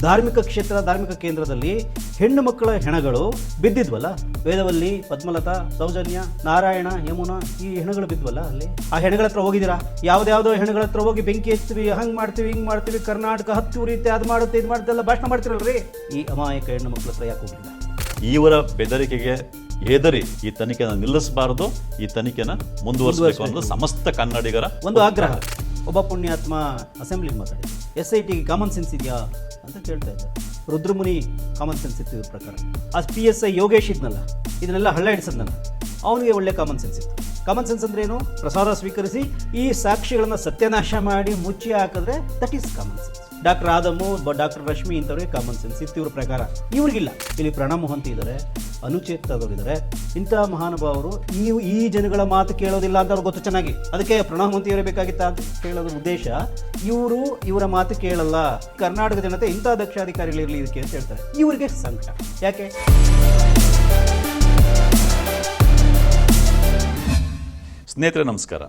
ಧಾರ್ಮಿಕ ಕ್ಷೇತ್ರ, ಧಾರ್ಮಿಕ ಕೇಂದ್ರದಲ್ಲಿ ಹೆಣ್ಣು ಮಕ್ಕಳ ಹೆಣಗಳು ಬಿದ್ದಿದ್ವಲ್ಲ, ವೇದವಲ್ಲಿ, ಪದ್ಮಲತಾ, ಸೌಜನ್ಯ, ನಾರಾಯಣ, ಯಮುನಾ, ಈ ಹೆಣಗಳು ಬಿದ್ವಲ್ಲ ಅಲ್ಲಿ. ಆ ಹೆಣಗಳ ಹತ್ರ ಹೋಗಿದ್ದೀರಾ? ಯಾವುದ್ಯಾವುದೋ ಹೆಣಗಳ ಹತ್ರ ಹೋಗಿ ಬೆಂಕಿ ಹಚ್ತೀವಿ, ಹಂಗೆ ಮಾಡ್ತೀವಿ, ಹಿಂಗೆ ಮಾಡ್ತೀವಿ, ಕರ್ನಾಟಕ ಹತ್ತಿ ಉರಿಯುತ್ತೆ, ಅದು ಮಾಡುತ್ತೆ, ಇದು ಮಾಡುತ್ತೆ ಎಲ್ಲ ಭಾಷಣ ಮಾಡ್ತಿರಲ್ರಿ. ಈ ಅಮಾಯಕ ಹೆಣ್ಣು ಮಕ್ಕಳ ಹತ್ರ ಯಾಕೆ ಹೋಗಿಲ್ಲ? ಇವರ ಬೆದರಿಕೆಗೆ ಹೆದರಿ ಈ ತನಿಖೆನ ನಿಲ್ಲಿಸಬಾರದು, ಈ ತನಿಖೆನ ಮುಂದುವರಿಸಬೇಕು ಅನ್ನೋದು ಸಮಸ್ತ ಕನ್ನಡಿಗರ ಒಂದು ಆಗ್ರಹ. ಒಬ್ಬ ಪುಣ್ಯಾತ್ಮ ಅಸೆಂಬ್ಲಿಗೆ ಮಾತಾಡಿ, SITಗೆ ಕಾಮನ್ ಸೆನ್ಸ್ ಇದೆಯಾ ಅಂತ ಕೇಳ್ತಾ ಇದ್ದಾರೆ. ರುದ್ರಮುನಿ ಕಾಮನ್ ಸೆನ್ಸ್ ಇತ್ತು ಇವ್ರ ಪ್ರಕಾರ. ಆ PSI ಯೋಗೇಶ್ ಇದ್ನಲ್ಲ, ಇದನ್ನೆಲ್ಲ ಹಳ್ಳ ಹಿಡಿಸದ್ನಲ್ಲ, ಅವನಿಗೆ ಒಳ್ಳೆ ಕಾಮನ್ ಸೆನ್ಸ್ ಇತ್ತು. ಕಾಮನ್ ಸೆನ್ಸ್ ಅಂದ್ರೆ ಏನು? ಪ್ರಸಾದ ಸ್ವೀಕರಿಸಿ ಈ ಸಾಕ್ಷಿಗಳನ್ನ ಸತ್ಯನಾಶ ಮಾಡಿ ಮುಚ್ಚಿ ಹಾಕಿದ್ರೆ that is common sense. Doctor Adam, doctor Rashmi ಇಂಥವ್ರಿಗೆ ಕಾಮನ್ ಸೆನ್ಸ್ ಇತ್ತು ಇವ್ರ ಪ್ರಕಾರ. ಇವ್ರಿಗಿಲ್ಲ. ಇಲ್ಲಿ ಪ್ರಣಬ್ ಮೊಹಂತಿ ಇದ್ದಾರೆ, ಅನುಚೇತದವರು ಇದ್ದಾರೆ. ಇಂಥ ಮಹಾನುಭಾವರು ಈ ಜನಗಳ ಮಾತು ಕೇಳೋದಿಲ್ಲ ಅಂತ ಅವ್ರಿಗೆ ಗೊತ್ತು ಚೆನ್ನಾಗಿ. ಅದಕ್ಕೆ ಪ್ರಣಬ್ ಮೊಹಂತಿ ಅವರೇ ಬೇಕಾಗಿತ್ತ ಅಂತ ಕೇಳೋದ್ರ ಉದ್ದೇಶ, ಇವರ ಮಾತು ಕೇಳಲ್ಲ, ಕರ್ನಾಟಕ ಜನತೆ ಇಂಥ ದಕ್ಷಾಧಿಕಾರಿಗಳಿರಲಿ ಇದಕ್ಕೆ ಅಂತ ಹೇಳ್ತಾರೆ. ಇವ್ರಿಗೆ ಸಂಕಟ ಯಾಕೆ? ಸ್ನೇಹಿತರೆ ನಮಸ್ಕಾರ.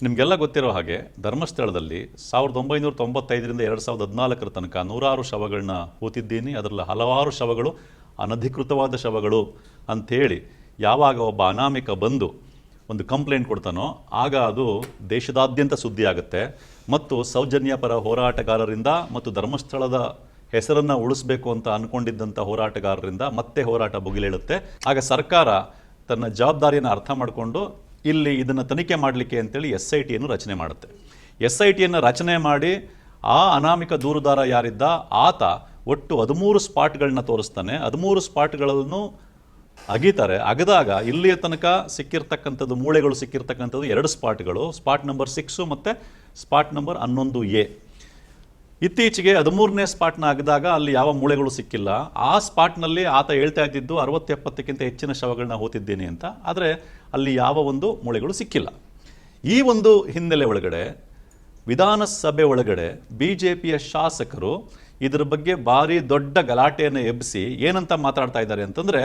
ನಿಮಗೆಲ್ಲ ಗೊತ್ತಿರೋ ಹಾಗೆ ಧರ್ಮಸ್ಥಳದಲ್ಲಿ 1995ರಿಂದ 2014 ತನಕ 106 ಶವಗಳನ್ನ ಹೂತಿದ್ದೀನಿ. ಅದರಲ್ಲಿ ಹಲವಾರು ಶವಗಳು ಅನಧಿಕೃತವಾದ ಶವಗಳು ಅಂಥೇಳಿ ಯಾವಾಗ ಒಬ್ಬ ಅನಾಮಿಕ ಬಂದು ಒಂದು ಕಂಪ್ಲೇಂಟ್ ಕೊಡ್ತಾನೋ ಆಗ ಅದು ದೇಶದಾದ್ಯಂತ ಸುದ್ದಿ ಆಗುತ್ತೆ. ಮತ್ತು ಸೌಜನ್ಯ ಪರ ಹೋರಾಟಗಾರರಿಂದ ಮತ್ತು ಧರ್ಮಸ್ಥಳದ ಹೆಸರನ್ನು ಉಳಿಸಬೇಕು ಅಂತ ಅಂದ್ಕೊಂಡಿದ್ದಂಥ ಹೋರಾಟಗಾರರಿಂದ ಮತ್ತೆ ಹೋರಾಟ ಭುಗಿಲೇಳುತ್ತೆ. ಆಗ ಸರ್ಕಾರ ತನ್ನ ಜವಾಬ್ದಾರಿಯನ್ನು ಅರ್ಥ ಮಾಡಿಕೊಂಡು ಇಲ್ಲಿ ಇದನ್ನು ತನಿಖೆ ಮಾಡಲಿಕ್ಕೆ ಅಂತೇಳಿ SITಯನ್ನು ರಚನೆ ಮಾಡುತ್ತೆ. SITಯನ್ನು ರಚನೆ ಮಾಡಿ ಆ ಅನಾಮಿಕ ದೂರುದಾರ ಯಾರಿದ್ದ ಆತ ಒಟ್ಟು 13 ಸ್ಪಾಟ್ಗಳನ್ನ ತೋರಿಸ್ತಾನೆ. 13 ಸ್ಪಾಟ್ಗಳನ್ನು ಅಗಿತಾರೆ. ಅಗದಾಗ ಇಲ್ಲಿಯ ತನಕ ಸಿಕ್ಕಿರ್ತಕ್ಕಂಥದ್ದು, ಮೂಳೆಗಳು ಸಿಕ್ಕಿರ್ತಕ್ಕಂಥದ್ದು 2 ಸ್ಪಾಟ್ಗಳು, ಸ್ಪಾಟ್ ನಂಬರ್ 6 ಮತ್ತು ಸ್ಪಾಟ್ ನಂಬರ್ 11A. ಇತ್ತೀಚೆಗೆ 13ನೇ ಸ್ಪಾಟ್ನ ಅಗದಾಗ ಅಲ್ಲಿ ಯಾವ ಮೂಳೆಗಳು ಸಿಕ್ಕಿಲ್ಲ. ಆ ಸ್ಪಾಟ್ನಲ್ಲಿ ಆತ ಹೇಳ್ತಾ ಇದ್ದಿದ್ದು 60-70ಕ್ಕಿಂತ ಹೆಚ್ಚಿನ ಶವಗಳನ್ನ ಹೂತಿದ್ದೀನಿ ಅಂತ. ಆದರೆ ಅಲ್ಲಿ ಯಾವ ಒಂದು ಮೂಳೆಗಳು ಸಿಕ್ಕಿಲ್ಲ. ಈ ಒಂದು ಹಿನ್ನೆಲೆ ಒಳಗಡೆ ವಿಧಾನಸಭೆ ಒಳಗಡೆ BJPಯ ಶಾಸಕರು ಇದರ ಬಗ್ಗೆ ಭಾರಿ ದೊಡ್ಡ ಗಲಾಟೆಯನ್ನು ಎಬ್ಬಿಸಿ ಏನಂತ ಮಾತಾಡ್ತಾ ಇದ್ದಾರೆ ಅಂತಂದರೆ,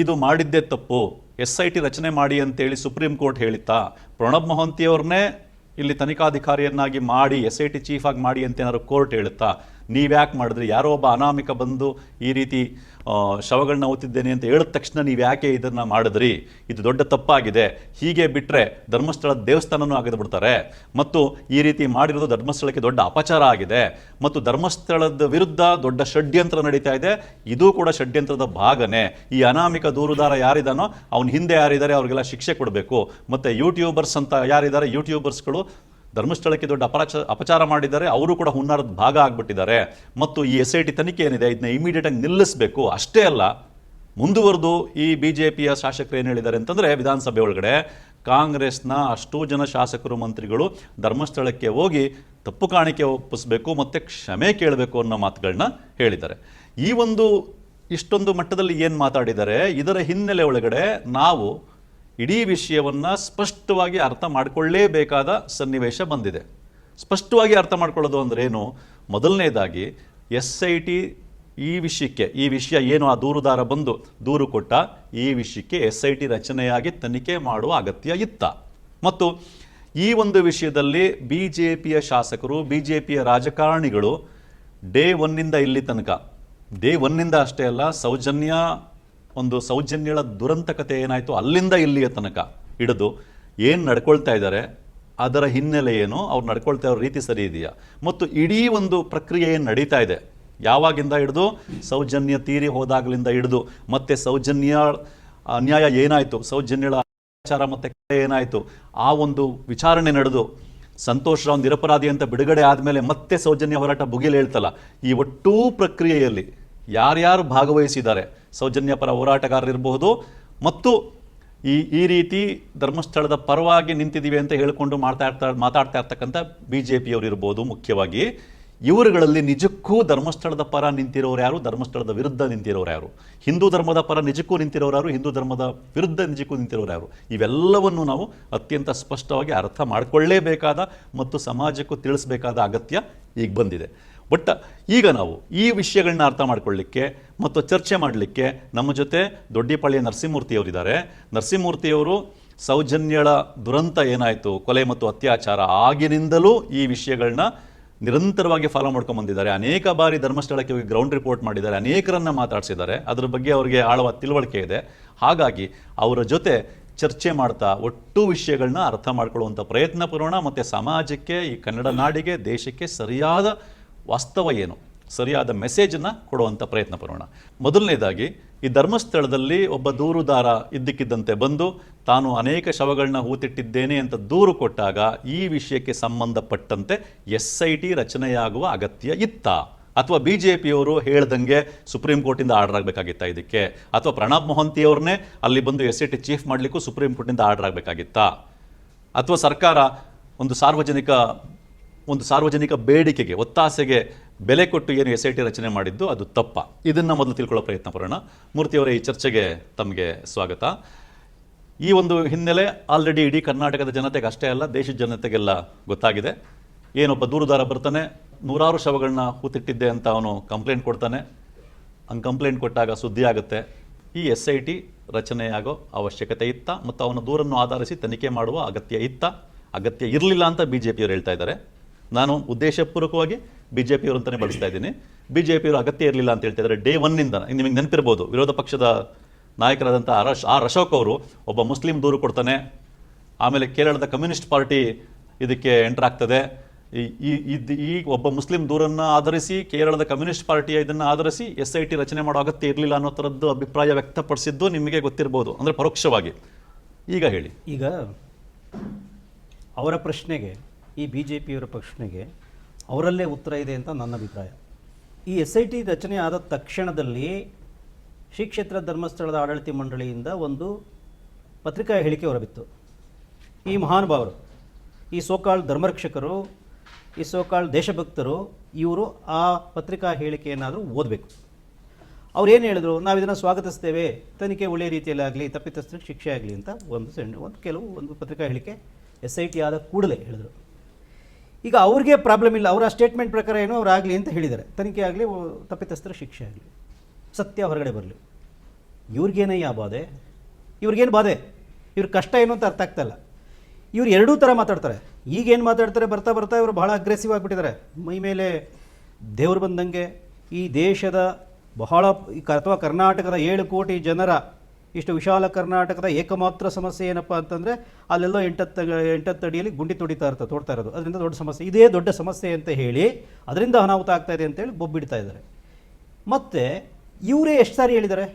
ಇದು ಮಾಡಿದ್ದೇ ತಪ್ಪು, SIT ರಚನೆ ಮಾಡಿ ಅಂತೇಳಿ ಸುಪ್ರೀಂ ಕೋರ್ಟ್ ಹೇಳಿತ್ತಾ, ಪ್ರಣಬ್ ಮೊಹಂತಿಯವ್ರನ್ನೇ ಇಲ್ಲಿ ತನಿಖಾಧಿಕಾರಿಯನ್ನಾಗಿ ಮಾಡಿ SIT ಚೀಫ್ ಆಗಿ ಮಾಡಿ ಅಂತ ಏನಾದ್ರು ಕೋರ್ಟ್ ಹೇಳುತ್ತಾ, ನೀವ್ಯಾಕೆ ಮಾಡಿದ್ರಿ? ಯಾರೋ ಒಬ್ಬ ಅನಾಮಿಕ ಬಂದು ಈ ರೀತಿ ಶವಗಳನ್ನ ಓದ್ತಿದ್ದೇನೆ ಅಂತ ಹೇಳಿದ ತಕ್ಷಣ ನೀವು ಯಾಕೆ ಇದನ್ನು ಮಾಡಿದ್ರಿ? ಇದು ದೊಡ್ಡ ತಪ್ಪಾಗಿದೆ. ಹೀಗೆ ಬಿಟ್ಟರೆ ಧರ್ಮಸ್ಥಳದ ದೇವಸ್ಥಾನನೂ ಆಗದು ಬಿಡ್ತಾರೆ. ಮತ್ತು ಈ ರೀತಿ ಮಾಡಿರೋದು ಧರ್ಮಸ್ಥಳಕ್ಕೆ ದೊಡ್ಡ ಅಪಚಾರ ಆಗಿದೆ. ಮತ್ತು ಧರ್ಮಸ್ಥಳದ ವಿರುದ್ಧ ದೊಡ್ಡ ಷಡ್ಯಂತ್ರ ನಡೀತಾ ಇದೆ. ಇದೂ ಕೂಡ ಷಡ್ಯಂತ್ರದ ಭಾಗನೇ. ಈ ಅನಾಮಿಕ ದೂರುದಾರ ಯಾರಿದಾನೋ ಅವನ ಹಿಂದೆ ಯಾರಿದ್ದಾರೆ ಅವ್ರಿಗೆಲ್ಲ ಶಿಕ್ಷೆ ಕೊಡಬೇಕು. ಮತ್ತು ಯೂಟ್ಯೂಬರ್ಸ್ ಅಂತ ಯಾರಿದ್ದಾರೆ, ಯೂಟ್ಯೂಬರ್ಸ್ಗಳು ಧರ್ಮಸ್ಥಳಕ್ಕೆ ದೊಡ್ಡ ಅಪಚಾರ ಮಾಡಿದ್ದಾರೆ, ಅವರು ಕೂಡ ಹುನ್ನಾರದ ಭಾಗ ಆಗಿಬಿಟ್ಟಿದ್ದಾರೆ. ಮತ್ತು ಈ SIT ತನಿಖೆ ಏನಿದೆ ಇದನ್ನ ಇಮಿಡಿಯೇಟಾಗಿ ನಿಲ್ಲಿಸಬೇಕು. ಅಷ್ಟೇ ಅಲ್ಲ, ಮುಂದುವರೆದು ಈ BJPಯ ಶಾಸಕರು ಏನು ಹೇಳಿದ್ದಾರೆ ಅಂತಂದರೆ, ವಿಧಾನಸಭೆ ಒಳಗಡೆ ಕಾಂಗ್ರೆಸ್ನ ಅಷ್ಟೂ ಜನ ಶಾಸಕರು, ಮಂತ್ರಿಗಳು ಧರ್ಮಸ್ಥಳಕ್ಕೆ ಹೋಗಿ ತಪ್ಪು ಕಾಣಿಕೆ ಒಪ್ಪಿಸಬೇಕು ಮತ್ತು ಕ್ಷಮೆ ಕೇಳಬೇಕು ಅನ್ನೋ ಮಾತುಗಳನ್ನ ಹೇಳಿದ್ದಾರೆ. ಈ ಒಂದು ಇಷ್ಟೊಂದು ಮಟ್ಟದಲ್ಲಿ ಏನು ಮಾತಾಡಿದ್ದಾರೆ, ಇದರ ಹಿನ್ನೆಲೆ ಒಳಗಡೆ ನಾವು ಇಡೀ ವಿಷಯವನ್ನು ಸ್ಪಷ್ಟವಾಗಿ ಅರ್ಥ ಮಾಡಿಕೊಳ್ಳೇಬೇಕಾದ ಸನ್ನಿವೇಶ ಬಂದಿದೆ. ಸ್ಪಷ್ಟವಾಗಿ ಅರ್ಥ ಮಾಡ್ಕೊಳ್ಳೋದು ಅಂದ್ರೆ ಏನು? ಮೊದಲನೇದಾಗಿ SIT ಈ ವಿಷಯ ಏನು, ಆ ದೂರುದಾರ ಬಂದು ದೂರು ಕೊಟ್ಟ ಈ ವಿಷಯಕ್ಕೆ SIT ರಚನೆಯಾಗಿ ತನಿಖೆ ಮಾಡುವ ಅಗತ್ಯ ಇತ್ತ. ಮತ್ತು ಈ ಒಂದು ವಿಷಯದಲ್ಲಿ BJPಯ ಶಾಸಕರು, BJPಯ ರಾಜಕಾರಣಿಗಳು ಡೇ 1ನಿಂದ ಇಲ್ಲಿ ತನಕ, ಡೇ 1ನಿಂದ ಅಷ್ಟೇ ಅಲ್ಲ, ಸೌಜನ್ಯಳ ದುರಂತ ಕಥೆ ಏನಾಯಿತು ಅಲ್ಲಿಂದ ಇಲ್ಲಿಯ ತನಕ ಹಿಡಿದು ಏನು ನಡ್ಕೊಳ್ತಾ ಇದ್ದಾರೆ, ಅದರ ಹಿನ್ನೆಲೆ ಏನು, ಅವ್ರು ನಡ್ಕೊಳ್ತಾ ಇರೋ ರೀತಿ ಸರಿ ಇದೆಯಾ, ಮತ್ತು ಇಡೀ ಒಂದು ಪ್ರಕ್ರಿಯೆ ಏನು ನಡೀತಾ ಇದೆ ಯಾವಾಗಿಂದ ಹಿಡಿದು ಸೌಜನ್ಯ ತೀರಿ ಹೋದಾಗಲಿಂದ ಹಿಡಿದು ಮತ್ತೆ ಸೌಜನ್ಯ ಅನ್ಯಾಯ ಏನಾಯಿತು, ಸೌಜನ್ಯಳ ಅತ್ಯಾಚಾರ ಮತ್ತು ಏನಾಯಿತು, ಆ ಒಂದು ವಿಚಾರಣೆ ನಡೆದು ಸಂತೋಷ್ ರಾವ್ ನಿರಪರಾಧಿ ಅಂತ ಬಿಡುಗಡೆ ಆದಮೇಲೆ ಮತ್ತೆ ಸೌಜನ್ಯ ಹೋರಾಟ ಭುಗಿಲೇಳ್ತಲ್ಲ, ಈ ಒಟ್ಟೂ ಪ್ರಕ್ರಿಯೆಯಲ್ಲಿ ಯಾರ್ಯಾರು ಭಾಗವಹಿಸಿದ್ದಾರೆ, ಸೌಜನ್ಯ ಪರ ಹೋರಾಟಗಾರರಿರಬಹುದು ಮತ್ತು ಈ ರೀತಿ ಧರ್ಮಸ್ಥಳದ ಪರವಾಗಿ ನಿಂತಿದ್ದೀವಿ ಅಂತ ಹೇಳಿಕೊಂಡು ಮಾತಾಡ್ತಾ ಇರ್ತಕ್ಕಂಥ BJPಯವರು ಇರ್ಬೋದು, ಮುಖ್ಯವಾಗಿ ಇವರುಗಳಲ್ಲಿ ನಿಜಕ್ಕೂ ಧರ್ಮಸ್ಥಳದ ಪರ ನಿಂತಿರೋರು ಯಾರು, ಧರ್ಮಸ್ಥಳದ ವಿರುದ್ಧ ನಿಂತಿರೋರು ಯಾರು, ಹಿಂದೂ ಧರ್ಮದ ಪರ ನಿಜಕ್ಕೂ ನಿಂತಿರೋರು ಯಾರು, ಹಿಂದೂ ಧರ್ಮದ ವಿರುದ್ಧ ನಿಜಕ್ಕೂ ನಿಂತಿರೋರು ಯಾರು, ಇವೆಲ್ಲವನ್ನು ನಾವು ಅತ್ಯಂತ ಸ್ಪಷ್ಟವಾಗಿ ಅರ್ಥ ಮಾಡಿಕೊಳ್ಳೇಬೇಕಾದ ಮತ್ತು ಸಮಾಜಕ್ಕೂ ತಿಳಿಸಬೇಕಾದ ಅಗತ್ಯ ಈಗ ಬಂದಿದೆ. ಬಟ್ ಈಗ ನಾವು ಈ ವಿಷಯಗಳನ್ನ ಅರ್ಥ ಮಾಡ್ಕೊಳ್ಳಿಕ್ಕೆ ಮತ್ತು ಚರ್ಚೆ ಮಾಡಲಿಕ್ಕೆ ನಮ್ಮ ಜೊತೆ ದೊಡ್ಡಿಪಾಳ್ಯ ನರಸಿಂಹಮೂರ್ತಿಯವರಿದ್ದಾರೆ. ನರಸಿಂಹಮೂರ್ತಿಯವರು ಸೌಜನ್ಯಳ ದುರಂತ ಏನಾಯಿತು, ಕೊಲೆ ಮತ್ತು ಅತ್ಯಾಚಾರ ಆಗಿನಿಂದಲೂ ಈ ವಿಷಯಗಳನ್ನ ನಿರಂತರವಾಗಿ ಫಾಲೋ ಮಾಡ್ಕೊಂಡು ಬಂದಿದ್ದಾರೆ. ಅನೇಕ ಬಾರಿ ಧರ್ಮಸ್ಥಳಕ್ಕೆ ಹೋಗಿ ಗ್ರೌಂಡ್ ರಿಪೋರ್ಟ್ ಮಾಡಿದ್ದಾರೆ, ಅನೇಕರನ್ನ ಮಾತಾಡಿಸಿದ್ದಾರೆ, ಅದ್ರ ಬಗ್ಗೆ ಅವರಿಗೆ ಆಳವಾದ ತಿಳುವಳಿಕೆ ಇದೆ. ಹಾಗಾಗಿ ಅವರ ಜೊತೆ ಚರ್ಚೆ ಮಾಡ್ತಾ ಒಟ್ಟು ವಿಷಯಗಳನ್ನ ಅರ್ಥ ಮಾಡ್ಕೊಳ್ಳುವಂಥ ಪ್ರಯತ್ನ ಪಡೋಣ. ಮತ್ತು ಸಮಾಜಕ್ಕೆ, ಈ ಕನ್ನಡ ನಾಡಿಗೆ, ದೇಶಕ್ಕೆ ಸರಿಯಾದ ವಾಸ್ತವ ಏನು, ಸರಿಯಾದ ಮೆಸೇಜನ್ನು ಕೊಡುವಂಥ ಪ್ರಯತ್ನ ಪಡೋಣ. ಮೊದಲನೇದಾಗಿ, ಈ ಧರ್ಮಸ್ಥಳದಲ್ಲಿ ಒಬ್ಬ ದೂರುದಾರ ಇದ್ದಕ್ಕಿದ್ದಂತೆ ಬಂದು ತಾನು ಅನೇಕ ಶವಗಳನ್ನ ಹೂತಿಟ್ಟಿದ್ದೇನೆ ಅಂತ ದೂರು ಕೊಟ್ಟಾಗ ಈ ವಿಷಯಕ್ಕೆ ಸಂಬಂಧಪಟ್ಟಂತೆ SIT ರಚನೆಯಾಗುವ ಅಗತ್ಯ ಇತ್ತಾ? ಅಥವಾ BJPಯವರು ಹೇಳ್ದಂಗೆ ಸುಪ್ರೀಂ ಕೋರ್ಟಿಂದ ಆರ್ಡರ್ ಆಗಬೇಕಾಗಿತ್ತಾ ಇದಕ್ಕೆ? ಅಥವಾ ಪ್ರಣಬ್ ಮೊಹಂತಿಯವ್ರನ್ನೇ ಅಲ್ಲಿ ಬಂದು SIT ಚೀಫ್ ಮಾಡಲಿಕ್ಕೂ ಸುಪ್ರೀಂ ಕೋರ್ಟಿಂದ ಆರ್ಡರ್ ಆಗಬೇಕಾಗಿತ್ತಾ? ಅಥವಾ ಸರ್ಕಾರ ಒಂದು ಸಾರ್ವಜನಿಕ ಬೇಡಿಕೆಗೆ, ಒತ್ತಾಸೆಗೆ ಬೆಲೆ ಕೊಟ್ಟು ಏನು SIT ರಚನೆ ಮಾಡಿದ್ದು ಅದು ತಪ್ಪ? ಇದನ್ನು ಮೊದಲು ತಿಳ್ಕೊಳ್ಳೋ ಪ್ರಯತ್ನ ಪಡೋಣ. ಮೂರ್ತಿಯವರೇ, ಈ ಚರ್ಚೆಗೆ ತಮಗೆ ಸ್ವಾಗತ. ಈ ಒಂದು ಹಿನ್ನೆಲೆ ಆಲ್ರೆಡಿ ಇಡೀ ಕರ್ನಾಟಕದ ಜನತೆಗೆ ಅಷ್ಟೇ ಅಲ್ಲ, ದೇಶದ ಜನತೆಗೆಲ್ಲ ಗೊತ್ತಾಗಿದೆ. ಏನೊಬ್ಬ ದೂರುದಾರ ಬರ್ತಾನೆ, ನೂರಾರು ಶವಗಳನ್ನ ಹೂತಿಟ್ಟಿದ್ದೆ ಅಂತ ಅವನು ಕಂಪ್ಲೇಂಟ್ ಕೊಡ್ತಾನೆ. ಹಂಗೆ ಕಂಪ್ಲೇಂಟ್ ಕೊಟ್ಟಾಗ ಸುದ್ದಿ ಆಗುತ್ತೆ. ಈ SIT ರಚನೆಯಾಗೋ ಅವಶ್ಯಕತೆ ಇತ್ತಾ? ಮತ್ತು ಅವನ ದೂರನ್ನು ಆಧರಿಸಿ ತನಿಖೆ ಮಾಡುವ ಅಗತ್ಯ ಇತ್ತಾ? ಅಗತ್ಯ ಇರಲಿಲ್ಲ ಅಂತ BJPಯವರು ಹೇಳ್ತಾ ಇದ್ದಾರೆ. ನಾನು ಉದ್ದೇಶಪೂರ್ವಕವಾಗಿ BJPಯವರು ಅಂತಲೇ ಬಳಸ್ತಾ ಇದ್ದೀನಿ. BJPಯವರು ಅಗತ್ಯ ಇರಲಿಲ್ಲ ಅಂತ ಹೇಳ್ತಾ ಇದ್ದಾರೆ. ಡೇ ಒನ್ನಿಂದ ನಿಮಗೆ ನೆನಪಿರ್ಬೋದು, ವಿರೋಧ ಪಕ್ಷದ ನಾಯಕರಾದಂಥ ಆರ್ ಅಶೋಕ್ ಅವರು ಒಬ್ಬ ಮುಸ್ಲಿಂ ದೂರು ಕೊಡ್ತಾನೆ. ಆಮೇಲೆ ಕೇರಳದ ಕಮ್ಯುನಿಸ್ಟ್ ಪಾರ್ಟಿ ಇದಕ್ಕೆ ಎಂಟರ್ ಆಗ್ತದೆ. ಈ ಒಬ್ಬ ಮುಸ್ಲಿಂ ದೂರನ್ನು ಆಧರಿಸಿ ಕೇರಳದ ಕಮ್ಯುನಿಸ್ಟ್ ಪಾರ್ಟಿಯ ಇದನ್ನು ಆಧರಿಸಿ SIT ರಚನೆ ಮಾಡೋ ಅಗತ್ಯ ಇರಲಿಲ್ಲ ಅನ್ನೋ ಥರದ್ದು ಅಭಿಪ್ರಾಯ ವ್ಯಕ್ತಪಡಿಸಿದ್ದು ನಿಮಗೆ ಗೊತ್ತಿರ್ಬೋದು, ಅಂದರೆ ಪರೋಕ್ಷವಾಗಿ. ಈಗ ಹೇಳಿ. ಈಗ ಅವರ ಪ್ರಶ್ನೆಗೆ, ಈ BJPಯವರ ಪ್ರಶ್ನೆಗೆ ಅವರಲ್ಲೇ ಉತ್ತರ ಇದೆ ಅಂತ ನನ್ನ ಅಭಿಪ್ರಾಯ. ಈ SIT ರಚನೆ ಆದ ತಕ್ಷಣದಲ್ಲಿ ಶ್ರೀ ಕ್ಷೇತ್ರ ಧರ್ಮಸ್ಥಳದ ಆಡಳಿತ ಮಂಡಳಿಯಿಂದ ಒಂದು ಪತ್ರಿಕಾ ಹೇಳಿಕೆ ಹೊರಬಿತ್ತು. ಈ ಮಹಾನುಭಾವರು, ಈ ಸೋಕಾಳ್ ಧರ್ಮರಕ್ಷಕರು, ಈ ಸೋಕಾಳ್ ದೇಶಭಕ್ತರು, ಇವರು ಆ ಪತ್ರಿಕಾ ಹೇಳಿಕೆಯನ್ನಾದರೂ ಓದಬೇಕು. ಅವ್ರು ಏನು ಹೇಳಿದ್ರು? ನಾವು ಇದನ್ನು ಸ್ವಾಗತಿಸ್ತೇವೆ, ತನಿಖೆ ಒಳ್ಳೆಯ ರೀತಿಯಲ್ಲಿ ಆಗಲಿ, ತಪ್ಪಿತಸ್ಥರಿಗೆ ಶಿಕ್ಷೆ ಆಗಲಿ ಅಂತ ಒಂದು ಪತ್ರಿಕಾ ಹೇಳಿಕೆ SIT ಆದ ಕೂಡಲೇ ಹೇಳಿದರು. ಈಗ ಅವ್ರಿಗೆ ಪ್ರಾಬ್ಲಮ್ ಇಲ್ಲ, ಅವರ ಸ್ಟೇಟ್ಮೆಂಟ್ ಪ್ರಕಾರ ಏನೋ ಅವ್ರು ಆಗಲಿ ಅಂತ ಹೇಳಿದ್ದಾರೆ, ತನಿಖೆ ಆಗಲಿ, ತಪ್ಪಿತಸ್ಥರ ಶಿಕ್ಷೆ ಆಗಲಿ, ಸತ್ಯ ಹೊರಗಡೆ ಬರಲಿ. ಇವ್ರಿಗೇನಯ್ಯ ಬಾಧೆ? ಇವ್ರಿಗೇನು ಬಾಧೆ? ಇವ್ರ ಕಷ್ಟ ಏನು ಅಂತ ಅರ್ಥ ಆಗ್ತಾಯಿಲ್ಲ. ಇವ್ರು ಎರಡೂ ಥರ ಮಾತಾಡ್ತಾರೆ. ಈಗೇನು ಮಾತಾಡ್ತಾರೆ, ಬರ್ತಾ ಬರ್ತಾ ಇವರು ಭಾಳ ಅಗ್ರೆಸಿವ್ ಆಗಿಬಿಟ್ಟಿದ್ದಾರೆ. ಮೈ ಮೇಲೆ ದೇವರು ಬಂದಂಗೆ ಈ ದೇಶದ ಅಥವಾ ಕರ್ನಾಟಕದ 7 ಕೋಟಿ ಜನರ, ಇಷ್ಟು ವಿಶಾಲ ಕರ್ನಾಟಕದ ಏಕಮಾತ್ರ ಸಮಸ್ಯೆ ಏನಪ್ಪ ಅಂತಂದರೆ ಅಲ್ಲೆಲ್ಲೋ 8 ಅಡಿಯಲ್ಲಿ ಗುಂಡಿ ತೋಡ್ತಾ ಇರೋದು, ಅದರಿಂದ ದೊಡ್ಡ ಸಮಸ್ಯೆ, ಇದೇ ದೊಡ್ಡ ಸಮಸ್ಯೆ ಅಂತ ಹೇಳಿ ಅದರಿಂದ ಅನಾಹುತ ಆಗ್ತಾ ಇದೆ ಅಂತೇಳಿ ಬೊಬ್ಬಿಡ್ತಾ ಇದ್ದಾರೆ. ಮತ್ತು ಇವರೇ ಎಷ್ಟು ಸಾರಿ ಹೇಳಿದ್ದಾರೆ,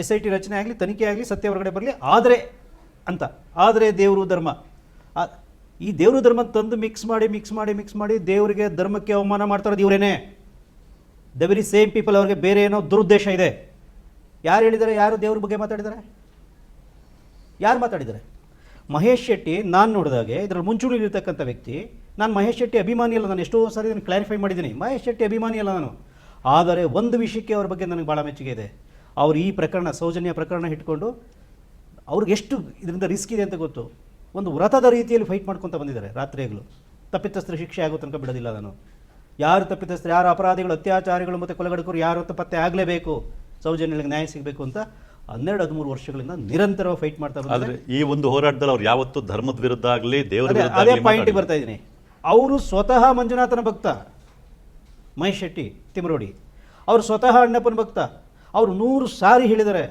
SIT ರಚನೆ ಆಗಲಿ, ತನಿಖೆ ಆಗಲಿ, ಸತ್ಯ ಹೊರಗಡೆ ಬರಲಿ, ಆದರೆ ದೇವರು ಧರ್ಮ, ಈ ದೇವರು ಧರ್ಮ ತಂದು ಮಿಕ್ಸ್ ಮಾಡಿ ದೇವರಿಗೆ ಧರ್ಮಕ್ಕೆ ಅವಮಾನ ಮಾಡ್ತಾ ಇರೋದು ಇವರೇನೆ. The very same people. ಅವ್ರಿಗೆ ಬೇರೆ ಏನೋ ದುರುದ್ದೇಶ ಇದೆ. ಯಾರು ಹೇಳಿದ್ದಾರೆ? ಯಾರು ದೇವ್ರ ಬಗ್ಗೆ ಮಾತಾಡಿದ್ದಾರೆ? ಯಾರು ಮಾತಾಡಿದ್ದಾರೆ? ಮಹೇಶ್ ಶೆಟ್ಟಿ, ನಾನು ನೋಡಿದಾಗೆ ಇದರಲ್ಲಿ ಮುಂಚೂಣಿಲಿರ್ತಕ್ಕಂಥ ವ್ಯಕ್ತಿ. ನಾನು ಮಹೇಶ್ ಶೆಟ್ಟಿ ಅಭಿಮಾನಿ ಅಲ್ಲ, ನಾನು ಎಷ್ಟೋ ಸಾರಿ ನಾನು ಕ್ಲಾರಿಫೈ ಮಾಡಿದ್ದೀನಿ, ಮಹೇಶ್ ಶೆಟ್ಟಿ ಅಭಿಮಾನಿ ಅಲ್ಲ ನಾನು. ಆದರೆ ಒಂದು ವಿಷಯಕ್ಕೆ ಅವ್ರ ಬಗ್ಗೆ ನನಗೆ ಭಾಳ ಮೆಚ್ಚುಗೆ ಇದೆ. ಅವರು ಈ ಪ್ರಕರಣ, ಸೌಜನ್ಯ ಪ್ರಕರಣ ಇಟ್ಕೊಂಡು ಅವ್ರಿಗೆ ಎಷ್ಟು ಇದರಿಂದ ರಿಸ್ಕ್ ಇದೆ ಅಂತ ಗೊತ್ತು. ಒಂದು ವ್ರತದ ರೀತಿಯಲ್ಲಿ ಫೈಟ್ ಮಾಡ್ಕೊತ ಬಂದಿದ್ದಾರೆ ರಾತ್ರಿಗಳು. ತಪ್ಪಿತಸ್ಥರ ಶಿಕ್ಷೆ ಆಗೋ ತನಕ ಬಿಡೋದಿಲ್ಲ ನಾನು. ಯಾರು ತಪ್ಪಿತಸ್ಥರು, ಯಾರು ಅಪರಾಧಿಗಳು, ಅತ್ಯಾಚಾರಿಗಳು ಮತ್ತು ಕೊಲೆಗಡಕರು ಯಾರು ಅಂತ ಪತ್ತೆ ಆಗಲೇಬೇಕು, ಸೌಜನ್ಯಗಳಿಗೆ ನ್ಯಾಯ ಸಿಗಬೇಕು ಅಂತ 12-13 ವರ್ಷಗಳಿಂದ ನಿರಂತರವಾಗಿ ಫೈಟ್ ಮಾಡ್ತಾ ಬಂದರೆ, ಈ ಒಂದು ಹೋರಾಟದಲ್ಲಿ ಅವ್ರು ಯಾವತ್ತೂ ಧರ್ಮದ ವಿರುದ್ಧ ಆಗಲಿ, ದೇವರ ವಿರುದ್ಧ ಅದೇ ಪಾಯಿಂಟಿಗೆ ಬರ್ತಾ ಇದ್ದೀನಿ. ಅವರು ಸ್ವತಃ ಮಂಜುನಾಥನ ಭಕ್ತ ಮಹೇಶ್ ಶೆಟ್ಟಿ ತಿಮರೋಡಿ, ಅವರು ಸ್ವತಃ ಅಣ್ಣಪ್ಪನ ಭಕ್ತ. ಅವರು 100 ಸಾರಿ ಹೇಳಿದ್ದಾರೆ,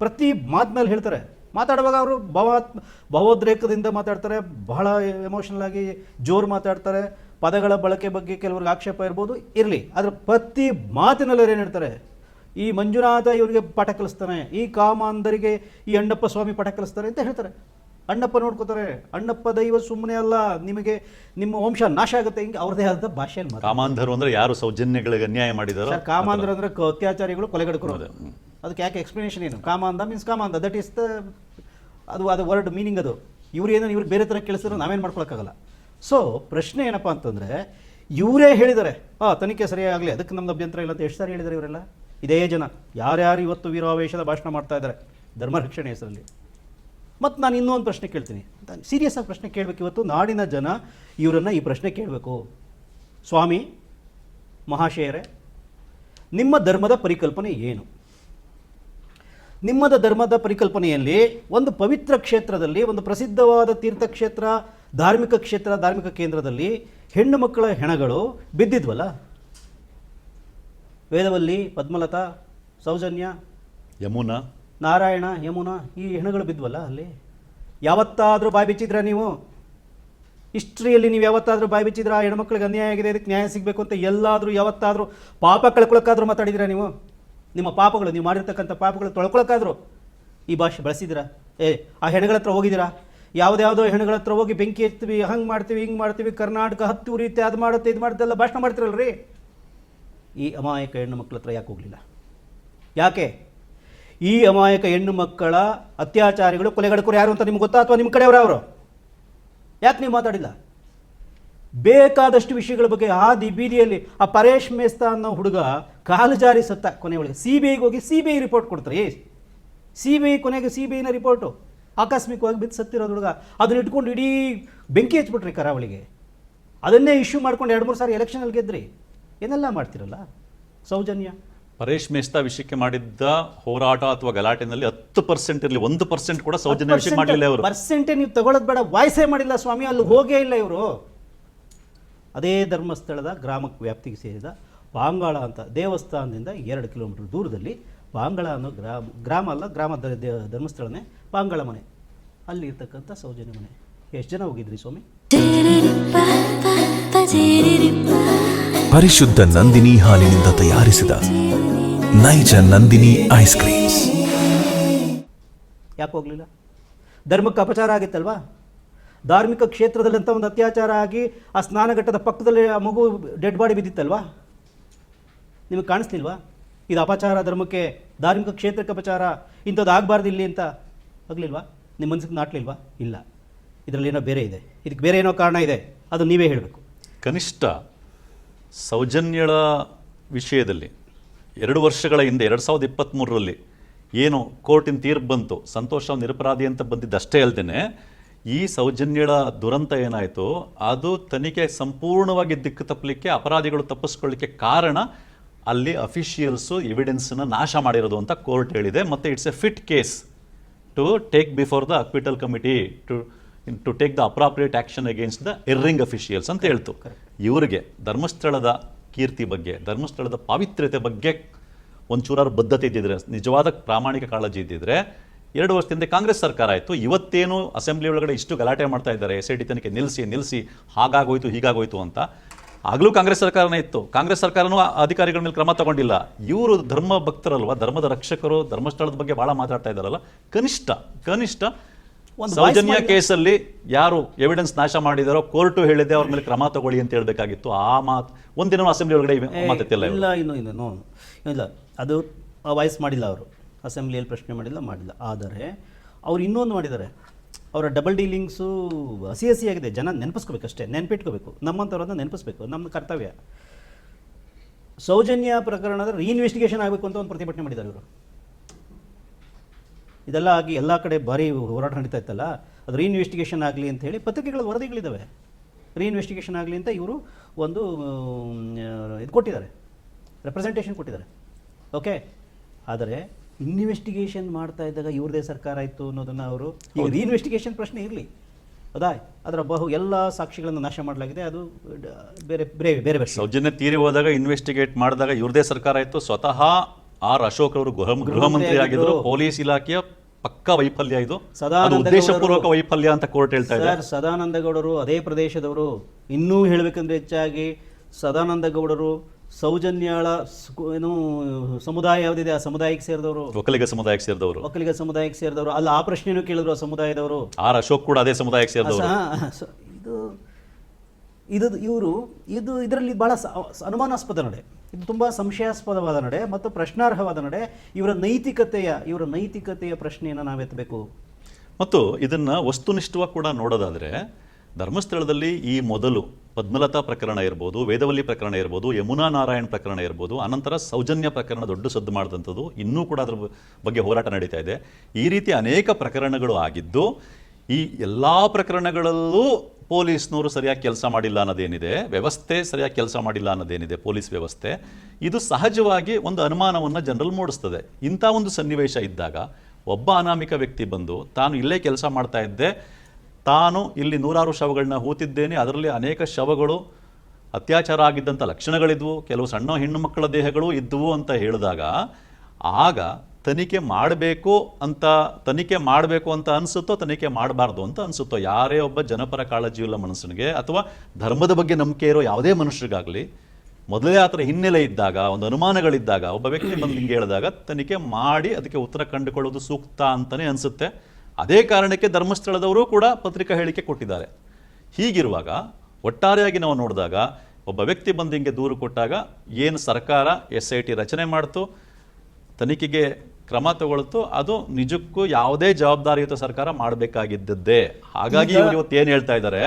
ಪ್ರತಿ ಮಾತಿನಲ್ಲಿ ಹೇಳ್ತಾರೆ. ಮಾತಾಡುವಾಗ ಅವರು ಭಾವೋದ್ರೇಕದಿಂದ ಮಾತಾಡ್ತಾರೆ, ಬಹಳ ಎಮೋಷನಲ್ ಆಗಿ ಜೋರು ಮಾತಾಡ್ತಾರೆ. ಪದಗಳ ಬಳಕೆ ಬಗ್ಗೆ ಕೆಲವ್ರಿಗೆ ಆಕ್ಷೇಪ ಇರ್ಬೋದು, ಇರಲಿ, ಆದರೆ ಪ್ರತಿ ಮಾತಿನಲ್ಲಿ ಏನು ಹೇಳ್ತಾರೆ, ಈ ಮಂಜುನಾಥ ಇವರಿಗೆ ಪಾಠ ಕಲಿಸ್ತಾನೆ, ಈ ಕಾಮಾಂಧರಿಗೆ ಈ ಅಣ್ಣಪ್ಪ ಸ್ವಾಮಿ ಪಾಠ ಕಲಿಸ್ತಾರೆ ಅಂತ ಹೇಳ್ತಾರೆ. ಅಣ್ಣಪ್ಪ ನೋಡ್ಕೋತಾರೆ, ಅಣ್ಣಪ್ಪ ದೈವ ಸುಮ್ಮನೆ ಅಲ್ಲ, ನಿಮಗೆ ನಿಮ್ಮ ವಂಶ ನಾಶ ಆಗುತ್ತೆ, ಹಿಂಗೆ ಅವ್ರದೇ ಆದ ಭಾಷೆಯಲ್ಲಿ. ಕಾಮಾಂಧರು ಅಂದರೆ ಯಾರು ಸೌಜನ್ಯಗಳಿಗೆ ಅನ್ಯಾಯ ಮಾಡಿದಾರೋ? ಕಾಮಾಂಧರು ಅಂದರೆ ಅತ್ಯಾಚಾರಿಗಳು, ಕೊಲೆಗಡಕರು. ಅದಕ್ಕೆ ಯಾಕೆ ಎಕ್ಸ್ಪ್ಲನೇಷನ್ ಏನು? ಕಾಮಾಂಧ ಮೀನ್ಸ್ ಕಾಮಾಂಧ, ದಟ್ ಈಸ್ ಅದು ವರ್ಡ್ ಮೀನಿಂಗ್. ಅದು ಇವ್ರಿಗೆ ಬೇರೆ ಥರ ಕೇಳಿಸಿದ್ರೆ ನಾವೇನು ಮಾಡ್ಕೊಳಕ್ಕಾಗಲ್ಲ. ಸೊ ಪ್ರಶ್ನೆ ಏನಪ್ಪ ಅಂತಂದರೆ, ಇವರೇ ಹೇಳಿದ್ದಾರೆ ತನಿಖೆ ಸರಿಯಾಗಲಿ, ಅದಕ್ಕೆ ನಮ್ದು ಅಭ್ಯಂತರ ಇಲ್ಲ ಅಂತ ಎಷ್ಟು ಸಾರಿ ಹೇಳಿದ್ದಾರೆ ಇವರೆಲ್ಲ. ಇದೇ ಜನ ಯಾರ್ಯಾರು ಇವತ್ತು ವೀರಾವೇಶದ ಭಾಷಣ ಮಾಡ್ತಾ ಇದ್ದಾರೆ ಧರ್ಮ ರಕ್ಷಣೆ ಹೆಸರಲ್ಲಿ. ಮತ್ತು ನಾನು ಇನ್ನೊಂದು ಪ್ರಶ್ನೆ ಕೇಳ್ತೀನಿ, ಸೀರಿಯಸ್ ಆಗಿ ಪ್ರಶ್ನೆ ಕೇಳಬೇಕು. ಇವತ್ತು ನಾಡಿನ ಜನ ಇವರನ್ನು ಈ ಪ್ರಶ್ನೆ ಕೇಳಬೇಕು. ಸ್ವಾಮಿ ಮಹಾಶಯರೇ, ನಿಮ್ಮ ಧರ್ಮದ ಪರಿಕಲ್ಪನೆ ಏನು? ನಿಮ್ಮದ ಧರ್ಮದ ಪರಿಕಲ್ಪನೆಯಲ್ಲಿ ಒಂದು ಪವಿತ್ರ ಕ್ಷೇತ್ರದಲ್ಲಿ, ಒಂದು ಪ್ರಸಿದ್ಧವಾದ ತೀರ್ಥಕ್ಷೇತ್ರ ಧಾರ್ಮಿಕ ಕ್ಷೇತ್ರ, ಧಾರ್ಮಿಕ ಕೇಂದ್ರದಲ್ಲಿ ಹೆಣ್ಣು ಮಕ್ಕಳ ಹೆಣಗಳು ಬಿದ್ದಿದ್ವಲ್ಲ. ವೇದವಲ್ಲಿ, ಪದ್ಮಲತಾ, ಸೌಜನ್ಯ, ಯಮುನಾ, ನಾರಾಯಣ, ಯಮುನಾ, ಈ ಹೆಣಗಳು ಬಿದ್ವಲ್ಲ ಅಲ್ಲಿ. ಯಾವತ್ತಾದರೂ ಬಾಯಿ ಬಿಚ್ಚಿದ್ರಾ ನೀವು? ಹಿಸ್ಟ್ರಿಯಲ್ಲಿ ನೀವು ಯಾವತ್ತಾದರೂ ಬಾಯಿ ಬಿಚ್ಚಿದ್ರಾ? ಹೆಣ್ಮಕ್ಳಿಗೆ ಅನ್ಯಾಯ ಆಗಿದೆ, ಇದಕ್ಕೆ ನ್ಯಾಯ ಸಿಗಬೇಕು ಅಂತ ಎಲ್ಲಾದರೂ ಯಾವತ್ತಾದರೂ ಪಾಪ ಕಳ್ಕೊಳಕ್ಕಾದ್ರೂ ಮಾತಾಡಿದ್ದೀರಾ ನೀವು? ನಿಮ್ಮ ಪಾಪಗಳು, ನೀವು ಮಾಡಿರ್ತಕ್ಕಂಥ ಪಾಪಗಳು ತೊಳ್ಕೊಳಕ್ಕಾದ್ರು ಈ ಭಾಷೆ ಬಳಸಿದ್ದೀರಾ? ಆ ಹೆಣಗಳ ಹತ್ರ ಹೋಗಿದ್ದೀರಾ? ಯಾವುದ್ಯಾವುದೋ ಹೆಣಗಳ ಹತ್ರ ಹೋಗಿ ಬೆಂಕಿ ಎತ್ತೀವಿ, ಹಂಗೆ ಮಾಡ್ತೀವಿ, ಹಿಂಗೆ ಮಾಡ್ತೀವಿ, ಕರ್ನಾಟಕ ಹತ್ತಿ ಉರಿಯುತ್ತೆ, ಅದು ಮಾಡುತ್ತೆ, ಇದು ಮಾಡುತ್ತೆ ಎಲ್ಲ ಭಾಷಣ ಮಾಡ್ತಿರಲ್ರಿ. ಈ ಅಮಾಯಕ ಹೆಣ್ಣು ಮಕ್ಕಳ ಹತ್ರ ಯಾಕೆ ಹೋಗಲಿಲ್ಲ? ಯಾಕೆ? ಈ ಅಮಾಯಕ ಹೆಣ್ಣು ಮಕ್ಕಳ ಅತ್ಯಾಚಾರಿಗಳು, ಕೊಲೆಗಡಕರು ಯಾರು ಅಂತ ನಿಮ್ಗೆ ಗೊತ್ತಾ, ಅಥವಾ ನಿಮ್ಮ ಕಡೆಯವರ ಅವರು? ಯಾಕೆ ನೀವು ಮಾತಾಡಿಲ್ಲ? ಬೇಕಾದಷ್ಟು ವಿಷಯಗಳ ಬಗ್ಗೆ ಹಾದಿ ಬೀದಿಯಲ್ಲಿ ಆ ಪರೇಶ್ ಮೇಸ್ತಾ ಅನ್ನೋ ಹುಡುಗ ಕಾಲು ಜಾರಿ ಸತ್ತ. ಕೊನೆ ಒಳಗೆ CBIಗೆ ಹೋಗಿ CBI ರಿಪೋರ್ಟ್ ಕೊಡ್ತಾರೆ. CBI ಕೊನೆಗೆ CBIನ ರಿಪೋರ್ಟು ಆಕಸ್ಮಿಕವಾಗಿ ಬಿದ್ದು ಸತ್ತಿರೋದು ಹುಡುಗ. ಅದನ್ನ ಇಟ್ಕೊಂಡು ಇಡೀ ಬೆಂಕಿ ಹಚ್ಬಿಟ್ರಿ ಕರಾವಳಿಗೆ. ಅದನ್ನೇ ಇಶ್ಯೂ ಮಾಡ್ಕೊಂಡು 2-3 ಸಾರಿ ಎಲೆಕ್ಷನಲ್ಲಿ ಗೆದ್ರಿ. ಏನೆಲ್ಲ ಮಾಡ್ತಿರಲ್ಲ. ಸೌಜನ್ಯ, ಪರೇಶ್ ಮೇಸ್ತಾ ವಿಷಯಕ್ಕೆ ಮಾಡಿದ್ದ ಹೋರಾಟ ಅಥವಾ ಗಲಾಟೆನಲ್ಲಿ 10% ಇರಲಿ, 1% ಕೂಡ ಸೌಜನ್ಯ ವಿಷಯ ಮಾಡಲಿಲ್ಲ ಅವರು. ಪರ್ಸೆಂಟೇ ನೀವು ತಗೊಳ್ಳೋದು ಬೇಡ, ವಾಯ್ಸೇ ಮಾಡಿಲ್ಲ ಸ್ವಾಮಿ, ಅಲ್ಲಿ ಹೋಗೇ ಇಲ್ಲ ಇವರು. ಅದೇ ಧರ್ಮಸ್ಥಳದ ಗ್ರಾಮ ವ್ಯಾಪ್ತಿಗೆ ಸೇರಿದ ಪಾಂಗಾಳ ಅಂತ ದೇವಸ್ಥಾನದಿಂದ 2 ಕಿಲೋಮೀಟರ್ ದೂರದಲ್ಲಿ ಪಾಂಗಾಳ ಅನ್ನೋ ಗ್ರಾಮ ಅಲ್ಲ, ಧರ್ಮಸ್ಥಳನೇ ಪಾಂಗಾಳ ಮನೆ. ಅಲ್ಲಿ ಇರ್ತಕ್ಕಂಥ ಸೌಜನ್ಯ ಮನೆ. ಎಷ್ಟು ಜನ ಹೋಗಿದ್ರಿ ಸ್ವಾಮಿ? ಪರಿಶುದ್ಧ ನಂದಿನಿ ಹಾಲಿನಿಂದ ತಯಾರಿಸಿದ ನೈಜ ನಂದಿನಿ ಐಸ್ ಕ್ರೀಮ್ಸ್. ಯಾಕೆ ಹೋಗಲಿಲ್ಲ? ಧರ್ಮಕ್ಕೆ ಅಪಚಾರ ಆಗಿತ್ತಲ್ವಾ? ಧಾರ್ಮಿಕ ಕ್ಷೇತ್ರದಲ್ಲಂಥ ಒಂದು ಅತ್ಯಾಚಾರ ಆಗಿ ಆ ಸ್ನಾನಘಟ್ಟದ ಪಕ್ಕದಲ್ಲಿ ಆ ಮಗು ಡೆಡ್ ಬಾಡಿ ಬಿದ್ದಿತ್ತಲ್ವಾ? ನಿಮಗೆ ಕಾಣಿಸ್ಲಿಲ್ವಾ? ಇದು ಅಪಚಾರ, ಧರ್ಮಕ್ಕೆ, ಧಾರ್ಮಿಕ ಕ್ಷೇತ್ರಕ್ಕೆ ಅಪಚಾರ, ಇಂಥದ್ದು ಆಗಬಾರ್ದು ಇಲ್ಲಿ ಅಂತ ಆಗಲಿಲ್ವಾ? ನಿಮ್ಮ ಮನಸ್ಸಿಗೆ ನಾಟ್ಲಿಲ್ವಾ? ಇಲ್ಲ. ಇದರಲ್ಲಿ ಏನೋ ಬೇರೆ ಇದೆ, ಇದಕ್ಕೆ ಬೇರೆ ಏನೋ ಕಾರಣ ಇದೆ, ಅದು ನೀವೇ ಹೇಳಬೇಕು. ಕನಿಷ್ಠ ಸೌಜನ್ಯಳ ವಿಷಯದಲ್ಲಿ 2 ವರ್ಷಗಳ ಹಿಂದೆ 2023ರಲ್ಲಿ ಏನು ಕೋರ್ಟಿನ ತೀರ್ಪು ಬಂತು, ಸಂತೋಷ್ ರಾವ್ ನಿರಪರಾಧಿ ಅಂತ ಬಂದಿದ್ದಷ್ಟೇ ಅಲ್ಲದೆ ಈ ಸೌಜನ್ಯಳ ದುರಂತ ಏನಾಯಿತು ಅದು ತನಿಖೆ ಸಂಪೂರ್ಣವಾಗಿ ದಿಕ್ಕು ತಪ್ಪಲಿಕ್ಕೆ, ಅಪರಾಧಿಗಳು ತಪ್ಪಿಸ್ಕೊಳ್ಳಿಕ್ಕೆ ಕಾರಣ ಅಲ್ಲಿ ಅಫಿಷಿಯಲ್ಸು ಎವಿಡೆನ್ಸನ್ನು ನಾಶ ಮಾಡಿರೋದು ಅಂತ ಕೋರ್ಟ್ ಹೇಳಿದೆ. ಮತ್ತು it's a fit case to take before the acquittal committee to take the appropriate action against the erring officials ಅಂತ ಹೇಳ್ತು. ಇವರಿಗೆ ಧರ್ಮಸ್ಥಳದ ಕೀರ್ತಿ ಬಗ್ಗೆ, ಧರ್ಮಸ್ಥಳದ ಪಾವಿತ್ರ್ಯತೆ ಬಗ್ಗೆ ಒಂಚೂರಾರು ಬದ್ಧತೆ ಇದ್ದಿದ್ರೆ, ನಿಜವಾದ ಪ್ರಾಮಾಣಿಕ ಕಾಳಜಿ ಇದ್ದಿದ್ರೆ 2 ವರ್ಷದಿಂದ ಕಾಂಗ್ರೆಸ್ ಸರ್ಕಾರ ಆಯಿತು. ಇವತ್ತೇನು ಅಸೆಂಬ್ಲಿ ಒಳಗಡೆ ಇಷ್ಟು ಗಲಾಟೆ ಮಾಡ್ತಾ ಇದ್ದಾರೆ, SIT ತನಿಖೆ ನಿಲ್ಲಿಸಿ ಹಾಗಾಗೋಯ್ತು ಹೀಗಾಗೋಯ್ತು ಅಂತ. ಆಗಲೂ ಕಾಂಗ್ರೆಸ್ ಸರ್ಕಾರನೇ ಇತ್ತು. ಕಾಂಗ್ರೆಸ್ ಸರ್ಕಾರನೂ ಅಧಿಕಾರಿಗಳ ಮೇಲೆ ಕ್ರಮ ತಗೊಂಡಿಲ್ಲ. ಇವರು ಧರ್ಮ ಭಕ್ತರಲ್ವ, ಧರ್ಮದ ರಕ್ಷಕರು, ಧರ್ಮಸ್ಥಳದ ಬಗ್ಗೆ ಭಾಳ ಮಾತಾಡ್ತಾ ಇದ್ದಾರಲ್ಲ. ಕನಿಷ್ಠ ಸೌಜನ್ಯ ಕೇಸಲ್ಲಿ ಯಾರು ಎವಿಡೆನ್ಸ್ ನಾಶ ಮಾಡಿದಾರೋ ಕೋರ್ಟು ಹೇಳಿದೆ ಅವ್ರ ಮೇಲೆ ಕ್ರಮ ತಗೊಳ್ಳಿ ಅಂತ ಹೇಳಬೇಕಾಗಿತ್ತು. ಆ ಮಾತು ಒಂದಿನ ಅಸೆಂಬ್ಲಿ ಒಳಗಡೆ ಮಾತಾಡ್ತಿಲ್ಲ. ಇಲ್ಲ, ಅದು ವಾಯ್ಸ್ ಮಾಡಿಲ್ಲ ಅವರು, ಅಸೆಂಬ್ಲಿಯಲ್ಲಿ ಪ್ರಶ್ನೆ ಮಾಡಿಲ್ಲ. ಆದರೆ ಅವ್ರು ಇನ್ನೊಂದು ಮಾಡಿದ್ದಾರೆ. ಅವರ ಡಬಲ್ ಡೀಲಿಂಗ್ಸು ಹಸಿ ಆಗಿದೆ. ಜನ ನೆನಪಿಸ್ಕೋಬೇಕಷ್ಟೇ, ನೆನಪಿಟ್ಕೋಬೇಕು. ನಮ್ಮಂಥವ್ರನ್ನ ನೆನಪಿಸ್ಬೇಕು, ನಮ್ಮ ಕರ್ತವ್ಯ. ಸೌಜನ್ಯ ಪ್ರಕರಣದ ರೀಇನ್ವೆಸ್ಟಿಗೇಷನ್ ಆಗಬೇಕು ಅಂತ ಒಂದು ಪ್ರತಿಭಟನೆ ಮಾಡಿದ್ದಾರೆ ಇವರು. ಇದೆಲ್ಲ ಆಗಿ ಎಲ್ಲ ಕಡೆ ಭಾರಿ ಹೋರಾಟ ನಡೀತಾ ಇತ್ತಲ್ಲ, ಅದು ರೀಇನ್ವೆಸ್ಟಿಗೇಷನ್ ಆಗಲಿ ಅಂತ ಹೇಳಿ ಪತ್ರಿಕೆಗಳ ವರದಿಗಳಿದ್ದಾವೆ. ರೀಇನ್ವೆಸ್ಟಿಗೇಷನ್ ಆಗಲಿ ಅಂತ ಇವರು ಒಂದು ಇದು ಕೊಟ್ಟಿದ್ದಾರೆ, ರೆಪ್ರೆಸೆಂಟೇಷನ್ ಕೊಟ್ಟಿದ್ದಾರೆ. ಓಕೆ, ಆದರೆ ಇನ್ವೆಸ್ಟಿಗೇಷನ್ ಮಾಡ್ತಾ ಇದ್ದಾಗ ಇವ್ರದೇ ಸರ್ಕಾರ ಇತ್ತು ಅನ್ನೋದನ್ನು ಅವರು ಈಗ ರೀಇನ್ವೆಸ್ಟಿಗೇಷನ್ ಪ್ರಶ್ನೆ ಇರಲಿ, ಹೌದಾ? ಅದರ ಎಲ್ಲ ಸಾಕ್ಷಿಗಳನ್ನು ನಾಶ ಮಾಡಲಾಗಿದೆ. ಅದು ಬೇರೆ ಸೌಜನ್ಯ ತೀರಿ ಹೋದಾಗ ಇನ್ವೆಸ್ಟಿಗೇಟ್ ಮಾಡಿದಾಗ ಇವ್ರದೇ ಸರ್ಕಾರ ಇತ್ತು. ಸ್ವತಃ ಅಶೋಕ್ ಅವರು ಗೃಹ ಮಂತ್ರಿ ಆಗಿದ್ರು. ಪೊಲೀಸ್ ಇಲಾಖೆಯ ಪಕ್ಕ ವೈಫಲ್ಯ ಇದು, ಉದ್ದೇಶಪೂರ್ವಕ ವೈಫಲ್ಯ ಅಂತ ಕೋರ್ಟ್ ಹೇಳ್ತಾ ಇದ್ದಾರೆ. ಸದಾನಂದ ಗೌಡರು ಅದೇ ಪ್ರದೇಶದವರು. ಇನ್ನೂ ಹೇಳಬೇಕಂದ್ರೆ ಹೆಚ್ಚಾಗಿ ಸದಾನಂದ ಗೌಡರು ಸೌಜನ್ಯಳ ಏನು ಸಮುದಾಯ ಯಾವುದಿದೆ ಆ ಸಮುದಾಯಕ್ಕೆ ಸೇರಿದವರು, ಒಕ್ಕಲಿಗ ಸಮುದಾಯಕ್ಕೆ ಸೇರಿದವರು. ಅಲ್ಲ, ಆ ಪ್ರಶ್ನೆನೂ ಕೇಳಿದ್ರು ಆ ಸಮುದಾಯದವರು. ಅಶೋಕ್ ಕೂಡ ಅದೇ ಸಮುದಾಯಕ್ಕೆ ಸೇರಿದವರು. ಇದು ಇದರಲ್ಲಿ ಬಹಳ ಅನುಮಾನಾಸ್ಪದ ನಡೆ, ಇದು ತುಂಬ ಸಂಶಯಾಸ್ಪದವಾದ ನಡೆ ಮತ್ತು ಪ್ರಶ್ನಾರ್ಹವಾದ ನಡೆ. ಇವರ ನೈತಿಕತೆಯ ಪ್ರಶ್ನೆಯನ್ನು ನಾವೆತ್ತಬೇಕು. ಮತ್ತು ಇದನ್ನು ವಸ್ತುನಿಷ್ಠವಾಗಿ ಕೂಡ ನೋಡೋದಾದರೆ ಧರ್ಮಸ್ಥಳದಲ್ಲಿ ಈ ಮೊದಲು ಪದ್ಮಲತಾ ಪ್ರಕರಣ ಇರ್ಬೋದು, ವೇದವಲ್ಲಿ ಪ್ರಕರಣ ಇರ್ಬೋದು, ಯಮುನಾ ನಾರಾಯಣ್ ಪ್ರಕರಣ ಇರ್ಬೋದು, ಅನಂತರ ಸೌಜನ್ಯ ಪ್ರಕರಣ ದೊಡ್ಡ ಸದ್ದು ಮಾಡಿದಂಥದ್ದು, ಇನ್ನೂ ಕೂಡ ಅದರ ಬಗ್ಗೆ ಹೋರಾಟ ನಡೀತಾ ಇದೆ. ಈ ರೀತಿ ಅನೇಕ ಪ್ರಕರಣಗಳು ಆಗಿದ್ದು, ಈ ಎಲ್ಲ ಪ್ರಕರಣಗಳಲ್ಲೂ ಪೊಲೀಸ್ನವರು ಸರಿಯಾಗಿ ಕೆಲಸ ಮಾಡಿಲ್ಲ ಅನ್ನೋದೇನಿದೆ, ವ್ಯವಸ್ಥೆ ಸರಿಯಾಗಿ ಕೆಲಸ ಮಾಡಿಲ್ಲ ಅನ್ನೋದೇನಿದೆ, ಪೊಲೀಸ್ ವ್ಯವಸ್ಥೆ, ಇದು ಸಹಜವಾಗಿ ಒಂದು ಅನುಮಾನವನ್ನು ಜನರಲ್ಲಿ ಮೂಡಿಸ್ತದೆ. ಇಂಥ ಒಂದು ಸನ್ನಿವೇಶ ಇದ್ದಾಗ ಒಬ್ಬ ಅನಾಮಿಕ ವ್ಯಕ್ತಿ ಬಂದು ತಾನು ಇಲ್ಲೇ ಕೆಲಸ ಮಾಡ್ತಾ ಇದ್ದೆ, ತಾನು ಇಲ್ಲಿ 100 ಶವಗಳನ್ನ ಹೂತಿದ್ದೇನೆ, ಅದರಲ್ಲಿ ಅನೇಕ ಶವಗಳು ಅತ್ಯಾಚಾರ ಆಗಿದ್ದಂಥ ಲಕ್ಷಣಗಳಿದ್ವು, ಕೆಲವು ಸಣ್ಣ ಹೆಣ್ಣು ಮಕ್ಕಳ ದೇಹಗಳು ಇದ್ವು ಅಂತ ಹೇಳಿದಾಗ ಆಗ ತನಿಖೆ ಮಾಡಬೇಕು ಅಂತ ಅನಿಸುತ್ತೋ, ತನಿಖೆ ಮಾಡಬಾರ್ದು ಅಂತ ಅನಿಸುತ್ತೋ, ಯಾರೇ ಒಬ್ಬ ಜನಪರ ಕಾಳಜಿಯುಳ್ಳ ಮನುಷ್ಯನಿಗೆ ಅಥವಾ ಧರ್ಮದ ಬಗ್ಗೆ ನಂಬಿಕೆ ಇರೋ ಯಾವುದೇ ಮನುಷ್ಯರಿಗಾಗಲಿ ಮೊದಲೇ ಆ ಥರ ಹಿನ್ನೆಲೆ ಇದ್ದಾಗ, ಒಂದು ಅನುಮಾನಗಳಿದ್ದಾಗ, ಒಬ್ಬ ವ್ಯಕ್ತಿ ಬಂದು ಹಿಂಗೆ ಹೇಳಿದಾಗ ತನಿಖೆ ಮಾಡಿ ಅದಕ್ಕೆ ಉತ್ತರ ಕಂಡುಕೊಳ್ಳೋದು ಸೂಕ್ತ ಅಂತಲೇ ಅನಿಸುತ್ತೆ. ಅದೇ ಕಾರಣಕ್ಕೆ ಧರ್ಮಸ್ಥಳದವರು ಕೂಡ ಪತ್ರಿಕಾ ಹೇಳಿಕೆ ಕೊಟ್ಟಿದ್ದಾರೆ. ಹೀಗಿರುವಾಗ ಒಟ್ಟಾರೆಯಾಗಿ ನಾವು ನೋಡಿದಾಗ ಒಬ್ಬ ವ್ಯಕ್ತಿ ಬಂದು ಹಿಂಗೆ ದೂರು ಕೊಟ್ಟಾಗ ಏನು ಸರ್ಕಾರ SIT ರಚನೆ ಮಾಡ್ತು, ತನಿಖೆಗೆ ಕ್ರಮ ತಗೊಳ್ತು, ಅದು ನಿಜಕ್ಕೂ ಯಾವುದೇ ಜವಾಬ್ದಾರಿಯುತ ಸರ್ಕಾರ ಮಾಡಬೇಕಾಗಿದ್ದದ್ದೇ. ಹಾಗಾಗಿ ಇವರು ಇವತ್ತು ಏನು ಹೇಳ್ತಾ ಇದ್ದಾರೆ,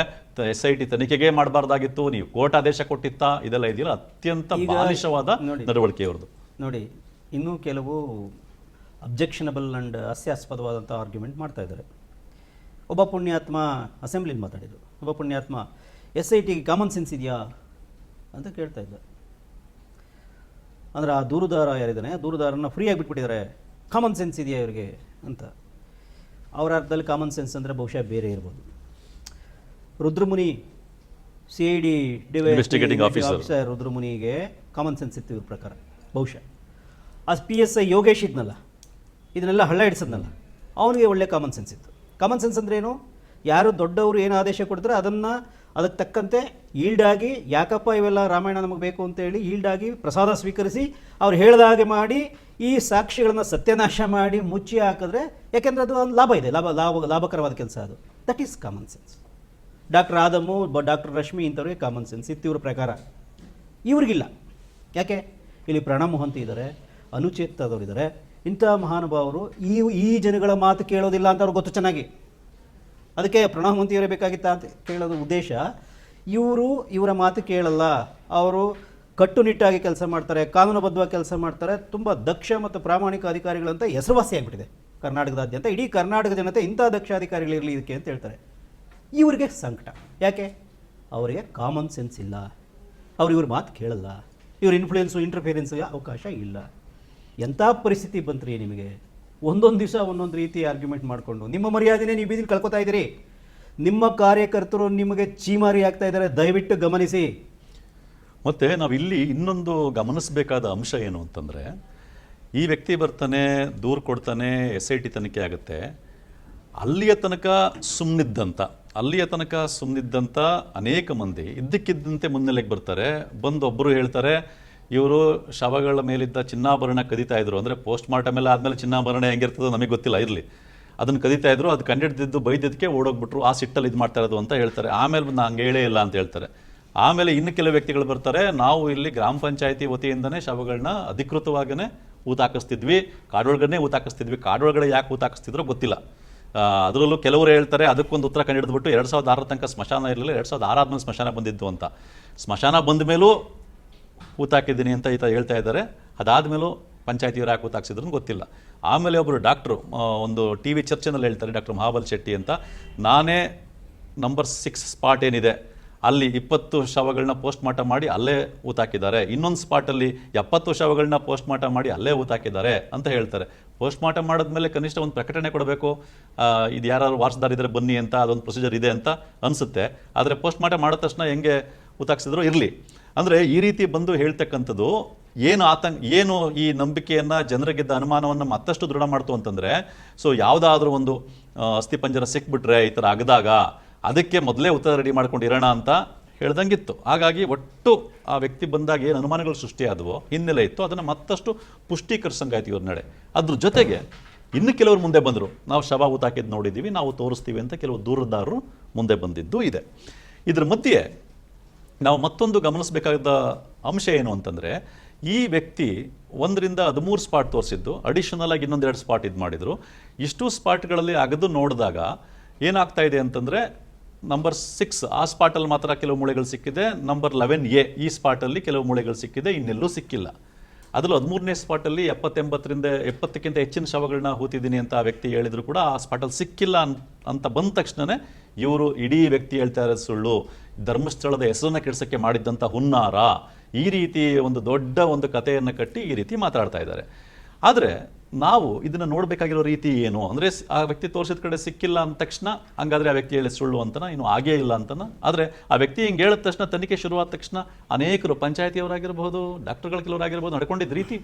SIT ತನಿಖೆಗೆ ಮಾಡಬಾರ್ದಾಗಿತ್ತು, ನೀವು ಕೋರ್ಟ್ ಆದೇಶ ಕೊಟ್ಟಿತ್ತಾ, ಇದೆಲ್ಲ ಇದೆಯಲ್ಲ ಅತ್ಯಂತ ಬಾಲಿಶವಾದ ನಡವಳಿಕೆ ಇವ್ರದ್ದು. ನೋಡಿ, ಇನ್ನೂ ಕೆಲವು ಅಬ್ಜೆಕ್ಷನಬಲ್ ಆ್ಯಂಡ್ ಹಾಸ್ಯಾಸ್ಪದವಾದಂಥ ಆರ್ಗ್ಯುಮೆಂಟ್ ಮಾಡ್ತಾ ಇದ್ದಾರೆ. ಒಬ್ಬ ಪುಣ್ಯಾತ್ಮ ಅಸೆಂಬ್ಲಿಲಿ ಮಾತಾಡಿದರು. ಒಬ್ಬ ಪುಣ್ಯಾತ್ಮ SITಗೆ ಕಾಮನ್ ಸೆನ್ಸ್ ಇದೆಯಾ ಅಂತ ಕೇಳ್ತಾ ಇದ್ದ. ಅಂದರೆ ಆ ದೂರುದಾರ ಯಾರಿದ್ದಾನೆ, ಆ ದೂರುದಾರನ ಫ್ರೀಯಾಗಿ ಬಿಟ್ಬಿಟ್ಟಿದ್ದಾರೆ, ಕಾಮನ್ ಸೆನ್ಸ್ ಇದೆಯಾ ಇವರಿಗೆ ಅಂತ. ಅವರ ಅರ್ಥದಲ್ಲಿ ಕಾಮನ್ ಸೆನ್ಸ್ ಅಂದರೆ ಬಹುಶಃ ಬೇರೆ ಇರ್ಬೋದು. ರುದ್ರಮುನಿ CID ಇನ್ವೆಸ್ಟಿಗೇಟಿಂಗ್ ಆಫೀಸರ್ ರುದ್ರಮುನಿಗೆ ಕಾಮನ್ ಸೆನ್ಸ್ ಇತ್ತು ಇವ್ರ ಪ್ರಕಾರ. ಬಹುಶಃ ಆ PSI ಯೋಗೇಶ್ ಇದ್ನಲ್ಲ, ಇದನ್ನೆಲ್ಲ ಹಳ್ಳ ಹಿಡಿಸದ್ನಲ್ಲ, ಅವನಿಗೆ ಒಳ್ಳೆ ಕಾಮನ್ ಸೆನ್ಸ್ ಇತ್ತು. ಕಾಮನ್ ಸೆನ್ಸ್ ಅಂದ್ರೇನು, ಯಾರು ದೊಡ್ಡವರು ಏನು ಆದೇಶ ಕೊಡ್ತಾರೆ ಅದನ್ನು ಅದಕ್ಕೆ ತಕ್ಕಂತೆ ಈಲ್ಡಾಗಿ, ಯಾಕಪ್ಪ ಇವೆಲ್ಲ ರಾಮಾಯಣ ನಮಗೆ ಬೇಕು ಅಂತೇಳಿ ಈಲ್ಡಾಗಿ ಪ್ರಸಾದ ಸ್ವೀಕರಿಸಿ ಅವ್ರು ಹೇಳಿದಾಗೆ ಮಾಡಿ ಈ ಸಾಕ್ಷಿಗಳನ್ನು ಸತ್ಯನಾಶ ಮಾಡಿ ಮುಚ್ಚಿ ಹಾಕಿದ್ರೆ, ಯಾಕೆಂದರೆ ಅದು ಒಂದು ಲಾಭ ಇದೆ, ಲಾಭಕರವಾದ ಕೆಲಸ ಅದು. That is common sense. Doctor Adam, doctor Rashmi ಇಂಥವ್ರಿಗೆ ಕಾಮನ್ ಸೆನ್ಸ್ ಇತ್ತು ಇವ್ರ ಪ್ರಕಾರ. ಇವ್ರಿಗಿಲ್ಲ. ಯಾಕೆ? ಇಲ್ಲಿ ಪ್ರಣಬ್ ಮೊಹಂತಿ ಇದ್ದಾರೆ, ಅನುಚೇತದವರು ಇದ್ದಾರೆ. ಇಂಥ ಮಹಾನುಭಾವರು ಈ ಜನಗಳ ಮಾತು ಕೇಳೋದಿಲ್ಲ ಅಂತ ಅವ್ರಿಗೆ ಗೊತ್ತು ಚೆನ್ನಾಗಿ. ಅದಕ್ಕೆ ಪ್ರಣಬ್ ಮೊಹಂತಿಯವರೇ ಬೇಕಾಗಿತ್ತ ಅಂತ ಕೇಳೋದು ಉದ್ದೇಶ. ಇವರ ಮಾತು ಕೇಳಲ್ಲ, ಅವರು ಕಟ್ಟುನಿಟ್ಟಾಗಿ ಕೆಲಸ ಮಾಡ್ತಾರೆ, ಕಾನೂನುಬದ್ಧವಾಗಿ ಕೆಲಸ ಮಾಡ್ತಾರೆ, ತುಂಬ ದಕ್ಷ ಮತ್ತು ಪ್ರಾಮಾಣಿಕ ಅಧಿಕಾರಿಗಳಂತ ಹೆಸರುವಾಸಿಯಾಗಿಬಿಟ್ಟಿದೆ ಕರ್ನಾಟಕದಾದ್ಯಂತ. ಇಡೀ ಕರ್ನಾಟಕ ಜನತೆ ಇಂಥ ದಕ್ಷ ಅಧಿಕಾರಿಗಳಿರಲಿ ಇದಕ್ಕೆ ಅಂತ ಹೇಳ್ತಾರೆ. ಇವರಿಗೆ ಸಂಕಟ. ಯಾಕೆ? ಅವರಿಗೆ ಕಾಮನ್ ಸೆನ್ಸ್ ಇಲ್ಲ, ಇವ್ರ ಮಾತು ಕೇಳಲ್ಲ, ಇವ್ರ ಇಂಟರ್ಫಿಯರೆನ್ಸ್ಗೆ ಅವಕಾಶ ಇಲ್ಲ. ಎಂಥ ಪರಿಸ್ಥಿತಿ ಬಂತ್ರಿ ನಿಮಗೆ? ಒಂದೊಂದು ದಿವಸ ಒಂದೊಂದು ರೀತಿ ಆರ್ಗ್ಯುಮೆಂಟ್ ಮಾಡಿಕೊಂಡು ನಿಮ್ಮ ಮರ್ಯಾದೆನೇ ನೀವು ಬೀದಿಲಿ ಕಳ್ಕೊತಾ ಇದ್ದೀರಿ. ನಿಮ್ಮ ಕಾರ್ಯಕರ್ತರು ನಿಮಗೆ ಚೀಮಾರಿ ಆಗ್ತಾ ಇದ್ದಾರೆ, ದಯವಿಟ್ಟು ಗಮನಿಸಿ. ಮತ್ತು ನಾವು ಇಲ್ಲಿ ಇನ್ನೊಂದು ಗಮನಿಸಬೇಕಾದ ಅಂಶ ಏನು ಅಂತಂದರೆ, ಈ ವ್ಯಕ್ತಿ ಬರ್ತಾನೆ, ದೂರು ಕೊಡ್ತಾನೆ, SIT ತನಿಖೆ ಆಗುತ್ತೆ. ಅಲ್ಲಿಯ ತನಕ ಸುಮ್ಮನಿದ್ದಂಥ ಅನೇಕ ಮಂದಿ ಇದ್ದಕ್ಕಿದ್ದಂತೆ ಮುನ್ನೆಲೆಗೆ ಬರ್ತಾರೆ. ಬಂದು ಒಬ್ಬರು ಹೇಳ್ತಾರೆ, ಇವರು ಶವಗಳ ಮೇಲಿದ್ದ ಚಿನ್ನಾಭರಣ ಕದೀತಾ ಇದ್ರು. ಅಂದರೆ ಪೋಸ್ಟ್ ಮಾರ್ಟಮ್ ಎಲ್ಲ ಆದಮೇಲೆ ಚಿನ್ನಾಭರಣ ಹೆಂಗಿರ್ತದೋ ನಮಗೆ ಗೊತ್ತಿಲ್ಲ, ಇರಲಿ, ಅದನ್ನು ಕದೀತಾ ಇದ್ರು, ಅದು ಕಂಡಿಡ್ದಿದ್ದು ಬೈದಿದ್ದಕ್ಕೆ ಓಡೋಗ್ಬಿಟ್ರು, ಆ ಸಿಟ್ಟಲ್ಲಿ ಇದು ಮಾಡ್ತಾ ಇರೋದು ಅಂತ ಹೇಳ್ತಾರೆ. ಆಮೇಲೆ ಬಂದು ಹಂಗೆ ಹೇಳೇ ಇಲ್ಲ ಅಂತ ಹೇಳ್ತಾರೆ. ಆಮೇಲೆ ಇನ್ನು ಕೆಲವು ವ್ಯಕ್ತಿಗಳು ಬರ್ತಾರೆ, ನಾವು ಇಲ್ಲಿ ಗ್ರಾಮ ಪಂಚಾಯತಿ ವತಿಯಿಂದನೇ ಶವಗಳನ್ನ ಅಧಿಕೃತವಾಗಿಯೇ ಊತಾಕಿಸ್ತಿದ್ವಿ, ಕಾಡೊಳಗಡೆ ಊತಾಕಿಸ್ತಿದ್ವಿ. ಕಾಡೊಳಗಡೆ ಯಾಕೆ ಊತಾಕಿಸ್ತಿದ್ರೋ ಗೊತ್ತಿಲ್ಲ. ಅದರಲ್ಲೂ ಕೆಲವರು ಹೇಳ್ತಾರೆ ಅದಕ್ಕೊಂದು ಉತ್ತರ ಕಂಡುಹಿಡಿದ್ಬಿಟ್ಟು 2006 ತನಕ ಸ್ಮಶಾನ ಇರಲಿಲ್ಲ, 2006 ಆದ್ಮೇಲೆ ಸ್ಮಶಾನ ಬಂದಿದ್ದು ಅಂತ. ಸ್ಮಶಾನ ಬಂದ ಮೇಲೂ ಊತಾಕಿದ್ದೀನಿ ಅಂತ ಈತ ಹೇಳ್ತಾ ಇದ್ದಾರೆ. ಅದಾದಮೇಲೂ ಪಂಚಾಯತಿಯವರು ಯಾಕೆ ಊತಾಕ್ಸಿದ್ರು ಗೊತ್ತಿಲ್ಲ. ಆಮೇಲೆ ಒಬ್ಬರು ಡಾಕ್ಟ್ರು ಒಂದು TV ಚರ್ಚೆನಲ್ಲಿ ಹೇಳ್ತಾರೆ, ಡಾಕ್ಟರ್ ಮಹಾಬಲ್ ಶೆಟ್ಟಿ ಅಂತ, ನಾನೇ ನಂಬರ್ 6 ಸ್ಪಾಟ್ ಏನಿದೆ ಅಲ್ಲಿ 20 ಶವಗಳನ್ನ ಪೋಸ್ಟ್ ಮಾರ್ಟಮ್ ಮಾಡಿ ಅಲ್ಲೇ ಊತಾಕಿದ್ದಾರೆ, ಇನ್ನೊಂದು ಸ್ಪಾಟಲ್ಲಿ 70 ಶವಗಳನ್ನ ಪೋಸ್ಟ್ ಮಾರ್ಟಮ್ ಮಾಡಿ ಅಲ್ಲೇ ಊತಾಕಿದ್ದಾರೆ ಅಂತ ಹೇಳ್ತಾರೆ. ಪೋಸ್ಟ್ ಮಾರ್ಟಮ್ ಮಾಡಿದ್ಮೇಲೆ ಕನಿಷ್ಠ ಒಂದು ಪ್ರಕಟಣೆ ಕೊಡಬೇಕು, ಇದು ಯಾರು ವಾರಸದಾರಿದ್ರೆ ಬನ್ನಿ ಅಂತ, ಅದೊಂದು ಪ್ರೊಸೀಜರ್ ಇದೆ ಅಂತ ಅನಿಸುತ್ತೆ. ಆದರೆ ಪೋಸ್ಟ್ ಮಾರ್ಟಮ್ ಮಾಡಿದ ತಕ್ಷಣ ಹೆಂಗೆ ಊತಾಕ್ಸಿದ್ರು ಇರಲಿ. ಅಂದರೆ ಈ ರೀತಿ ಬಂದು ಹೇಳ್ತಕ್ಕಂಥದ್ದು ಏನು ಈ ನಂಬಿಕೆಯನ್ನು, ಜನರಿಗಿದ್ದ ಅನುಮಾನವನ್ನು ಮತ್ತಷ್ಟು ದೃಢ ಮಾಡ್ತು ಅಂತಂದರೆ, ಸೊ ಯಾವುದಾದ್ರೂ ಒಂದು ಅಸ್ಥಿಪಂಜರ ಸಿಕ್ಬಿಟ್ರೆ ಈ ಥರ ಆಗದಾಗ ಅದಕ್ಕೆ ಮೊದಲೇ ಉತ್ತರ ರೆಡಿ ಮಾಡ್ಕೊಂಡು ಇರೋಣ ಅಂತ ಹೇಳ್ದಂಗಿತ್ತು. ಹಾಗಾಗಿ ಒಟ್ಟು ಆ ವ್ಯಕ್ತಿ ಬಂದಾಗ ಏನು ಅನುಮಾನಗಳು ಸೃಷ್ಟಿಯಾದವೋ, ಹಿನ್ನೆಲೆ ಇತ್ತು, ಅದನ್ನು ಮತ್ತಷ್ಟು ಪುಷ್ಟೀಕರಿಸಂಗಾಯ್ತು ಇವ್ರ ನಡೆ. ಅದ್ರ ಜೊತೆಗೆ ಇನ್ನು ಕೆಲವರು ಮುಂದೆ ಬಂದರು, ನಾವು ಶವ ಊತಾಕಿದ್ದು ನೋಡಿದ್ದೀವಿ, ನಾವು ತೋರಿಸ್ತೀವಿ ಅಂತ ಕೆಲವು ದೂರದಾರರು ಮುಂದೆ ಬಂದಿದ್ದು ಇದೆ. ಇದ್ರ ಮಧ್ಯೆ ನಾವು ಮತ್ತೊಂದು ಗಮನಿಸಬೇಕಾದ ಅಂಶ ಏನು ಅಂತಂದರೆ, ಈ ವ್ಯಕ್ತಿ 1 ರಿಂದ 13 ಸ್ಪಾಟ್ ತೋರಿಸಿದ್ದು, ಅಡಿಷನಲ್ ಆಗಿ ಇನ್ನೊಂದು 2 ಸ್ಪಾಟ್ ಇದು ಮಾಡಿದರು. ಇಷ್ಟು ಸ್ಪಾಟ್ಗಳಲ್ಲಿ ಅಗದು ನೋಡಿದಾಗ ಏನಾಗ್ತಾ ಇದೆ ಅಂತಂದರೆ, ನಂಬರ್ 6 ಆ ಸ್ಪಾಟಲ್ಲಿ ಮಾತ್ರ ಕೆಲವು ಮೂಳೆಗಳು ಸಿಕ್ಕಿದೆ, ನಂಬರ್ 11A ಈ ಸ್ಪಾಟಲ್ಲಿ ಕೆಲವು ಮೂಳೆಗಳು ಸಿಕ್ಕಿದೆ, ಇನ್ನೆಲ್ಲೂ ಸಿಕ್ಕಿಲ್ಲ. ಅದರಲ್ಲೂ 13ನೇ ಸ್ಪಾಟಲ್ಲಿ 70ಕ್ಕಿಂತ ಹೆಚ್ಚಿನ ಶವಗಳನ್ನ ಹೂತಿದ್ದೀನಿ ಅಂತ ಆ ವ್ಯಕ್ತಿ ಹೇಳಿದ್ರು ಕೂಡ ಆ ಸ್ಪಾಟಲ್ಲಿ ಸಿಕ್ಕಿಲ್ಲ ಅಂತ ಬಂದ ತಕ್ಷಣವೇ ಇವರು ಇಡೀ ವ್ಯಕ್ತಿ ಹೇಳ್ತಾ ಇರೋದು ಸುಳ್ಳು, ಧರ್ಮಸ್ಥಳದ ಹೆಸರನ್ನು ಕೆಡಿಸೋಕ್ಕೆ ಮಾಡಿದ್ದಂಥ ಹುನ್ನಾರ, ಈ ರೀತಿ ಒಂದು ದೊಡ್ಡ ಒಂದು ಕಥೆಯನ್ನು ಕಟ್ಟಿ ಈ ರೀತಿ ಮಾತಾಡ್ತಾ ಇದ್ದಾರೆ. ಆದರೆ ನಾವು ಇದನ್ನು ನೋಡಬೇಕಾಗಿರೋ ರೀತಿ ಏನು ಅಂದರೆ ಆ ವ್ಯಕ್ತಿ ತೋರಿಸಿದ ಕಡೆ ಸಿಕ್ಕಿಲ್ಲ ಅಂದ ತಕ್ಷಣ ಹಂಗಾದ್ರೆ ಆ ವ್ಯಕ್ತಿ ಹೇಳಿ ಸುಳ್ಳು ಅಂತನ, ಇನ್ನು ಆಗೇ ಇಲ್ಲ ಅಂತನ. ಆದರೆ ಆ ವ್ಯಕ್ತಿ ಹಿಂಗೆ ಹೇಳಿದ ತಕ್ಷಣ ತನಿಖೆ ಶುರುವಾದ ತಕ್ಷಣ ಅನೇಕರು ಪಂಚಾಯತಿಯವರಾಗಿರ್ಬೋದು, ಡಾಕ್ಟರ್ಗಳ ಕೆಲವರಾಗಿರ್ಬೋದು ನಡ್ಕೊಂಡಿದ್ದ ರೀತಿ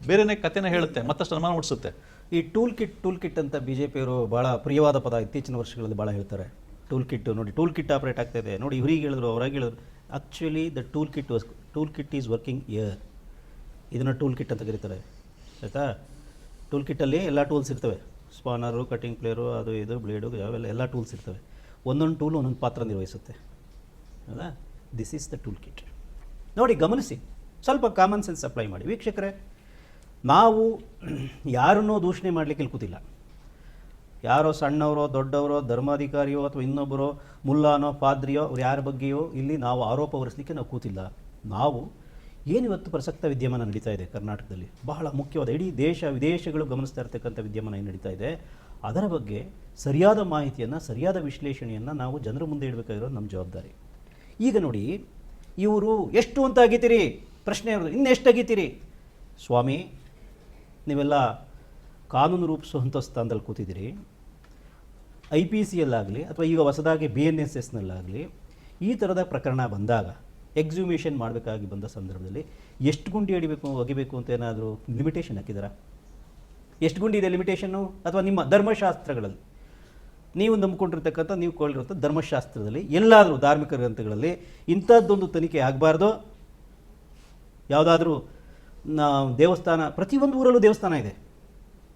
ಬೇರೆನೇ ಕಥೆನ ಹೇಳುತ್ತೆ, ಮತ್ತಷ್ಟು ಅನುಮಾನ ಮೂಡಿಸುತ್ತೆ. ಈ ಟೂಲ್ ಕಿಟ್ ಅಂತ ಬಿ ಜೆ ಪಿಯವರು ಭಾಳ ಪ್ರಿಯವಾದ ಪದ ಇತ್ತೀಚಿನ ವರ್ಷಗಳಲ್ಲಿ ಭಾಳ ಹೇಳ್ತಾರೆ. ಟೂಲ್ ಕಿಟ್ ನೋಡಿ, ಟೂಲ್ ಕಿಟ್ ಆಪ್ರೇಟ್ ಆಗ್ತಾ ಇದೆ ನೋಡಿ, ಇವ್ರಿಗೆ ಹೇಳಿದ್ರು ಅವ್ರಾಗಿ ಹೇಳಿದ್ರು. Actually the tool kit is working year. ಇದನ್ನು ಟೂಲ್ ಕಿಟ್ ಅಂತ ಕರೀತಾರೆ, ಆಯಿತಾ. ಟೂಲ್ ಕಿಟ್ಟಲ್ಲಿ ಎಲ್ಲ ಟೂಲ್ಸ್ ಇರ್ತವೆ, ಸ್ಪಾನರು, ಕಟಿಂಗ್ ಪ್ಲೇಯರು, ಅದು ಇದು ಬ್ಲೇಡು, ಯಾವೆಲ್ಲ ಎಲ್ಲ ಟೂಲ್ಸ್ ಇರ್ತವೆ. ಒಂದೊಂದು ಟೂಲ್ ಒಂದೊಂದು ಪಾತ್ರ ನಿರ್ವಹಿಸುತ್ತೆ, ಅಲ್ಲ. This is the tool kit. ನೋಡಿ, ಗಮನಿಸಿ, ಸ್ವಲ್ಪ ಕಾಮನ್ ಸೆನ್ಸ್ ಅಪ್ಲೈ ಮಾಡಿ ವೀಕ್ಷಕರೇ. ನಾವು ಯಾರನ್ನೋ ದೂಷಣೆ ಮಾಡಲಿಕ್ಕೆ ಇಲ್ಲಿ ಕೂತಿಲ್ಲ. ಯಾರೋ ಸಣ್ಣವರೋ ದೊಡ್ಡವರೋ ಧರ್ಮಾಧಿಕಾರಿಯೋ ಅಥವಾ ಇನ್ನೊಬ್ಬರೋ ಮುಲ್ಲಾನೋ ಪಾದ್ರಿಯೋ ಅವ್ರು ಯಾರ ಬಗ್ಗೆಯೋ ಇಲ್ಲಿ ನಾವು ಆರೋಪ ಹೊರಿಸಲಿಕ್ಕೆ ನಾವು ಕೂತಿಲ್ಲ. ನಾವು ಏನಿವತ್ತು ಪ್ರಸಕ್ತ ವಿದ್ಯಮಾನ ನಡೀತಾ ಇದೆ ಕರ್ನಾಟಕದಲ್ಲಿ, ಬಹಳ ಮುಖ್ಯವಾದ ಇಡೀ ದೇಶ ವಿದೇಶಗಳು ಗಮನಿಸ್ತಾ ಇರ್ತಕ್ಕಂಥ ವಿದ್ಯಮಾನ ಏನು ನಡೀತಾ ಇದೆ, ಅದರ ಬಗ್ಗೆ ಸರಿಯಾದ ಮಾಹಿತಿಯನ್ನು, ಸರಿಯಾದ ವಿಶ್ಲೇಷಣೆಯನ್ನು ನಾವು ಜನರ ಮುಂದೆ ಇಡಬೇಕಾಗಿರೋದು ನಮ್ಮ ಜವಾಬ್ದಾರಿ. ಈಗ ನೋಡಿ, ಇವರು ಎಷ್ಟು ಅಂತ ಅಗಿತೀರಿ ಪ್ರಶ್ನೆ ಇರೋದು, ಇನ್ನೆಷ್ಟು ಅಗಿತೀರಿ ಸ್ವಾಮಿ? ನೀವೆಲ್ಲ ಕಾನೂನು ರೂಪಿಸುವಂಥ ಸ್ಥಾನದಲ್ಲಿ ಕೂತಿದ್ದೀರಿ. IPCಯಲ್ಲಾಗಲಿ ಅಥವಾ ಈಗ ಹೊಸದಾಗಿ BNSSನಲ್ಲಾಗಲಿ ಈ ಥರದ ಪ್ರಕರಣ ಬಂದಾಗ ಎಕ್ಸಿಮ್ಯೂಷನ್ ಮಾಡಬೇಕಾಗಿ ಬಂದ ಸಂದರ್ಭದಲ್ಲಿ ಎಷ್ಟು ಗುಂಡಿ ಅಗಿಬೇಕು ಅಂತ ಏನಾದರೂ ಲಿಮಿಟೇಷನ್ ಹಾಕಿದಾರಾ? ಎಷ್ಟು ಗುಂಡಿ ಇದೆ ಲಿಮಿಟೇಷನ್ನು? ಅಥವಾ ನಿಮ್ಮ ಧರ್ಮಶಾಸ್ತ್ರಗಳಲ್ಲಿ ನೀವು ನಂಬಿಕೊಂಡಿರ್ತಕ್ಕಂಥ, ನೀವು ಕೊಳ್ಳಿರುವಂಥ ಧರ್ಮಶಾಸ್ತ್ರದಲ್ಲಿ ಎಲ್ಲಾದರೂ ಧಾರ್ಮಿಕ ಗ್ರಂಥಗಳಲ್ಲಿ ಇಂಥದ್ದೊಂದು ತನಿಖೆ ಆಗಬಾರ್ದು? ಯಾವುದಾದ್ರೂ ದೇವಸ್ಥಾನ, ಪ್ರತಿಯೊಂದು ಊರಲ್ಲೂ ದೇವಸ್ಥಾನ ಇದೆ,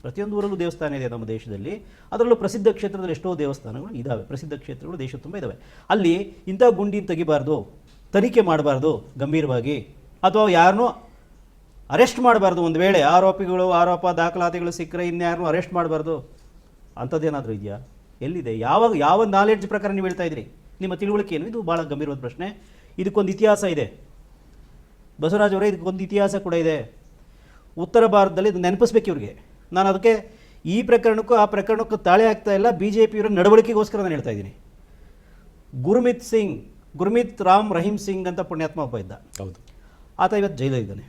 ಪ್ರತಿಯೊಂದು ಊರಲ್ಲೂ ದೇವಸ್ಥಾನ ಇದೆ ನಮ್ಮ ದೇಶದಲ್ಲಿ. ಅದರಲ್ಲೂ ಪ್ರಸಿದ್ಧ ಕ್ಷೇತ್ರದಲ್ಲಿ ಎಷ್ಟೋ ದೇವಸ್ಥಾನಗಳು ಇದ್ದಾವೆ, ಪ್ರಸಿದ್ಧ ಕ್ಷೇತ್ರಗಳು ದೇಶ ತುಂಬ ಇದ್ದಾವೆ. ಅಲ್ಲಿ ಇಂಥ ಗುಂಡಿ ತೆಗಿಬಾರ್ದು, ತನಿಖೆ ಮಾಡಬಾರ್ದು ಗಂಭೀರವಾಗಿ, ಅಥವಾ ಯಾರನ್ನೂ ಅರೆಸ್ಟ್ ಮಾಡಬಾರ್ದು. ಒಂದು ವೇಳೆ ಆರೋಪ ದಾಖಲಾತಿಗಳು ಸಿಕ್ಕರೆ ಇನ್ಯಾರನ್ನೂ ಅರೆಸ್ಟ್ ಮಾಡಬಾರ್ದು ಅಂಥದ್ದೇನಾದರೂ ಇದೆಯಾ? ಎಲ್ಲಿದೆ? ಯಾವ ನಾಲೆಡ್ಜ್ ಪ್ರಕಾರ ನೀವು ಹೇಳ್ತಾ ಇದ್ದೀರಿ? ನಿಮ್ಮ ತಿಳುವಳಿಕೆ ಏನು? ಇದು ಭಾಳ ಗಂಭೀರವಾದ ಪ್ರಶ್ನೆ. ಇದಕ್ಕೊಂದು ಇತಿಹಾಸ ಇದೆ ಬಸವರಾಜ್ ಅವರೇ, ಇದಕ್ಕೊಂದು ಇತಿಹಾಸ ಕೂಡ ಇದೆ. ಉತ್ತರ ಭಾರತದಲ್ಲಿ ಇದು ನೆನಪಿಸ್ಬೇಕು ಇವ್ರಿಗೆ. ನಾನು ಅದಕ್ಕೆ ಈ ಪ್ರಕರಣಕ್ಕೂ ಆ ಪ್ರಕರಣಕ್ಕೂ ತಾಳೆ ಆಗ್ತಾ ಇಲ್ಲ, BJPಯವರ ನಡವಳಿಕೆಗೋಸ್ಕರ ನಾನು ಹೇಳ್ತಾ ಇದ್ದೀನಿ. ಗುರ್ಮಿತ್ ರಾಮ್ ರಹೀಮ್ ಸಿಂಗ್ ಅಂತ ಪುಣ್ಯಾತ್ಮ ಒಬ್ಬ ಇದ್ದ, ಹೌದು, ಆತ ಇವತ್ತು ಜೈಲಲ್ಲಿದ್ದಾನೆ.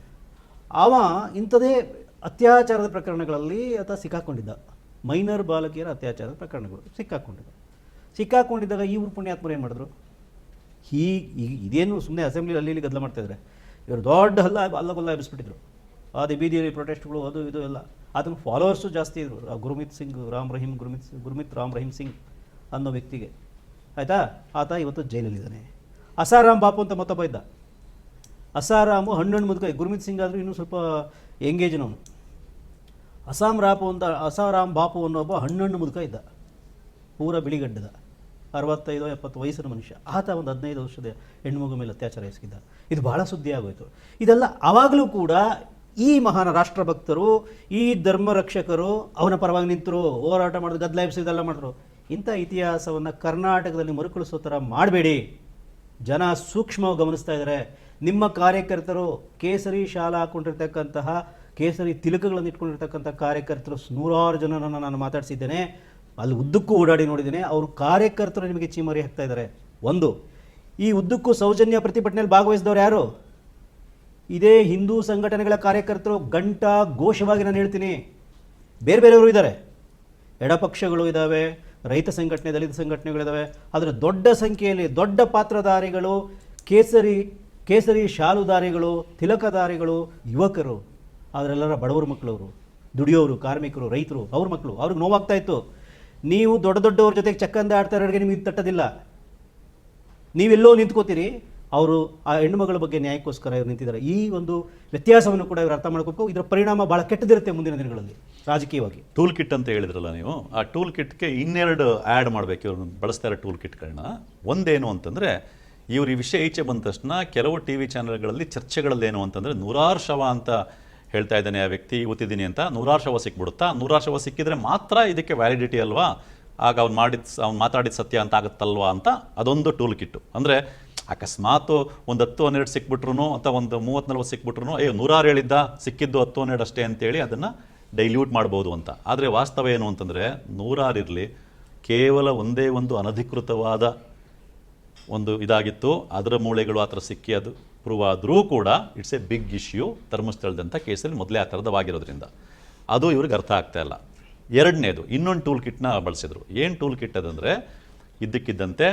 ಅವ ಇಂಥದೇ ಅತ್ಯಾಚಾರದ ಪ್ರಕರಣಗಳಲ್ಲಿ ಆತ ಸಿಕ್ಕಾಕೊಂಡಿದ್ದ, ಮೈನರ್ ಬಾಲಕಿಯರ ಅತ್ಯಾಚಾರದ ಪ್ರಕರಣಗಳು ಸಿಕ್ಕಾಕೊಂಡಿದ್ದಾಗ ಇವ್ರು ಪುಣ್ಯಾತ್ಮರು ಏನು ಮಾಡಿದ್ರು? ಇದೇನು ಸುಮ್ಮನೆ ಅಸೆಂಬ್ಲಿ ಅಲ್ಲಿ ಗದ್ದಲ ಮಾಡ್ತಾಯಿದ್ದಾರೆ, ಇವರು ದೊಡ್ಡ ಹಲ್ಲಗೊಲ್ಲ ಎಬ್ಬಿಸ್ಬಿಟ್ಟಿದ್ರು. ಅದೇ ಬೀದಿಯಲ್ಲಿ ಪ್ರೊಟೆಸ್ಟ್ಗಳು, ಅದು ಇದು ಎಲ್ಲ. ಅದನ್ನು ಫಾಲೋವರ್ಸು ಜಾಸ್ತಿ ಇದ್ರು. ಗುರ್ಮಿತ್ ರಾಮ್ ರಹೀಮ್ ಸಿಂಗ್ ಅನ್ನೋ ವ್ಯಕ್ತಿಗೆ, ಆಯಿತಾ. ಆತ ಇವತ್ತು ಜೈಲಲ್ಲಿದ್ದಾನೆ. ಅಸಾರಾಮ್ ಬಾಪು ಅಂತ ಮತ್ತೊಬ್ಬ ಇದ್ದ. ಅಸಾರಾಮು ಹಣ್ಣು ಮುದುಕ. ಗುರ್ಮಿತ್ ಸಿಂಗ್ ಆದರೂ ಇನ್ನೂ ಸ್ವಲ್ಪ ಎಂಗೇಜ್ನವನು. ಅಸಾರಾಮ್ ಬಾಪು ಅನ್ನೊಬ್ಬ ಹಣ್ಣು ಮುದುಕ ಇದ್ದ, ಪೂರ ಬಿಳಿಗಡ್ಡದ, 65-70 ವಯಸ್ಸಿನ ಮನುಷ್ಯ. ಆತ ಒಂದು 15 ವರ್ಷದ ಹೆಣ್ಮಗು ಮೇಲೆ ಅತ್ಯಾಚಾರ ಎಸಗಿದ್ದ. ಇದು ಭಾಳ ಸುದ್ದಿ ಆಗೋಯಿತು. ಇದೆಲ್ಲ ಆವಾಗಲೂ ಕೂಡ ಈ ಮಹಾನ್ ರಾಷ್ಟ್ರಭಕ್ತರು, ಈ ಧರ್ಮ ರಕ್ಷಕರು ಅವನ ಪರವಾಗಿ ನಿಂತರು, ಹೋರಾಟ ಮಾಡಿದ್ರು, ಗದ್ದಲ ಇದೆಲ್ಲ ಮಾಡಿದ್ರು. ಇಂಥ ಇತಿಹಾಸವನ್ನು ಕರ್ನಾಟಕದಲ್ಲಿ ಮರುಕಳಿಸೋ ಥರ ಮಾಡಬೇಡಿ. ಜನ ಸೂಕ್ಷ್ಮವಾಗಿ ಗಮನಿಸ್ತಾ ಇದ್ದಾರೆ. ನಿಮ್ಮ ಕಾರ್ಯಕರ್ತರು ಕೇಸರಿ ಶಾಲಾ ಹಾಕ್ಕೊಂಡಿರ್ತಕ್ಕಂತಹ, ಕೇಸರಿ ತಿಲಕಗಳನ್ನು ಇಟ್ಕೊಂಡಿರ್ತಕ್ಕಂಥ ಕಾರ್ಯಕರ್ತರು ನೂರಾರು ಜನರನ್ನು ನಾನು ಮಾತಾಡಿಸಿದ್ದೇನೆ, ಅಲ್ಲಿ ಉದ್ದಕ್ಕೂ ಓಡಾಡಿ ನೋಡಿದ್ದೇನೆ. ಅವರು ಕಾರ್ಯಕರ್ತರು ನಿಮಗೆ ಚೀಮರಿ ಹಾಕ್ತಾ ಇದ್ದಾರೆ. ಒಂದು, ಈ ಉದ್ದಕ್ಕೂ ಸೌಜನ್ಯ ಪ್ರತಿಭಟನೆಯಲ್ಲಿ ಭಾಗವಹಿಸಿದವರು ಯಾರು? ಇದೇ ಹಿಂದೂ ಸಂಘಟನೆಗಳ ಕಾರ್ಯಕರ್ತರು. ಗಂಟಾ ಘೋಷವಾಗಿ ನಾನು ಹೇಳ್ತೀನಿ, ಬೇರೆಯವರು ಇದ್ದಾರೆ, ಎಡಪಕ್ಷಗಳು ಇದ್ದಾವೆ, ರೈತ ಸಂಘಟನೆ, ದಲಿತ ಸಂಘಟನೆಗಳಿದ್ದಾವೆ. ಆದರೆ ದೊಡ್ಡ ಸಂಖ್ಯೆಯಲ್ಲಿ ದೊಡ್ಡ ಪಾತ್ರಧಾರಿಗಳು, ಕೇಸರಿ ಶಾಲುದಾರಿಗಳು, ತಿಲಕಧಾರಿಗಳು, ಯುವಕರು, ಅವರೆಲ್ಲರ ಬಡವರ ಮಕ್ಕಳವರು, ದುಡಿಯೋರು, ಕಾರ್ಮಿಕರು, ರೈತರು, ಅವ್ರ ಮಕ್ಕಳು. ಅವ್ರಿಗೆ ನೋವಾಗ್ತಾ ಇತ್ತು. ನೀವು ದೊಡ್ಡವ್ರ ಜೊತೆಗೆ ಚಕ್ಕಂದ ಆಡ್ತಾ ಇರೋರಿಗೆ ನಿಮಗೆ ತಟ್ಟದಿಲ್ಲ. ನೀವೆಲ್ಲೋ ನಿಂತ್ಕೋತೀರಿ, ಅವರು ಆ ಹೆಣ್ಣುಮಗಳ ಬಗ್ಗೆ ನ್ಯಾಯಕ್ಕೋಸ್ಕರ ಇವರು ನಿಂತಿದ್ದಾರೆ. ಈ ಒಂದು ವ್ಯತ್ಯಾಸವನ್ನು ಕೂಡ ಇವರು ಅರ್ಥ ಮಾಡ್ಕೋಬೇಕು. ಇದರ ಪರಿಣಾಮ ಭಾಳ ಕೆಟ್ಟದಿರುತ್ತೆ ಮುಂದಿನ ದಿನಗಳಲ್ಲಿ ರಾಜಕೀಯವಾಗಿ. ಟೂಲ್ ಕಿಟ್ ಅಂತ ಹೇಳಿದ್ರಲ್ಲ ನೀವು, ಆ ಟೂಲ್ ಕಿಟ್ಗೆ ಇನ್ನೆರಡು ಆ್ಯಡ್ ಮಾಡಬೇಕು ಇವ್ರು ಬಳಸ್ತಾ ಇರೋ ಟೂಲ್ ಕಿಟ್ಗಳನ್ನ. ಒಂದೇನು ಅಂತಂದರೆ, ಇವ್ರು ಈ ವಿಷಯ ಈಚೆ ಬಂದ ತಕ್ಷಣ ಕೆಲವು TV ಚಾನೆಲ್ಗಳಲ್ಲಿ ಚರ್ಚೆಗಳಲ್ಲೇನು ಅಂತಂದರೆ, 100 ಶವ ಅಂತ ಹೇಳ್ತಾ ಇದ್ದಾನೆ ಆ ವ್ಯಕ್ತಿ, ಇವತ್ತಿದ್ದೀನಿ ಅಂತ. 100 ಶವ ಸಿಕ್ಬಿಡುತ್ತಾ? 100 ಶವ ಸಿಕ್ಕಿದ್ರೆ ಮಾತ್ರ ಇದಕ್ಕೆ ವ್ಯಾಲಿಡಿಟಿ ಅಲ್ವಾ? ಆಗ ಅವ್ನು ಮಾತಾಡಿದ ಸತ್ಯ ಅಂತ ಆಗುತ್ತಲ್ವಾ ಅಂತ ಅದೊಂದು ಟೂಲ್ ಕಿಟ್ಟು. ಅಂದರೆ ಅಕಸ್ಮಾತು ಒಂದು 10-12 ಸಿಕ್ಬಿಟ್ರು ಅಥವಾ ಒಂದು 30-40 ಸಿಕ್ಬಿಟ್ರು, 100 ಹೇಳಿದ್ದ, ಸಿಕ್ಕಿದ್ದು 10-12 ಅಷ್ಟೇ ಅಂತೇಳಿ ಅದನ್ನು ಡೈಲ್ಯೂಟ್ ಮಾಡ್ಬೋದು ಅಂತ. ಆದರೆ ವಾಸ್ತವ ಏನು ಅಂತಂದರೆ, 100 ಇರಲಿ, ಕೇವಲ ಒಂದೇ ಒಂದು ಅನಧಿಕೃತವಾದ ಒಂದು ಇದಾಗಿತ್ತು, ಅದರ ಮೂಳೆಗಳು ಆ ಥರ ಸಿಕ್ಕಿ ಅದು ಪ್ರೂವ್ ಆದರೂ ಕೂಡ ಇಟ್ಸ್ ಎ ಬಿಗ್ ಇಶ್ಯೂ. ಧರ್ಮಸ್ಥಳದಂಥ ಕೇಸಲ್ಲಿ ಮೊದಲೇ ಆ ಥರದವಾಗಿರೋದ್ರಿಂದ ಅದು ಇವ್ರಿಗೆ ಅರ್ಥ ಆಗ್ತಾ ಇಲ್ಲ. ಎರಡನೇದು ಇನ್ನೊಂದು ಟೂಲ್ ಕಿಟ್ನ ಬಳಸಿದ್ರು. ಏನು ಟೂಲ್ ಕಿಟ್ ಅದಂದರೆ, ಇದ್ದಕ್ಕಿದ್ದಂತೆ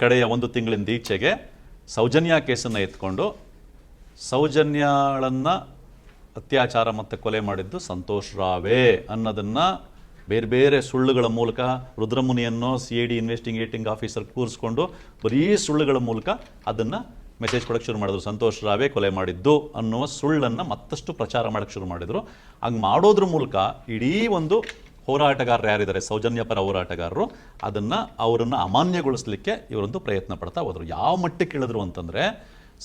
ಕಡೆಯ 1 ತಿಂಗಳಿಂದ ಈಚೆಗೆ ಸೌಜನ್ಯ ಕೇಸನ್ನು ಎತ್ಕೊಂಡು ಸೌಜನ್ಯಳನ್ನು ಅತ್ಯಾಚಾರ ಮತ್ತು ಕೊಲೆ ಮಾಡಿದ್ದು ಸಂತೋಷ್ ರಾವೇ ಅನ್ನೋದನ್ನು ಬೇರೆ ಬೇರೆ ಸುಳ್ಳುಗಳ ಮೂಲಕ ರುದ್ರಮುನಿಯನ್ನು CID ಇನ್ವೆಸ್ಟಿಗೇಟಿಂಗ್ ಆಫೀಸರ್ ಕೂರಿಸ್ಕೊಂಡು ಬರೀ ಸುಳ್ಳುಗಳ ಮೂಲಕ ಅದನ್ನು ಮೆಸೇಜ್ ಕೊಡೋಕ್ಕೆ ಶುರು ಮಾಡಿದ್ರು. ಸಂತೋಷ್ ರಾವೇ ಕೊಲೆ ಮಾಡಿದ್ದು ಅನ್ನುವ ಸುಳ್ಳನ್ನು ಮತ್ತಷ್ಟು ಪ್ರಚಾರ ಮಾಡೋಕ್ಕೆ ಶುರು ಮಾಡಿದರು. ಹಂಗೆ ಮಾಡೋದ್ರ ಮೂಲಕ ಇಡೀ ಒಂದು ಹೋರಾಟಗಾರರು ಯಾರಿದ್ದಾರೆ, ಸೌಜನ್ಯ ಪರ ಹೋರಾಟಗಾರರು, ಅವರನ್ನು ಅಮಾನ್ಯಗೊಳಿಸಲಿಕ್ಕೆ ಇವರೊಂದು ಪ್ರಯತ್ನ ಪಡ್ತಾ ಹೋದರು. ಯಾವ ಮಟ್ಟಕ್ಕೆ ಇಳಿದ್ರು ಅಂತಂದರೆ,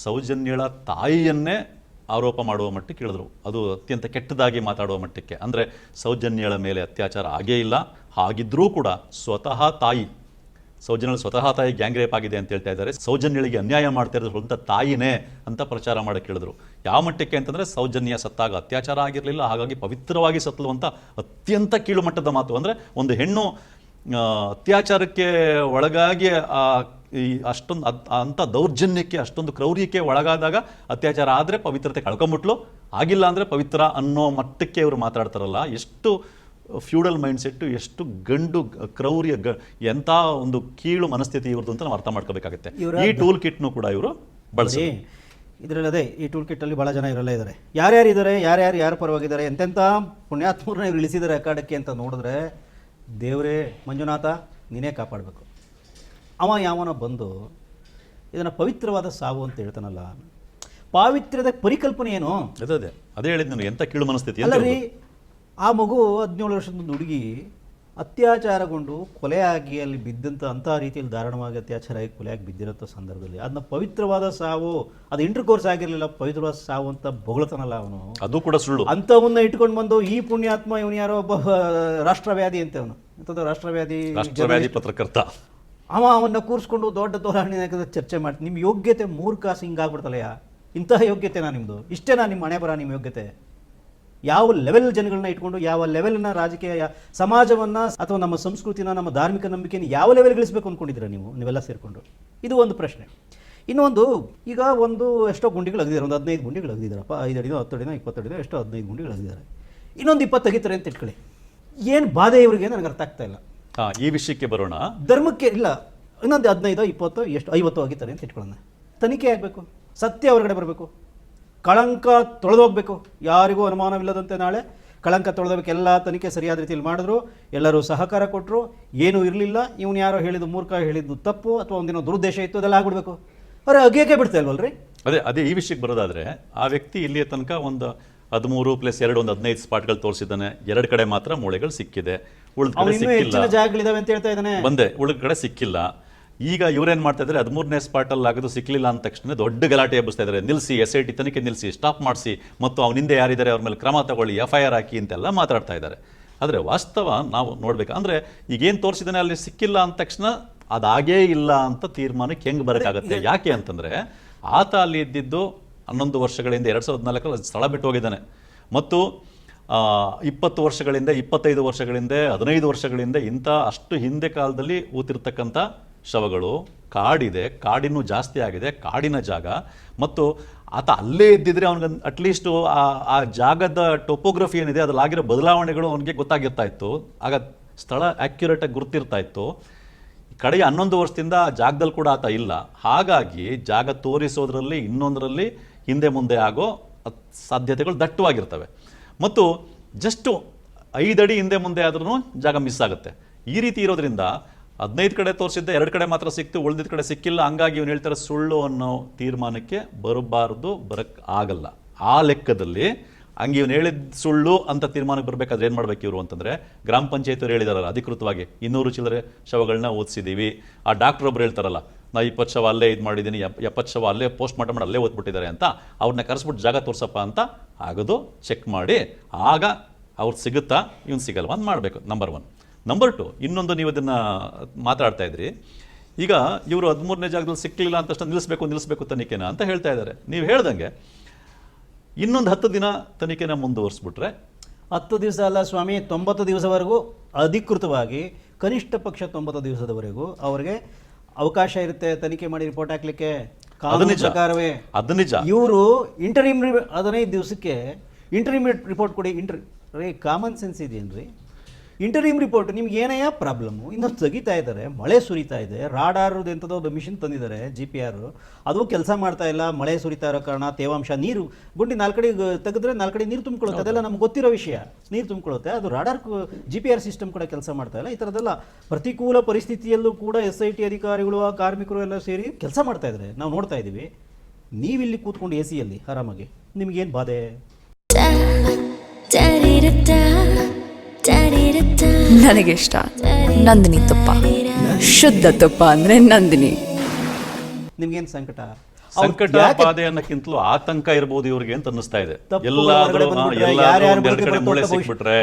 ಸೌಜನ್ಯಳ ತಾಯಿಯನ್ನೇ ಆರೋಪ ಮಾಡುವ ಮಟ್ಟಕ್ಕೆ ಇಳಿದ್ರು. ಅದು ಅತ್ಯಂತ ಕೆಟ್ಟದಾಗಿ ಮಾತಾಡುವ ಮಟ್ಟಕ್ಕೆ. ಅಂದರೆ ಸೌಜನ್ಯಳ ಮೇಲೆ ಅತ್ಯಾಚಾರ ಆಗೇ ಇಲ್ಲ, ಹಾಗಿದ್ರೂ ಕೂಡ ಸ್ವತಃ ತಾಯಿ, ಸೌಜನ್ಯಳ ಸ್ವತಃ ತಾಯಿ ಗ್ಯಾಂಗ್ ರೇಪ್ ಆಗಿದೆ ಅಂತ ಹೇಳ್ತಾ ಇದ್ದಾರೆ. ಸೌಜನ್ಯಳಿಗೆ ಅನ್ಯಾಯ ಮಾಡ್ತಾ ಇರೋದು ಸ್ವಂತ ತಾಯಿನೇ ಅಂತ ಪ್ರಚಾರ ಮಾಡಕ್ಕೆ ಹೇಳಿದ್ರು. ಯಾವ ಮಟ್ಟಕ್ಕೆ ಅಂತಂದರೆ, ಸೌಜನ್ಯ ಸತ್ತಾಗ ಅತ್ಯಾಚಾರ ಆಗಿರಲಿಲ್ಲ, ಹಾಗಾಗಿ ಪವಿತ್ರವಾಗಿ ಸತ್ತಲು ಅಂತ ಅತ್ಯಂತ ಕೀಳು ಮಟ್ಟದ ಮಾತು. ಅಂದರೆ ಒಂದು ಹೆಣ್ಣು ಅತ್ಯಾಚಾರಕ್ಕೆ ಒಳಗಾಗಿ ಅಷ್ಟೊಂದು ಅಂಥ ದೌರ್ಜನ್ಯಕ್ಕೆ, ಅಷ್ಟೊಂದು ಕ್ರೌರ್ಯಕ್ಕೆ ಒಳಗಾದಾಗ ಅತ್ಯಾಚಾರ ಆದರೆ ಪವಿತ್ರತೆ ಕಳ್ಕೊಂಬಿಟ್ಲು, ಆಗಿಲ್ಲ ಅಂದರೆ ಪವಿತ್ರ ಅನ್ನೋ ಮಟ್ಟಕ್ಕೆ ಇವರು ಮಾತಾಡ್ತಾರಲ್ಲ, ಎಷ್ಟು ಫ್ಯೂಡಲ್ ಮೈಂಡ್ಸೆಟ್ಟು, ಎಷ್ಟು ಗಂಡು ಕ್ರೌರ್ಯ, ಎಂಥ ಒಂದು ಕೀಳು ಮನಸ್ಥಿತಿ ಇವ್ರದ್ದು ಅಂತ ನಾವು ಅರ್ಥ ಮಾಡ್ಕೋಬೇಕಾಗುತ್ತೆ. ಈ ಟೂಲ್ ಕಿಟ್ನು ಕೂಡ ಇವರು ಬಳಸಿ ಇದರಲ್ಲಿ ಅದೇ ಈ ಟೂಲ್ ಕಿಟ್ಟಲ್ಲಿ ಭಾಳ ಜನ ಇವರೆಲ್ಲ ಇದ್ದಾರೆ. ಯಾರ್ಯಾರಿದ್ದಾರೆ, ಯಾರ ಪರವಾಗಿದ್ದಾರೆ, ಎಂತೆಂಥ ಪುಣ್ಯಾತ್ಮರನ್ನ ಇವ್ರು ಇಳಿಸಿದ್ದಾರೆ ಅಖಾಡಕ್ಕೆ ಅಂತ ನೋಡಿದ್ರೆ, ದೇವರೇ ಮಂಜುನಾಥ ನೀನೇ ಕಾಪಾಡಬೇಕು. ಯಾವನ ಬಂದು ಇದನ್ನು ಪವಿತ್ರವಾದ ಸಾವು ಅಂತ ಹೇಳ್ತಾನಲ್ಲ, ಪಾವಿತ್ರ್ಯದ ಪರಿಕಲ್ಪನೆ ಏನು? ಅದೇ ಹೇಳಿದ್ ನಾನು, ಎಂಥ ಕೀಳು ಮನಸ್ಥಿತಿ ಅಲ್ಲ ರೀ. ಆ ಮಗು 17 ವರ್ಷದ ಒಂದು ಹುಡುಗಿ ಅತ್ಯಾಚಾರಗೊಂಡು ಕೊಲೆಯಾಗಿ ಅಲ್ಲಿ ಬಿದ್ದಂಥ ಅಂಥ ರೀತಿಯಲ್ಲಿ ದಾರುಣವಾಗಿ ಅತ್ಯಾಚಾರ ಆಗಿ ಕೊಲೆಯಾಗಿ ಬಿದ್ದಿರೋಂಥ ಸಂದರ್ಭದಲ್ಲಿ ಅದನ್ನ ಪವಿತ್ರವಾದ ಸಾವು, ಅದು ಇಂಟರ್ ಕೋರ್ಸ್ ಆಗಿರಲಿಲ್ಲ, ಪವಿತ್ರವಾದ ಸಾವು ಅಂತ ಬೊಗಳ್ತಾನಲ್ಲ ಅವನು. ಅದು ಕೂಡ ಸುಳ್ಳು. ಅಂಥವನ್ನ ಇಟ್ಕೊಂಡು ಬಂದು ಈ ಪುಣ್ಯಾತ್ಮ ಇವನು ಯಾರೋ ಒಬ್ಬ ರಾಷ್ಟ್ರವ್ಯಾಧಿ ಅಂತ, ಅವನು ಎಂಥದ್ದು ರಾಷ್ಟ್ರವ್ಯಾಧಿ ಪತ್ರಕರ್ತ, ಅವನ್ನ ಕೂರಿಸ್ಕೊಂಡು ದೊಡ್ಡ ಧೋರಣೆ ಚರ್ಚೆ ಮಾಡ್ತೀನಿ. ನಿಮ್ಮ ಯೋಗ್ಯತೆ ಮೂರ್ಖಾಸಿ ಹಿಂಗಾಗ್ಬಿಡ್ತಲ್ಲಯ್ಯ. ಇಂತಹ ಯೋಗ್ಯತೆನಾ ನಿಮ್ಮದು? ಇಷ್ಟೇನಾ ನಿಮ್ಮ ಹಣೆ ಬರ? ನಿಮ್ಮ ಯೋಗ್ಯತೆ ಯಾವ ಲೆವೆಲ್ ಜನಗಳನ್ನ ಇಟ್ಕೊಂಡು, ಯಾವ ಲೆವೆಲ್ನ ರಾಜಕೀಯ ಸಮಾಜವನ್ನು ಅಥವಾ ನಮ್ಮ ಸಂಸ್ಕೃತಿನ, ನಮ್ಮ ಧಾರ್ಮಿಕ ನಂಬಿಕೆಯನ್ನು ಯಾವ ಲೆವೆಲ್ ಗಳಿಸಬೇಕು ಅಂದ್ಕೊಂಡಿದ್ದೀರಾ ನೀವೆಲ್ಲ ಸೇರಿಕೊಂಡು? ಇದು ಒಂದು ಪ್ರಶ್ನೆ. ಇನ್ನೊಂದು, ಈಗ ಎಷ್ಟೋ ಗುಂಡಿಗಳು ಅಗದಿದ್ದಾರೆ, ಒಂದು 15 ಗುಂಡಿಗಳು ಅಗದಿದ್ದಾರಪ್ಪ, 5 ಅಡಿನೋ 10 ಅಡಿನೋ 20 ಅಡಿನೋ ಎಷ್ಟೋ 15 ಗುಂಡಿಗಳು ಅಗದಿದ್ದಾರೆ. ಇನ್ನೊಂದು 20 ತೆಗಿತಾರೆ ಅಂತ ಇಟ್ಕೊಳ್ಳಿ. ಏನು ಬಾಧೆ ಇವರಿಗೆ ನನಗೆ ಅರ್ಥ ಆಗ್ತಾ ಇಲ್ಲ. ಈ ವಿಷಯಕ್ಕೆ ಬರೋಣ. ಧರ್ಮಕ್ಕೆ ಇಲ್ಲ, ಇನ್ನೊಂದು 15 20 ಎಷ್ಟು 50 ಆಗಿದ್ದಾರೆ ಅಂತ ಇಟ್ಕೊಳ್ಳೋಣ. ತನಿಖೆ ಆಗಬೇಕು, ಸತ್ಯ ಹೊರಗಡೆ ಬರಬೇಕು, ಕಳಂಕ ತೊಳೆದೋಗ್ಬೇಕು, ಯಾರಿಗೂ ಅನುಮಾನವಿಲ್ಲದಂತೆ ನಾಳೆ ಕಳಂಕ ತೊಳೆದೋಗ್ಬೇಕು. ಎಲ್ಲ ತನಿಖೆ ಸರಿಯಾದ ರೀತಿಯಲ್ಲಿ ಮಾಡಿದ್ರು, ಎಲ್ಲರೂ ಸಹಕಾರ ಕೊಟ್ಟರು, ಏನೂ ಇರಲಿಲ್ಲ, ಇವನು ಯಾರೋ ಹೇಳಿದ್ದು ಮೂರ್ಖ, ಹೇಳಿದ್ದು ತಪ್ಪು, ಅಥವಾ ಒಂದಿನ ದುರುದ್ದೇಶ ಇತ್ತು, ಅದೆಲ್ಲ ಆಗ್ಬಿಡ್ಬೇಕು. ಅವ್ರೆ ಅಗೇಕೆ ಬಿಡ್ತಾ ಇಲ್ವಲ್ರಿ? ಅದೇ ಈ ವಿಷಯಕ್ಕೆ ಬರೋದಾದ್ರೆ, ಆ ವ್ಯಕ್ತಿ ಇಲ್ಲಿಯ ತನಕ ಒಂದು 13+2 ಒಂದು 15 ಸ್ಪಾಟ್ಗಳು ತೋರಿಸಿದ್ದಾನೆ. 2 ಕಡೆ ಮಾತ್ರ ಮೂಳೆಗಳು ಸಿಕ್ಕಿದೆ, ಉಳಿದ ಕಡೆ ಸಿಕ್ಕಿಲ್ಲ. ಜಾಗಗಳಿದಾವೆ ಅಂತ ಹೇಳ್ತಾ ಇದ್ದಾನೆ. ಉಳಿದ ಕಡೆ ಸಿಕ್ಕಿಲ್ಲ. ಈಗ ಇವರೇನು ಮಾಡ್ತಾ ಇದ್ದಾರೆ, 13ನೇ ಸ್ಪಾಟಲ್ಲಿ ಆಗೋದು ಸಿಕ್ಕಲಿಲ್ಲ ಅಂದ ತಕ್ಷಣ ದೊಡ್ಡ ಗಲಾಟೆ ಎಬ್ಬಿಸ್ತಾ ಇದ್ದಾರೆ. ನಿಲ್ಲಿಸಿ, SIT ತನಿಖೆ ನಿಲ್ಲಿಸಿ, ಸ್ಟಾಪ್ ಮಾಡಿಸಿ, ಮತ್ತು ಅವನಿಂದ ಯಾರಿದ್ದಾರೆ ಅವ್ರ ಮೇಲೆ ಕ್ರಮ ತಗೊಳ್ಳಿ, FIR ಹಾಕಿ ಅಂತೆಲ್ಲ ಮಾತಾಡ್ತಾ ಇದ್ದಾರೆ. ಆದರೆ ವಾಸ್ತವ ನಾವು ನೋಡ್ಬೇಕು. ಅಂದರೆ ಈಗೇನು ತೋರಿಸಿದಾನೆ ಅಲ್ಲಿ ಸಿಕ್ಕಿಲ್ಲ ಅಂದ ತಕ್ಷಣ ಅದಾಗೇ ಇಲ್ಲ ಅಂತ ತೀರ್ಮಾನಕ್ಕೆ ಹೆಂಗೆ ಬರೋಕ್ಕಾಗತ್ತೆ? ಯಾಕೆ ಅಂತಂದರೆ, ಆತ ಅಲ್ಲಿ ಇದ್ದಿದ್ದು 11 ವರ್ಷಗಳಿಂದ 2014 ಸ್ಥಳ ಬಿಟ್ಟು ಹೋಗಿದ್ದಾನೆ. ಮತ್ತು 20 ವರ್ಷಗಳಿಂದ, 25 ವರ್ಷಗಳಿಂದ, 15 ವರ್ಷಗಳಿಂದ ಇಂಥ ಅಷ್ಟು ಹಿಂದೆ ಕಾಲದಲ್ಲಿ ಊತಿರ್ತಕ್ಕಂಥ ಶವಗಳು, ಕಾಡಿದೆ, ಕಾಡಿನೂ ಜಾಸ್ತಿ ಆಗಿದೆ, ಕಾಡಿನ ಜಾಗ. ಮತ್ತು ಆತ ಅಲ್ಲೇ ಇದ್ದಿದ್ರೆ ಅವ್ನಿಗೆ ಅಟ್ಲೀಸ್ಟ್ ಆ ಜಾಗದ ಟೊಪೋಗ್ರಫಿ ಏನಿದೆ ಅದ್ರಲ್ಲಿ ಆಗಿರೋ ಬದಲಾವಣೆಗಳು ಅವನಿಗೆ ಗೊತ್ತಾಗಿರ್ತಾ ಇತ್ತು. ಆಗ ಸ್ಥಳ ಆ್ಯಕ್ಯುರೇಟಾಗಿ ಗುರ್ತಿರ್ತಾ ಇತ್ತು. ಕಡೆಯ 11 ವರ್ಷದಿಂದ ಆ ಜಾಗದಲ್ಲಿ ಕೂಡ ಆತ ಇಲ್ಲ. ಹಾಗಾಗಿ ಜಾಗ ತೋರಿಸೋದ್ರಲ್ಲಿ ಇನ್ನೊಂದರಲ್ಲಿ ಹಿಂದೆ ಮುಂದೆ ಆಗೋ ಸಾಧ್ಯತೆಗಳು ದಟ್ಟವಾಗಿರ್ತವೆ. ಮತ್ತು ಜಸ್ಟು 5 ಅಡಿ ಹಿಂದೆ ಮುಂದೆ ಆದ್ರೂ ಜಾಗ ಮಿಸ್ ಆಗುತ್ತೆ. ಈ ರೀತಿ ಇರೋದ್ರಿಂದ 15 ಕಡೆ ತೋರಿಸಿದ್ದೆ, 2 ಕಡೆ ಮಾತ್ರ ಸಿಕ್ತು, ಉಳಿದಿದ್ದ ಕಡೆ ಸಿಕ್ಕಿಲ್ಲ. ಹಂಗಾಗಿ ಇವನು ಹೇಳ್ತಾರೆ ಸುಳ್ಳು ಅನ್ನೋ ತೀರ್ಮಾನಕ್ಕೆ ಬರಕ್ಕೆ ಆಗಲ್ಲ. ಆ ಲೆಕ್ಕದಲ್ಲಿ ಹಂಗೆ ಇವನು ಹೇಳಿದ ಸುಳ್ಳು ಅಂತ ತೀರ್ಮಾನಕ್ಕೆ ಬರಬೇಕಾದ್ರೆ ಏನು ಮಾಡ್ಬೇಕು ಇವರು ಅಂತಂದರೆ, ಗ್ರಾಮ ಪಂಚಾಯತ್ ಹೇಳಿದಾರಲ್ಲ ಅಧಿಕೃತವಾಗಿ 200 ಚಿಲ್ಲರೆ ಶವಗಳನ್ನ ಓದಿಸಿದ್ದೀವಿ. ಆ ಡಾಕ್ಟರ್ ಒಬ್ರು ಹೇಳ್ತಾರಲ್ಲ, ನಾ 20 ಶವ ಅಲ್ಲೇ ಇದು ಮಾಡಿದ್ದೀನಿ, 70 ಶವ ಅಲ್ಲೇ ಪೋಸ್ಟ್ ಮಾರ್ಟಮ್ ಮಾಡಿ ಅಲ್ಲೇ ಓದ್ಬಿಟ್ಟಿದ್ದಾರೆ ಅಂತ, ಅವ್ರನ್ನ ಕರೆಸ್ಬಿಟ್ಟು ಜಾಗ ತೋರ್ಸಪ್ಪ ಅಂತ ಆಗೋದು ಚೆಕ್ ಮಾಡಿ, ಆಗ ಅವ್ರು ಸಿಗುತ್ತಾ ಇವನು ಸಿಗಲ್ವ ಅಂತ ಮಾಡಬೇಕು. ನಂಬರ್ 1. ನಂಬರ್ 2, ಇನ್ನೊಂದು ನೀವು ಇದನ್ನು ಮಾತಾಡ್ತಾ ಇದ್ರಿ. ಈಗ ಇವರು 13ನೇ ಜಾಗದಲ್ಲಿ ಸಿಕ್ಕಲಿಲ್ಲ ಅಂತ ತಕ್ಷಣ ನಿಲ್ಲಿಸಬೇಕು ತನಿಖೆನ ಅಂತ ಹೇಳ್ತಾ ಇದ್ದಾರೆ. ನೀವು ಹೇಳ್ದಂಗೆ ಇನ್ನೊಂದು 10 ದಿನ ತನಿಖೆನ ಮುಂದುವರಿಸ್ಬಿಟ್ರೆ, 10 ದಿವಸ ಅಲ್ಲ ಸ್ವಾಮಿ, 90 ದಿವಸವರೆಗೂ ಅಧಿಕೃತವಾಗಿ, ಕನಿಷ್ಠ ಪಕ್ಷ 90 ದಿವಸದವರೆಗೂ ಅವರಿಗೆ ಅವಕಾಶ ಇರುತ್ತೆ ತನಿಖೆ ಮಾಡಿ ರಿಪೋರ್ಟ್ ಹಾಕ್ಲಿಕ್ಕೆ. ಕಾನೂನು ಪ್ರಕಾರವೇ ಅದು ನಿಜ. ಇವರು ಇಂಟರಿಮ್ 15 ದಿವಸಕ್ಕೆ ಇಂಟರಿಮ್ ರಿಪೋರ್ಟ್ ಕೊಡಿ, ರೀ ಕಾಮನ್ ಸೆನ್ಸ್ ಇದೆಯೇನ್ರಿ? ಇಂಟರ್ವ್ಯೂಮ್ ರಿಪೋರ್ಟ್ ನಿಮ್ಗೆ ಏನಯ್ಯ ಪ್ರಾಬ್ಲಮ್ಮು? ಇನ್ನೊಂದು ತೆಗಿತಾ ಇದ್ದಾರೆ, ಮಳೆ ಸುರಿತಾ ಇದೆ, ರಾಡಾರ್ದು ಎಂಥದೋ ಒಂದು ಮಿಷಿನ್ ತಂದಿದ್ದಾರೆ GPR, ಅದು ಕೆಲಸ ಮಾಡ್ತಾ ಇಲ್ಲ, ಮಳೆ ಸುರಿತಾ ಇರೋ ಕಾರಣ ತೇವಾಂಶ, ನೀರು ಗುಂಡಿ 4 ಕಡೆ ತೆಗೆದ್ರೆ 4 ಕಡೆ ನೀರು ತುಂಬಿಕೊಳ್ಳುತ್ತೆ, ಅದೆಲ್ಲ ನಮ್ಗೆ ಗೊತ್ತಿರೋ ವಿಷಯ. ನೀರು ತುಂಬಿಕೊಳ್ಳುತ್ತೆ, ಅದು ರಾಡಾರ್ GPR ಸಿಸ್ಟಮ್ ಕೂಡ ಕೆಲಸ ಮಾಡ್ತಾ ಇಲ್ಲ. ಈ ಥರದ್ದೆಲ್ಲ ಪ್ರತಿಕೂಲ ಪರಿಸ್ಥಿತಿಯಲ್ಲೂ ಕೂಡ SIT ಅಧಿಕಾರಿಗಳು, ಆ ಕಾರ್ಮಿಕರು ಎಲ್ಲ ಸೇರಿ ಕೆಲಸ ಮಾಡ್ತಾ ಇದ್ದಾರೆ, ನಾವು ನೋಡ್ತಾ ಇದ್ದೀವಿ. ನೀವಿಲ್ಲಿ ಕೂತ್ಕೊಂಡು AC-ಯಲ್ಲಿ ಆರಾಮಾಗಿ, ನಿಮಗೇನು ಬಾಧೆ? ನನಗೆ ಇಷ್ಟ ನಂದಿನಿ ತುಪ್ಪ, ಶುದ್ಧ ತುಪ್ಪ ಅಂದ್ರೆ ನಂದಿನಿ. ನಿಮ್ಗೇನು ಸಂಕಟ? ಬಾಧೆ ಅನ್ನಕ್ಕಿಂತಲೂ ಆತಂಕ ಇರಬಹುದು ಇವ್ರಿಗೆ ಅಂತ ಅನ್ನಿಸ್ತಾ ಇದೆ.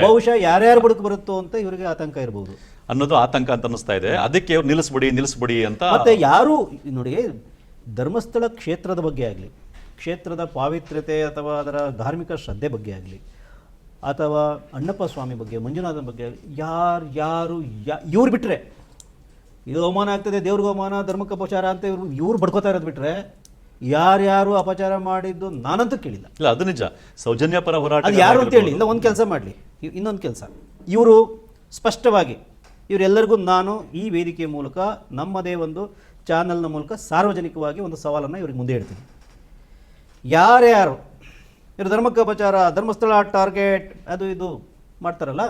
ಬಹುಶಃ ಯಾರ್ಯಾರು ಬದುಕು ಬರುತ್ತೋ ಅಂತ ಇವರಿಗೆ ಆತಂಕ ಇರಬಹುದು ಅನ್ನೋದು ಆತಂಕ ಅಂತ ಅನ್ನಿಸ್ತಾ ಇದೆ. ಅದಕ್ಕೆ ಅವ್ರು ನಿಲ್ಲಿಸ್ಬಿಡಿ ಅಂತ. ಮತ್ತೆ ಯಾರು ನೋಡಿ, ಧರ್ಮಸ್ಥಳ ಕ್ಷೇತ್ರದ ಬಗ್ಗೆ ಆಗಲಿ, ಕ್ಷೇತ್ರದ ಪಾವಿತ್ರ್ಯತೆ ಅಥವಾ ಅದರ ಧಾರ್ಮಿಕ ಶ್ರದ್ಧೆ ಬಗ್ಗೆ ಆಗಲಿ, ಅಥವಾ ಅಣ್ಣಪ್ಪ ಸ್ವಾಮಿ ಬಗ್ಗೆ, ಮಂಜುನಾಥನ ಬಗ್ಗೆ ಯಾರು ಇವ್ರು ಬಿಟ್ಟರೆ, ಇದು ಅವಮಾನ ಆಗ್ತದೆ, ದೇವ್ರಿಗೆ ಅವಮಾನ, ಧರ್ಮಕ್ಕೆ ಅಪಚಾರ ಅಂತ ಇವ್ರು ಬಡ್ಕೋತಾ ಇರೋದು ಬಿಟ್ಟರೆ ಯಾರ್ಯಾರು ಅಪಚಾರ ಮಾಡಿದ್ದು ನಾನಂತೂ ಕೇಳಿಲ್ಲ. ಇಲ್ಲ, ಅದು ನಿಜ. ಸೌಜನ್ಯ ಪರ ಹೋರಾಟ ಅದು ಯಾರು ಅಂತ ಹೇಳಿ ಇಲ್ಲ. ಒಂದು ಕೆಲಸ ಮಾಡಲಿ, ಇನ್ನೊಂದು ಕೆಲಸ, ಇವರು ಸ್ಪಷ್ಟವಾಗಿ ಇವರೆಲ್ಲರಿಗೂ ನಾನು ಈ ವೇದಿಕೆಯ ಮೂಲಕ, ನಮ್ಮದೇ ಒಂದು ಚಾನಲ್ನ ಮೂಲಕ ಸಾರ್ವಜನಿಕವಾಗಿ ಒಂದು ಸವಾಲನ್ನು ಇವ್ರಿಗೆ ಮುಂದೆ ಇಡ್ತೀನಿ. ಯಾರ್ಯಾರು ಇವರು ಧರ್ಮಕ್ಕೆ ಅಪಚಾರ, ಧರ್ಮಸ್ಥಳ ಟಾರ್ಗೆಟ್, ಅದು ಇದು ಮಾಡ್ತಾರಲ್ಲ,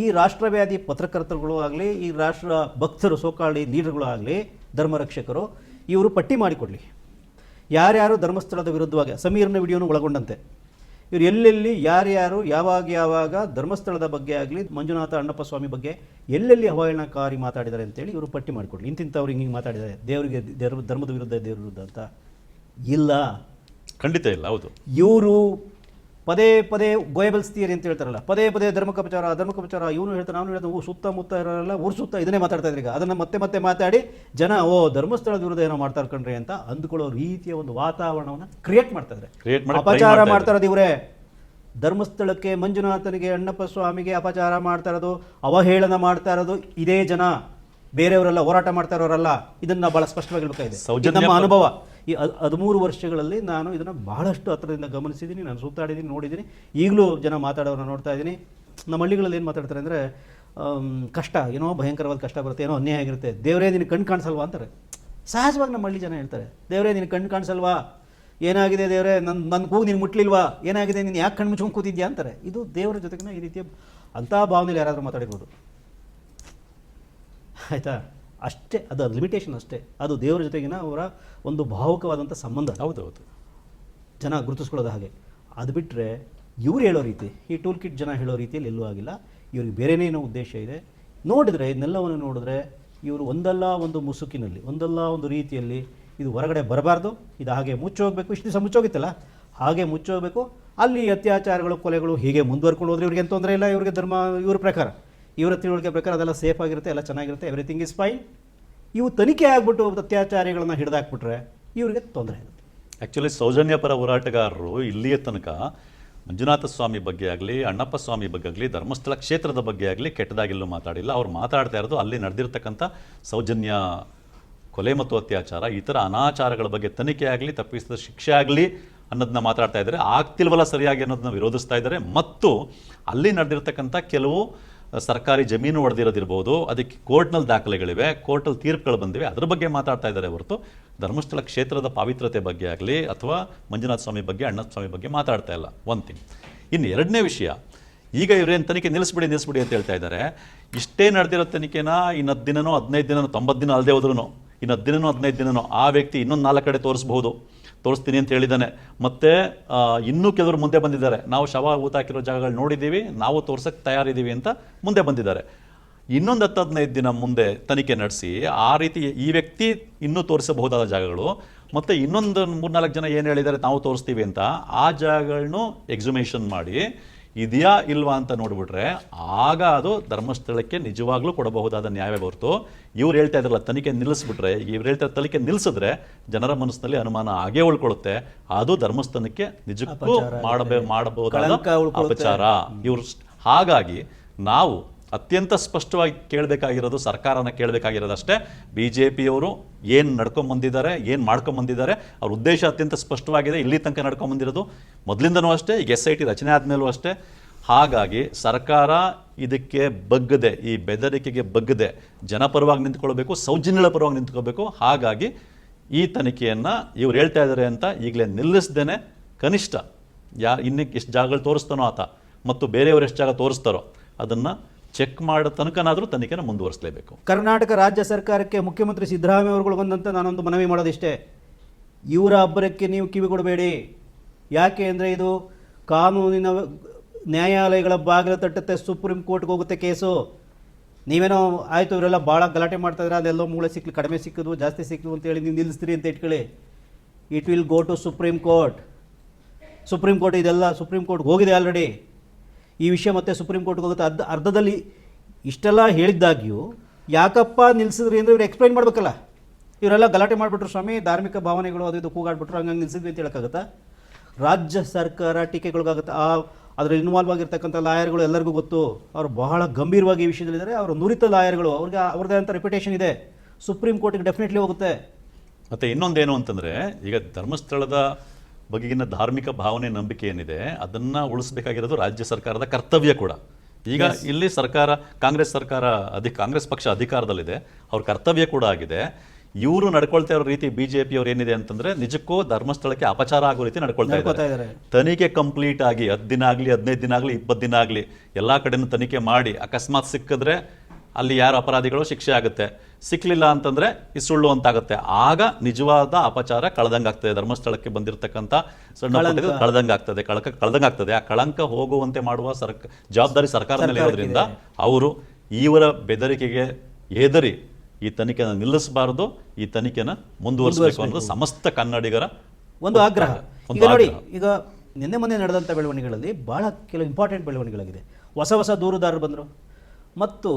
ಈ ರಾಷ್ಟ್ರವ್ಯಾಧಿ ಪತ್ರಕರ್ತರುಗಳು ಆಗಲಿ, ಈ ರಾಷ್ಟ್ರ ಭಕ್ತರು, ಸೋಕಾಳಿ ಲೀಡರ್ಗಳು ಆಗಲಿ, ಧರ್ಮರಕ್ಷಕರು, ಇವರು ಪಟ್ಟಿ ಮಾಡಿಕೊಡಲಿ ಯಾರ್ಯಾರು ಧರ್ಮಸ್ಥಳದ ವಿರುದ್ಧವಾಗಿ, ಸಮೀರ್ನ ವಿಡಿಯೋನು ಒಳಗೊಂಡಂತೆ ಇವರು ಎಲ್ಲೆಲ್ಲಿ ಯಾರ್ಯಾರು ಯಾವಾಗ ಧರ್ಮಸ್ಥಳದ ಬಗ್ಗೆ ಆಗಲಿ, ಮಂಜುನಾಥ ಅಣ್ಣಪ್ಪ ಸ್ವಾಮಿ ಬಗ್ಗೆ ಎಲ್ಲೆಲ್ಲಿ ಅವಹೇಳನಕಾರಿ ಮಾತಾಡಿದ್ದಾರೆ ಅಂತೇಳಿ ಇವರು ಪಟ್ಟಿ ಮಾಡಿಕೊಡ್ಲಿ. ಇಂತಿಂಥವ್ರು ಹಿಂಗೆ ಮಾತಾಡಿದ್ದಾರೆ, ದೇವರಿಗೆ ಧರ್ಮದ ವಿರುದ್ಧ, ದೇವ್ರ ವಿರುದ್ಧ ಅಂತ ಇಲ್ಲ, ಖಂಡಿತ ಇಲ್ಲ. ಹೌದು, ಇವರು ಪದೇ ಗೋಯಬಲ್ಸ್ ಥಿಯರಿ ಅಂತ ಹೇಳ್ತಾರಲ್ಲ, ಪದೇ ಧರ್ಮಕ್ಕಪಚಾರ, ಇವನು ಹೇಳ್ತಾರೆ, ನಾನು ಹೇಳ್ತಾನೆ, ಸುತ್ತಮುತ್ತ ಇರೋಲ್ಲ, ಊರು ಸುತ್ತ ಇದನ್ನೇ ಮಾತಾಡ್ತಾ ಇದ್ದಾರೆ. ಈಗ ಅದನ್ನು ಮತ್ತೆ ಮಾತಾಡಿ ಜನ ಧರ್ಮಸ್ಥಳದ ವಿರುದ್ಧ ಏನೋ ಮಾಡ್ತಾರೆ ಕಣ್ರಿ ಅಂತ ಅಂದ್ಕೊಳ್ಳೋ ರೀತಿಯ ಒಂದು ವಾತಾವರಣವನ್ನು ಕ್ರಿಯೇಟ್ ಮಾಡ್ತಾ ಇದ್ದಾರೆ. ಅಪಚಾರ ಮಾಡ್ತಾ ಇರೋದು ಇವರೇ. ಧರ್ಮಸ್ಥಳಕ್ಕೆ, ಮಂಜುನಾಥನಿಗೆ, ಅಣ್ಣಪ್ಪ ಸ್ವಾಮಿಗೆ ಅಪಚಾರ ಮಾಡ್ತಾ ಇರೋದು, ಅವಹೇಳನ ಮಾಡ್ತಾ ಇರೋದು ಇದೇ ಜನ, ಬೇರೆಯವರೆಲ್ಲ, ಹೋರಾಟ ಮಾಡ್ತಾ ಇರೋರಲ್ಲ. ಇದನ್ನು ಭಾಳ ಸ್ಪಷ್ಟವಾಗಿ ಹೇಳ್ಬೇಕಾಗಿದೆ. ನಮ್ಮ ಅನುಭವ ಈ 13 ವರ್ಷಗಳಲ್ಲಿ ನಾನು ಇದನ್ನು ಬಹಳಷ್ಟು ಹತ್ತಿರದಿಂದ ಗಮನಿಸಿದ್ದೀನಿ, ನಾನು ಸುತ್ತಾಡಿದ್ದೀನಿ, ನೋಡಿದ್ದೀನಿ. ಈಗಲೂ ಜನ ಮಾತಾಡೋರನ್ನ ನೋಡ್ತಾ ಇದ್ದೀನಿ. ನಮ್ಮ ಹಳ್ಳಿಗಳಲ್ಲಿ ಏನು ಮಾತಾಡ್ತಾರೆ ಅಂದರೆ, ಕಷ್ಟ, ಏನೋ ಭಯಂಕರವಾದ ಕಷ್ಟ ಬರುತ್ತೆ, ಏನೋ ಅನ್ಯಾಯ ಆಗಿರುತ್ತೆ, ದೇವರೇ ನಿನಗೆ ಕಣ್ಣು ಕಾಣಿಸಲ್ವಾ ಅಂತಾರೆ. ಸಹಜವಾಗಿ ನಮ್ಮ ಹಳ್ಳಿ ಜನ ಹೇಳ್ತಾರೆ, ದೇವರೇ ನಿನಗೆ ಕಣ್ಣು ಕಾಣಿಸಲ್ವಾ, ಏನಾಗಿದೆ ದೇವರೇ, ನನ್ನ ಕೂಗು ನಿನಗೆ ಮುಟ್ಲಿಲ್ವಾ, ಏನಾಗಿದೆ, ನೀನು ಯಾಕೆ ಕಣ್ಣು ಮುಚ್ಕೊಂಡು ಕೂತಿದ್ಯಾ ಅಂತಾರೆ. ಇದು ದೇವರ ಜೊತೆಗಿನ ಈ ರೀತಿಯ ಅಂಥ ಭಾವನೆಯಲ್ಲಿ ಯಾರಾದರೂ ಮಾತಾಡಿರ್ಬೋದು, ಆಯಿತಾ? ಅಷ್ಟೇ, ಅದು ಲಿಮಿಟೇಷನ್ ಅಷ್ಟೇ. ಅದು ದೇವರ ಜೊತೆಗಿನ ಅವರ ಒಂದು ಭಾವುಕವಾದಂಥ ಸಂಬಂಧ. ಹೌದೌದು, ಜನ ಗುರುತಿಸ್ಕೊಳ್ಳೋದು ಹಾಗೆ. ಅದು ಬಿಟ್ಟರೆ ಇವ್ರು ಹೇಳೋ ರೀತಿ, ಈ ಟೂಲ್ ಕಿಟ್ ಜನ ಹೇಳೋ ರೀತಿಯಲ್ಲಿ ಎಲ್ಲೂ ಆಗಿಲ್ಲ. ಇವ್ರಿಗೆ ಬೇರೆನೇ ಏನೋ ಉದ್ದೇಶ ಇದೆ. ನೋಡಿದರೆ ಇದನ್ನೆಲ್ಲವನ್ನು ನೋಡಿದ್ರೆ ಇವರು ಒಂದಲ್ಲ ಒಂದು ಮುಸುಕಿನಲ್ಲಿ, ಒಂದಲ್ಲ ಒಂದು ರೀತಿಯಲ್ಲಿ ಇದು ಹೊರಗಡೆ ಬರಬಾರ್ದು, ಇದು ಹಾಗೆ ಮುಚ್ಚೋಗಬೇಕು. ಇಷ್ಟು ದಿವಸ ಮುಚ್ಚೋಗಿತ್ತಲ್ಲ, ಹಾಗೆ ಮುಚ್ಚೋಗಬೇಕು. ಅಲ್ಲಿ ಅತ್ಯಾಚಾರಗಳು, ಕೊಲೆಗಳು ಹೀಗೆ ಮುಂದುವರ್ಕೊಂಡು ಹೋದ್ರೆ ಇವ್ರಿಗೇನು ತೊಂದರೆ ಇಲ್ಲ. ಇವ್ರಿಗೆ ಧರ್ಮ, ಇವ್ರ ಪ್ರಕಾರ, ಇವರ ತಿಳುವಳಿಕೆ ಪ್ರಕಾರ ಅದೆಲ್ಲ ಸೇಫ್ ಆಗಿರುತ್ತೆ, ಎಲ್ಲ ಚೆನ್ನಾಗಿರುತ್ತೆ, ಎವ್ರಿಥಿಂಗ್ ಇಸ್ ಫೈನ್. ಇವು ತನಿಖೆ ಆಗಿಬಿಟ್ಟು ಅತ್ಯಾಚಾರಿಗಳನ್ನ ಹಿಡಿದಾಕ್ಬಿಟ್ರೆ ಇವ್ರಿಗೆ ತೊಂದರೆ ಆಗುತ್ತೆ. ಆ್ಯಕ್ಚುಲಿ ಸೌಜನ್ಯ ಪರ ಹೋರಾಟಗಾರರು ಇಲ್ಲಿಯ ತನಕ ಮಂಜುನಾಥ ಸ್ವಾಮಿ ಬಗ್ಗೆ ಆಗಲಿ, ಅಣ್ಣಪ್ಪ ಸ್ವಾಮಿ ಬಗ್ಗೆ ಆಗಲಿ, ಧರ್ಮಸ್ಥಳ ಕ್ಷೇತ್ರದ ಬಗ್ಗೆ ಆಗಲಿ ಕೆಟ್ಟದಾಗೆಲ್ಲೂ ಮಾತಾಡಿಲ್ಲ. ಅವ್ರು ಮಾತಾಡ್ತಾ ಇರೋದು ಅಲ್ಲಿ ನಡೆದಿರ್ತಕ್ಕಂಥ ಸೌಜನ್ಯ ಕೊಲೆ ಮತ್ತು ಅತ್ಯಾಚಾರ, ಈ ಥರ ಅನಾಚಾರಗಳ ಬಗ್ಗೆ ತನಿಖೆ ಆಗಲಿ, ತಪ್ಪಿಸಿದ ಶಿಕ್ಷೆ ಆಗಲಿ ಅನ್ನೋದನ್ನ ಮಾತಾಡ್ತಾ ಇದ್ದಾರೆ. ಆಗ್ತಿಲ್ವಲ್ಲ ಸರಿಯಾಗಿ ಅನ್ನೋದನ್ನ ವಿರೋಧಿಸ್ತಾ ಇದ್ದಾರೆ. ಮತ್ತು ಅಲ್ಲಿ ನಡೆದಿರ್ತಕ್ಕಂಥ ಕೆಲವು ಸರ್ಕಾರಿ ಜಮೀನು ಹೊಡೆದಿರೋದಿರ್ಬೋದು, ಅದಕ್ಕೆ ಕೋರ್ಟ್ನಲ್ಲಿ ದಾಖಲೆಗಳಿವೆ, ಕೋರ್ಟಲ್ಲಿ ತೀರ್ಪುಗಳು ಬಂದಿವೆ, ಅದ್ರ ಬಗ್ಗೆ ಮಾತಾಡ್ತಾ ಇದ್ದಾರೆ ಹೊರತು ಧರ್ಮಸ್ಥಳ ಕ್ಷೇತ್ರದ ಪಾವಿತ್ರತೆ ಬಗ್ಗೆ ಆಗಲಿ ಅಥವಾ ಮಂಜುನಾಥ ಸ್ವಾಮಿ ಬಗ್ಗೆ, ಅಣ್ಣಪ್ಪ ಸ್ವಾಮಿ ಬಗ್ಗೆ ಮಾತಾಡ್ತಾ ಇಲ್ಲ. ಒಂದು ಥಿಂಗ್. ಇನ್ನು ಎರಡನೇ ವಿಷಯ, ಈಗ ಇವರೇನು ತನಿಖೆ ನಿಲ್ಲಿಸ್ಬಿಡಿ ಅಂತ ಹೇಳ್ತಾ ಇದ್ದಾರೆ. ಇಷ್ಟೇ ನಡೆದಿರೋ ತನಿಖೆನ ಇನ್ನು 10 ದಿನನೋ 15 ದಿನನೋ 90 ದಿನ ಅಲ್ಲದೆ ಹೋದ್ರೂ ಇನ್ನು 10 ದಿನನೋ 15 ದಿನನೋ ಆ ವ್ಯಕ್ತಿ ಇನ್ನೊಂದು 4 ಕಡೆ ತೋರಿಸ್ತೀನಿ ಅಂತ ಹೇಳಿದ್ದಾನೆ. ಮತ್ತು ಇನ್ನೂ ಕೆಲವರು ಮುಂದೆ ಬಂದಿದ್ದಾರೆ, ನಾವು ಶವ ಊತಾಕಿರೋ ಜಾಗಗಳು ನೋಡಿದ್ದೀವಿ, ನಾವು ತೋರ್ಸಕ್ಕೆ ತಯಾರಿದ್ದೀವಿ ಅಂತ ಮುಂದೆ ಬಂದಿದ್ದಾರೆ. ಇನ್ನೊಂದು 10-15 ದಿನ ಮುಂದೆ ತನಿಖೆ ನಡೆಸಿ ಆ ರೀತಿ ಈ ವ್ಯಕ್ತಿ ಇನ್ನೂ ತೋರಿಸಬಹುದಾದ ಜಾಗಗಳು, ಮತ್ತು ಇನ್ನೊಂದು 3-4 ಜನ ಏನು ಹೇಳಿದ್ದಾರೆ ನಾವು ತೋರಿಸ್ತೀವಿ ಅಂತ, ಆ ಜಾಗಗಳನ್ನು ಎಕ್ಸುಮೇಷನ್ ಮಾಡಿ ಇದೆಯಾ ಇಲ್ವಾ ಅಂತ ನೋಡಿಬಿಟ್ರೆ ಆಗ ಅದು ಧರ್ಮಸ್ಥಳಕ್ಕೆ ನಿಜವಾಗ್ಲೂ ಕೊಡಬಹುದಾದ ನ್ಯಾಯವೇ ಹೊರತು ಇವ್ರು ಹೇಳ್ತಾ ಇದ್ರಲ್ಲ ತನಿಖೆ ನಿಲ್ಲಿಸ್ಬಿಟ್ರೆ, ಇವ್ರು ಹೇಳ್ತಾರೆ ತನಿಖೆ ನಿಲ್ಲಿಸಿದ್ರೆ ಜನರ ಮನಸ್ಸಿನಲ್ಲಿ ಅನುಮಾನ ಆಗೇ ಉಳ್ಕೊಳ್ಳುತ್ತೆ. ಅದು ಧರ್ಮಸ್ಥಳಕ್ಕೆ ನಿಜಕ್ಕೂ ಮಾಡಬಹುದಾದ ಅಪಚಾರ ಇವ್ರು. ಹಾಗಾಗಿ ನಾವು ಅತ್ಯಂತ ಸ್ಪಷ್ಟವಾಗಿ ಕೇಳಬೇಕಾಗಿರೋದು, ಸರ್ಕಾರನ ಕೇಳಬೇಕಾಗಿರೋದಷ್ಟೇ, BJPಯವರು ಏನು ನಡ್ಕೊಂಬಂದಿದ್ದಾರೆ, ಏನು ಮಾಡ್ಕೊಂಬಂದಿದ್ದಾರೆ, ಅವ್ರ ಉದ್ದೇಶ ಅತ್ಯಂತ ಸ್ಪಷ್ಟವಾಗಿದೆ. ಇಲ್ಲಿ ತನಕ ನಡ್ಕೊಂಬಂದಿರೋದು ಮೊದಲಿಂದನೂ ಅಷ್ಟೇ, ಈಗ SIT ರಚನೆ ಆದಮೇಲೂ ಅಷ್ಟೇ, ಹಾಗಾಗಿ ಸರ್ಕಾರ ಇದಕ್ಕೆ ಬಗ್ಗದೆ, ಈ ಬೆದರಿಕೆಗೆ ಬಗ್ಗದೆ ಜನಪರವಾಗಿ ನಿಂತ್ಕೊಳ್ಬೇಕು, ಸೌಜನ್ಯಗಳ ಪರವಾಗಿ ನಿಂತ್ಕೋಬೇಕು. ಹಾಗಾಗಿ ಈ ತನಿಖೆಯನ್ನು ಇವ್ರು ಹೇಳ್ತಾ ಇದ್ದಾರೆ ಅಂತ ಈಗಲೇ ನಿಲ್ಲಿಸ್ದೇನೆ ಕನಿಷ್ಠ ಇನ್ನಕ್ಕೆ ಎಷ್ಟು ಜಾಗಗಳು ತೋರಿಸ್ತಾನೋ ಆತ ಮತ್ತು ಬೇರೆಯವರು ಎಷ್ಟು ಜಾಗ ತೋರಿಸ್ತಾರೋ ಅದನ್ನು ಚೆಕ್ ಮಾಡೋ ತನಕನಾದರೂ ತನಿಖೆನ ಮುಂದುವರಿಸಲೇಬೇಕು. ಕರ್ನಾಟಕ ರಾಜ್ಯ ಸರ್ಕಾರಕ್ಕೆ ಮುಖ್ಯಮಂತ್ರಿ ಸಿದ್ದರಾಮಯ್ಯ ಅವರುಗಳು ಬಂದಂತ ನಾನೊಂದು ಮನವಿ ಮಾಡೋದಿಷ್ಟೇ, ಇವರ ಅಬ್ಬರಕ್ಕೆ ನೀವು ಕಿವಿ ಕೊಡಬೇಡಿ. ಯಾಕೆ ಅಂದರೆ ಇದು ಕಾನೂನಿನ ನ್ಯಾಯಾಲಯಗಳ ಬಾಗಿಲು ತಟ್ಟುತ್ತೆ, ಸುಪ್ರೀಂ ಕೋರ್ಟ್ಗೆ ಹೋಗುತ್ತೆ ಕೇಸು. ನೀವೇನೋ ಆಯಿತು ಇವರೆಲ್ಲ ಭಾಳ ಗಲಾಟೆ ಮಾಡ್ತಾಯಿದ್ರೆ ಅದೆಲ್ಲೋ ಮೂಳೆ ಸಿಕ್ಕಲಿ, ಕಡಿಮೆ ಸಿಕ್ಕಿದ್ವು, ಜಾಸ್ತಿ ಸಿಕ್ಕಿದ್ವು ಅಂತೇಳಿ ನೀವು ನಿಲ್ಲಿಸ್ತೀರಿ ಅಂತ ಇಟ್ಕೊಳ್ಳಿ. It will go to supreme court. Supreme court ಇದೆಲ್ಲ ಸುಪ್ರೀಂ ಕೋರ್ಟ್ಗೆ ಹೋಗಿದೆ ಆಲ್ರೆಡಿ. ಈ ವಿಷಯ ಮತ್ತೆ ಸುಪ್ರೀಂ ಕೋರ್ಟ್ಗೆ ಹೋಗುತ್ತೆ. ಅರ್ಧದಲ್ಲಿ ಇಷ್ಟೆಲ್ಲ ಹೇಳಿದ್ದಾಗ್ಯೂ ಯಾಕಪ್ಪ ನಿಲ್ಲಿಸಿದ್ರಿ ಅಂದರೆ ಇವ್ರು ಎಕ್ಸ್ಪ್ಲೈನ್ ಮಾಡಬೇಕಲ್ಲ. ಇವರೆಲ್ಲ ಗಲಾಟೆ ಮಾಡಿಬಿಟ್ರು ಸ್ವಾಮಿ, ಧಾರ್ಮಿಕ ಭಾವನೆಗಳು ಅದು ಇದು ಕೂಗಾಡ್ಬಿಟ್ರು, ಹಂಗಂಗೆ ನಿಲ್ಲಿಸಿದ್ವಿ ಅಂತ ಹೇಳೋಕ್ಕಾಗತ್ತಾ? ರಾಜ್ಯ ಸರ್ಕಾರ ಟೀಕೆಗಳಿಗಾಗುತ್ತೆ. ಅದರ ಇನ್ವಾಲ್ವ್ ಆಗಿರ್ತಕ್ಕಂಥ ಲಾಯರ್ಗಳು ಎಲ್ಲರಿಗೂ ಗೊತ್ತು, ಅವರು ಬಹಳ ಗಂಭೀರವಾಗಿ ಈ ವಿಷಯದಲ್ಲಿದ್ದಾರೆ. ಅವರು ನುರಿತ ಲಾಯರ್ಗಳು, ಅವ್ರದ್ದೇ ಅಂತ ರೆಪ್ಯುಟೇಷನ್ ಇದೆ. ಸುಪ್ರೀಂ ಕೋರ್ಟ್ಗೆ ಡೆಫಿನೆಟ್ಲಿ ಹೋಗುತ್ತೆ. ಮತ್ತು ಇನ್ನೊಂದೇನು ಅಂತಂದರೆ, ಈಗ ಧರ್ಮಸ್ಥಳದ ಬಗೆಗಿನ ಧಾರ್ಮಿಕ ಭಾವನೆ, ನಂಬಿಕೆ ಏನಿದೆ ಅದನ್ನು ಉಳಿಸಬೇಕಾಗಿರೋದು ರಾಜ್ಯ ಸರ್ಕಾರದ ಕರ್ತವ್ಯ ಕೂಡ. ಈಗ ಇಲ್ಲಿ ಸರ್ಕಾರ, ಕಾಂಗ್ರೆಸ್ ಪಕ್ಷ ಅಧಿಕಾರದಲ್ಲಿದೆ, ಅವ್ರ ಕರ್ತವ್ಯ ಕೂಡ ಆಗಿದೆ. ಇವರು ನಡ್ಕೊಳ್ತಾ ಇರೋ ರೀತಿ ಬಿಜೆಪಿ ಅವ್ರು ಏನಿದೆ ಅಂತಂದ್ರೆ ನಿಜಕ್ಕೂ ಧರ್ಮಸ್ಥಳಕ್ಕೆ ಅಪಚಾರ ಆಗೋ ರೀತಿ ನಡ್ಕೊಳ್ತಾ ಇದ್ದಾರೆ. ತನಿಖೆ ಕಂಪ್ಲೀಟ್ ಆಗಿ 10 ದಿನ ಆಗಲಿ, 15 ದಿನ ಆಗಲಿ, 20 ದಿನ ಆಗಲಿ, ಎಲ್ಲ ಕಡೆನೂ ತನಿಖೆ ಮಾಡಿ ಅಕಸ್ಮಾತ್ ಸಿಕ್ಕಿದ್ರೆ ಅಲ್ಲಿ ಯಾರು ಅಪರಾಧಿಗಳು ಶಿಕ್ಷೆ ಆಗುತ್ತೆ, ಸಿಕ್ಕಲಿಲ್ಲ ಅಂತಂದ್ರೆ ಈ ಸುಳ್ಳು ಅಂತಾಗುತ್ತೆ. ಆಗ ನಿಜವಾದ ಅಪಚಾರ ಕಳೆದಂಗಾಗ್ತದೆ. ಧರ್ಮಸ್ಥಳಕ್ಕೆ ಬಂದಿರತಕ್ಕಂಥ ಸಣ್ಣ ಕಳೆದಂಗಾಗ್ತದೆ. ಆ ಕಳಂಕ ಹೋಗುವಂತೆ ಮಾಡುವ ಜವಾಬ್ದಾರಿ ಸರ್ಕಾರದ ಮೇಲೆ ಇರೋದ್ರಿಂದ ಅವರು ಇವರ ಬೆದರಿಕೆಗೆ ಹೆದರಿ ಈ ತನಿಖೆನ ನಿಲ್ಲಿಸಬಾರದು, ಈ ತನಿಖೆನ ಮುಂದುವರಿಸಬೇಕು ಅನ್ನೋದು ಸಮಸ್ತ ಕನ್ನಡಿಗರ ಒಂದು ಆಗ್ರಹ. ಈಗ ನೋಡಿ, ಈಗ ನಿನ್ನೆ ಮೊನ್ನೆ ನಡೆದಂಥ ಬೆಳವಣಿಗೆಗಳಲ್ಲಿ ಭಾಳ ಕೆಲವು ಇಂಪಾರ್ಟೆಂಟ್ ಬೆಳವಣಿಗೆಗಳಾಗಿದೆ. ಹೊಸ ದೂರುದಾರರು ಬಂದರು ಮತ್ತು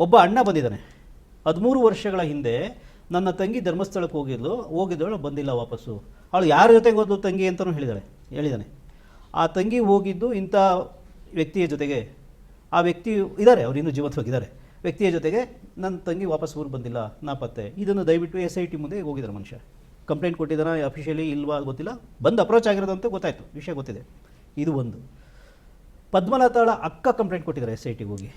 ಒಬ್ಬ ಅಣ್ಣ ಬಂದಿದ್ದಾನೆ. 13 ವರ್ಷಗಳ ಹಿಂದೆ ನನ್ನ ತಂಗಿ ಧರ್ಮಸ್ಥಳಕ್ಕೆ ಹೋಗಿದ್ದಳು, ಬಂದಿಲ್ಲ ವಾಪಸ್ಸು. ಅವಳು ಯಾರ ಜೊತೆಗೆ ಹೋದ್ಲು ತಂಗಿ ಅಂತಲೂ ಹೇಳಿದ್ದಾನೆ. ಆ ತಂಗಿ ಹೋಗಿದ್ದು ಇಂಥ ವ್ಯಕ್ತಿಯ ಜೊತೆಗೆ. ಆ ವ್ಯಕ್ತಿ ಇದ್ದಾರೆ, ಅವ್ರು ಇನ್ನೂ ಜೀವಂತವಾಗಿದ್ದಾರೆ. ವ್ಯಕ್ತಿಯ ಜೊತೆಗೆ ನನ್ನ ತಂಗಿ ವಾಪಸ್ ಊರು ಬಂದಿಲ್ಲ, ನಾಪತ್ತೆ. ಇದನ್ನು ದಯವಿಟ್ಟು SIT ಮುಂದೆ ಹೋಗಿದ್ದಾರೆ ಮನುಷ್ಯ. ಕಂಪ್ಲೇಂಟ್ ಕೊಟ್ಟಿದ್ದಾನೆ, ಅಫಿಷಿಯಲಿ ಇಲ್ವಾ ಗೊತ್ತಿಲ್ಲ. ಬಂದು ಅಪ್ರೋಚ್ ಆಗಿರೋದಂತ ಗೊತ್ತಾಯಿತು, ವಿಷಯ ಗೊತ್ತಿದೆ. ಇದು ಒಂದು. ಪದ್ಮಲತಾಳ ಅಕ್ಕ ಕಂಪ್ಲೇಂಟ್ ಕೊಟ್ಟಿದ್ದಾರೆ SITಗೆ ಹೋಗಿ.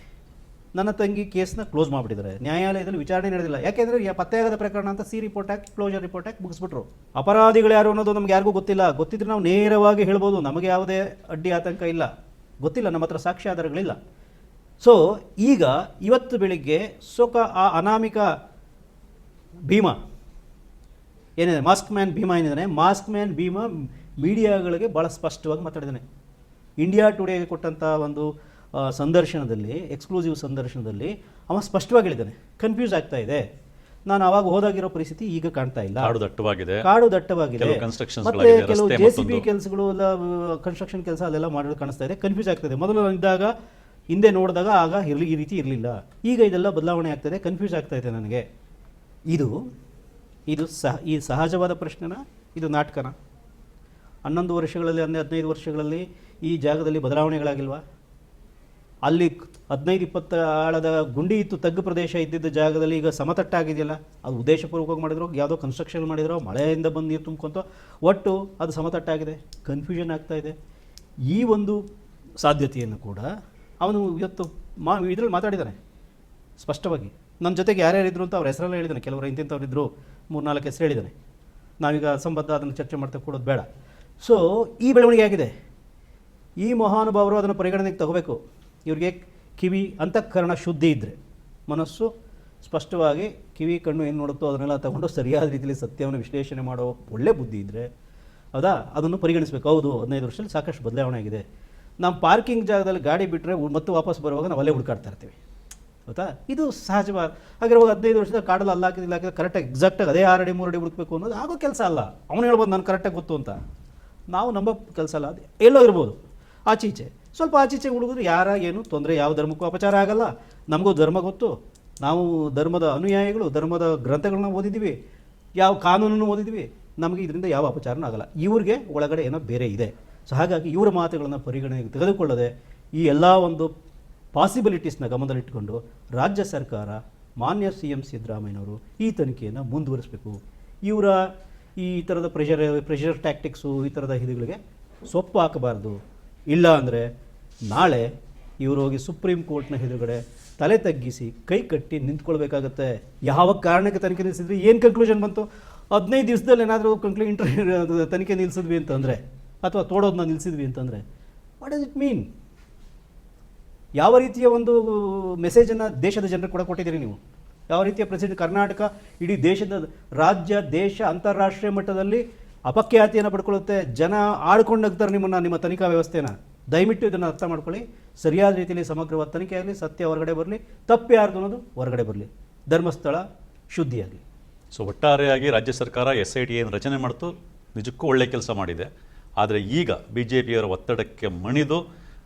ನನ್ನ ತಂಗಿ ಕೇಸ್ನ ಕ್ಲೋಸ್ ಮಾಡಿಬಿಟ್ಟಿದ್ದಾರೆ. ನ್ಯಾಯಾಲಯದಲ್ಲಿ ವಿಚಾರಣೆ ನಡೆದಿಲ್ಲ. ಯಾಕೆಂದರೆ ಪತ್ತೆಯಾಗದ ಪ್ರಕರಣ ಅಂತ ರಿಪೋರ್ಟ್ ಹಾಕಿ, ಕ್ಲೋಜರ್ ರಿಪೋರ್ಟ್ ಹಾಕಿ ಮುಗಿಸ್ಬಿಟ್ರು. ಅಪರಾಧಿಗಳು ಯಾರು ಅನ್ನೋದು ನಮ್ಗೆ ಯಾರಿಗೂ ಗೊತ್ತಿಲ್ಲ. ಗೊತ್ತಿದ್ರೆ ನಾವು ನೇರವಾಗಿ ಹೇಳ್ಬೋದು, ನಮಗೆ ಯಾವುದೇ ಅಡ್ಡಿ ಆತಂಕ ಇಲ್ಲ. ಗೊತ್ತಿಲ್ಲ, ನಮ್ಮ ಹತ್ರ ಸಾಕ್ಷ್ಯ ಆಧಾರಗಳಿಲ್ಲ. ಸೊ ಈಗ ಇವತ್ತು ಬೆಳಿಗ್ಗೆ ಆ ಅನಾಮಿಕ ಭೀಮಾ ಏನಿದೆ, ಮಾಸ್ಕ್ ಮ್ಯಾನ್ ಭೀಮಾ ಏನಿದ್ದಾನೆ, ಮಾಸ್ಕ್ ಮ್ಯಾನ್ ಭೀಮಾ ಮೀಡಿಯಾಗಳಿಗೆ ಭಾಳ ಸ್ಪಷ್ಟವಾಗಿ ಮಾತಾಡಿದ್ದಾನೆ. ಇಂಡಿಯಾ ಟುಡೇಗೆ ಕೊಟ್ಟಂಥ ಒಂದು ಸಂದರ್ಶನದಲ್ಲಿ, ಎಕ್ಸ್ಕ್ಲೂಸಿವ್ ಸಂದರ್ಶನದಲ್ಲಿ ಅವ ಸ್ಪಷ್ಟವಾಗಿ ಹೇಳಿದ್ದಾನೆ, ಕನ್ಫ್ಯೂಸ್ ಆಗ್ತಾ ಇದೆ, ನಾನು ಅವಾಗ ಹೋದಾಗಿರೋ ಪರಿಸ್ಥಿತಿ ಈಗ ಕಾಣ್ತಾ ಇಲ್ಲ, ಕಾಡು ದಟ್ಟವಾಗಿದೆ, ಮತ್ತೆ ಕೆಲವು JCB ಕೆಲಸಗಳು ಎಲ್ಲ, ಕನ್ಸ್ಟ್ರಕ್ಷನ್ ಕೆಲಸ ಅಲ್ಲೆಲ್ಲ ಮಾಡೋದು ಕಾಣಿಸ್ತಾ ಇದೆ, ಕನ್ಫ್ಯೂಸ್ ಆಗ್ತಾಯಿದೆ. ಮೊದಲು ಇದ್ದಾಗ ಹಿಂದೆ ನೋಡಿದಾಗ ಆಗ ಈ ರೀತಿ ಇರಲಿಲ್ಲ, ಈಗ ಇದೆಲ್ಲ ಬದಲಾವಣೆ ಆಗ್ತಾಯಿದೆ, ಕನ್ಫ್ಯೂಸ್ ಆಗ್ತಾ ಇದೆ ನನಗೆ. ಇದು ಈ ಸಹಜವಾದ ಪ್ರಶ್ನೆನ, ಇದು ನಾಟಕನ? 11 ವರ್ಷಗಳಲ್ಲಿ, 15 ವರ್ಷಗಳಲ್ಲಿ ಈ ಜಾಗದಲ್ಲಿ ಬದಲಾವಣೆಗಳಾಗಿಲ್ವಾ? ಅಲ್ಲಿ 15-20 ಆಳದ ಗುಂಡಿ ಇತ್ತು, ತಗ್ಗು ಪ್ರದೇಶ ಇದ್ದಿದ್ದ ಜಾಗದಲ್ಲಿ ಈಗ ಸಮತಟ್ಟಾಗಿದೆಯಲ್ಲ, ಅದು ಉದ್ದೇಶಪೂರ್ವಕವಾಗಿ ಮಾಡಿದ್ರು, ಯಾವುದೋ ಕನ್ಸ್ಟ್ರಕ್ಷನ್ ಮಾಡಿದ್ರು, ಮಳೆಯಿಂದ ಬಂದು ನೀರು ತುಂಬ್ಕೊಂತ, ಒಟ್ಟು ಅದು ಸಮತಟ್ಟಾಗಿದೆ, ಕನ್ಫ್ಯೂಷನ್ ಆಗ್ತಾ ಇದೆ. ಈ ಒಂದು ಸಾಧ್ಯತೆಯನ್ನು ಕೂಡ ಅವನು ಇವತ್ತು ಇದರಲ್ಲಿ ಮಾತಾಡಿದ್ದಾನೆ ಸ್ಪಷ್ಟವಾಗಿ. ನನ್ನ ಜೊತೆಗೆ ಯಾರ್ಯಾರಿದ್ರು ಅಂತ ಅವ್ರ ಹೆಸರೆಲ್ಲ ಹೇಳಿದ್ದಾನೆ. ಕೆಲವರು ಇಂತಿಂಥವ್ರಿದ್ರು, 3-4 ಹೆಸರು ಹೇಳಿದ್ದಾನೆ. ನಾವೀಗ ಅಸಂಬದ್ಧ ಅದನ್ನು ಚರ್ಚೆ ಮಾಡ್ತಾ ಕೊಡೋದು ಬೇಡ. ಸೊ ಈ ಬೆಳವಣಿಗೆ ಆಗಿದೆ. ಈ ಮಹಾನುಭಾವರು ಅದನ್ನು ಪರಿಗಣನೆಗೆ ತಗೋಬೇಕು. ಇವ್ರಿಗೆ ಕಿವಿ, ಅಂತಃಕರಣ ಶುದ್ಧಿ ಇದ್ದರೆ, ಮನಸ್ಸು ಸ್ಪಷ್ಟವಾಗಿ ಕಿವಿ ಕಣ್ಣು ಏನು ನೋಡುತ್ತೋ ಅದನ್ನೆಲ್ಲ ತಗೊಂಡು ಸರಿಯಾದ ರೀತಿಯಲ್ಲಿ ಸತ್ಯವನ್ನು ವಿಶ್ಲೇಷಣೆ ಮಾಡೋ ಒಳ್ಳೆ ಬುದ್ಧಿ ಇದ್ದರೆ, ಹೌದಾ, ಅದನ್ನು ಪರಿಗಣಿಸಬೇಕು. ಹೌದು, 15 ವರ್ಷದಲ್ಲಿ ಸಾಕಷ್ಟು ಬದಲಾವಣೆ ಆಗಿದೆ. ನಮ್ಮ ಪಾರ್ಕಿಂಗ್ ಜಾಗದಲ್ಲಿ ಗಾಡಿ ಬಿಟ್ಟರೆ ಮತ್ತು ವಾಪಸ್ ಬರುವಾಗ ನಾವು ಅಲ್ಲೇ ಹುಡುಕಾಡ್ತಾ ಇರ್ತೀವಿ, ಗೊತ್ತಾ? ಇದು ಸಹಜವಾಗಿ. ಹಾಗಿರುವಾಗ 15 ವರ್ಷದ ಕಾಡಲ್ಲಿ ಅಲ್ಲಾಕಿದ್ರೆ ಕರೆಕ್ಟಾಗಿ ಎಕ್ಸಾಕ್ಟಾಗಿ ಅದೇ 6 ಅಡಿ 3 ಅಡಿ ಹುಡುಕಬೇಕು ಅನ್ನೋದು ಆಗೋ ಕೆಲಸ ಅಲ್ಲ. ಅವನು ಹೇಳ್ಬೋದು ನಾನು ಕರೆಕ್ಟಾಗಿ ಗೊತ್ತು ಅಂತ, ನಾವು ನಂಬೋ ಕೆಲಸ ಅಲ್ಲ. ಅದು ಎಲ್ಲೋ ಇರ್ಬೋದು, ಆಚೀಚೆ ಸ್ವಲ್ಪ ಆಚೀಚೆ ಹುಡುಗಿದ್ರು ಯಾರ ಏನು ತೊಂದರೆ, ಯಾವ ಧರ್ಮಕ್ಕೂ ಅಪಚಾರ ಆಗಲ್ಲ. ನಮಗೂ ಧರ್ಮ ಗೊತ್ತು, ನಾವು ಧರ್ಮದ ಅನುಯಾಯಿಗಳು, ಧರ್ಮದ ಗ್ರಂಥಗಳನ್ನ ಓದಿದ್ದೀವಿ, ಯಾವ ಕಾನೂನನ್ನು ಓದಿದ್ದೀವಿ, ನಮಗೆ ಇದರಿಂದ ಯಾವ ಅಪಚಾರನೂ ಆಗಲ್ಲ. ಇವ್ರಿಗೆ ಒಳಗಡೆ ಏನೋ ಬೇರೆ ಇದೆ. ಸೊ ಹಾಗಾಗಿ ಇವರ ಮಾತುಗಳನ್ನು ಪರಿಗಣನೆಗೆ ತೆಗೆದುಕೊಳ್ಳದೆ ಈ ಎಲ್ಲ ಒಂದು ಪಾಸಿಬಿಲಿಟೀಸ್ನ ಗಮನದಲ್ಲಿಟ್ಟುಕೊಂಡು ರಾಜ್ಯ ಸರ್ಕಾರ, ಮಾನ್ಯ CM ಸಿದ್ದರಾಮಯ್ಯನವರು ಈ ತನಿಖೆಯನ್ನು ಮುಂದುವರಿಸಬೇಕು. ಇವರ ಈ ಥರದ ಪ್ರೆಷರ್ ಟ್ಯಾಕ್ಟಿಕ್ಸು, ಈ ಥರದ ಹಿಡಿಗಳಿಗೆ ಸೊಪ್ಪು ಹಾಕಬಾರ್ದು. ಇಲ್ಲ ಅಂದರೆ ನಾಳೆ ಇವರು ಹೋಗಿ ಸುಪ್ರೀಂ ಕೋರ್ಟ್ನ ಎದುರುಗಡೆ ತಲೆ ತಗ್ಗಿಸಿ ಕೈ ಕಟ್ಟಿ ನಿಂತ್ಕೊಳ್ಬೇಕಾಗತ್ತೆ. ಯಾವ ಕಾರಣಕ್ಕೆ ತನಿಖೆ ನಿಲ್ಲಿಸಿದ್ವಿ, ಏನು ಕನ್ಕ್ಲೂಷನ್ ಬಂತು, 15 ದಿವಸದಲ್ಲಿ ಏನಾದರೂ ತನಿಖೆ ನಿಲ್ಲಿಸಿದ್ವಿ ಅಂತಂದರೆ ಅಥವಾ ತೋಡೋದನ್ನ ನಿಲ್ಲಿಸಿದ್ವಿ ಅಂತಂದರೆ ವಾಟ್ ಡಸ್ ಇಟ್ ಮೀನ್? ಯಾವ ರೀತಿಯ ಒಂದು ಮೆಸೇಜನ್ನು ದೇಶದ ಜನರಿಗೆ ಕೂಡ ಕೊಟ್ಟಿದ್ದೀರಿ ನೀವು? ಯಾವ ರೀತಿಯ ಪ್ರೆಸಿಡೆಂಟ್ ಕರ್ನಾಟಕ ಇಡೀ ದೇಶದ ರಾಜ್ಯ, ದೇಶ, ಅಂತಾರಾಷ್ಟ್ರೀಯ ಮಟ್ಟದಲ್ಲಿ ಅಪಖ್ಯಾತಿಯನ್ನು ಪಡ್ಕೊಳ್ಳುತ್ತೆ. ಜನ ಆಡ್ಕೊಂಡೋಗ್ತಾರೆ ನಿಮ್ಮ ತನಿಖಾ ವ್ಯವಸ್ಥೆನ. ದಯವಿಟ್ಟು ಇದನ್ನು ಅರ್ಥ ಮಾಡ್ಕೊಳ್ಳಿ. ಸರಿಯಾದ ರೀತಿಯಲ್ಲಿ ಸಮಗ್ರವಾದ ತನಿಖೆ ಆಗಲಿ, ಸತ್ಯ ಹೊರಗಡೆ ಬರಲಿ, ತಪ್ಪು ಯಾರ್ದು ಅನ್ನೋದು ಹೊರಗಡೆ ಬರಲಿ, ಧರ್ಮಸ್ಥಳ ಶುದ್ಧಿಯಾಗಲಿ. ಸೊ ಒಟ್ಟಾರೆಯಾಗಿ ರಾಜ್ಯ ಸರ್ಕಾರ SIT ಏನು ರಚನೆ ಮಾಡ್ತು, ನಿಜಕ್ಕೂ ಒಳ್ಳೆ ಕೆಲಸ ಮಾಡಿದೆ. ಆದರೆ ಈಗ BJPಯವರ ಒತ್ತಡಕ್ಕೆ ಮಣಿದು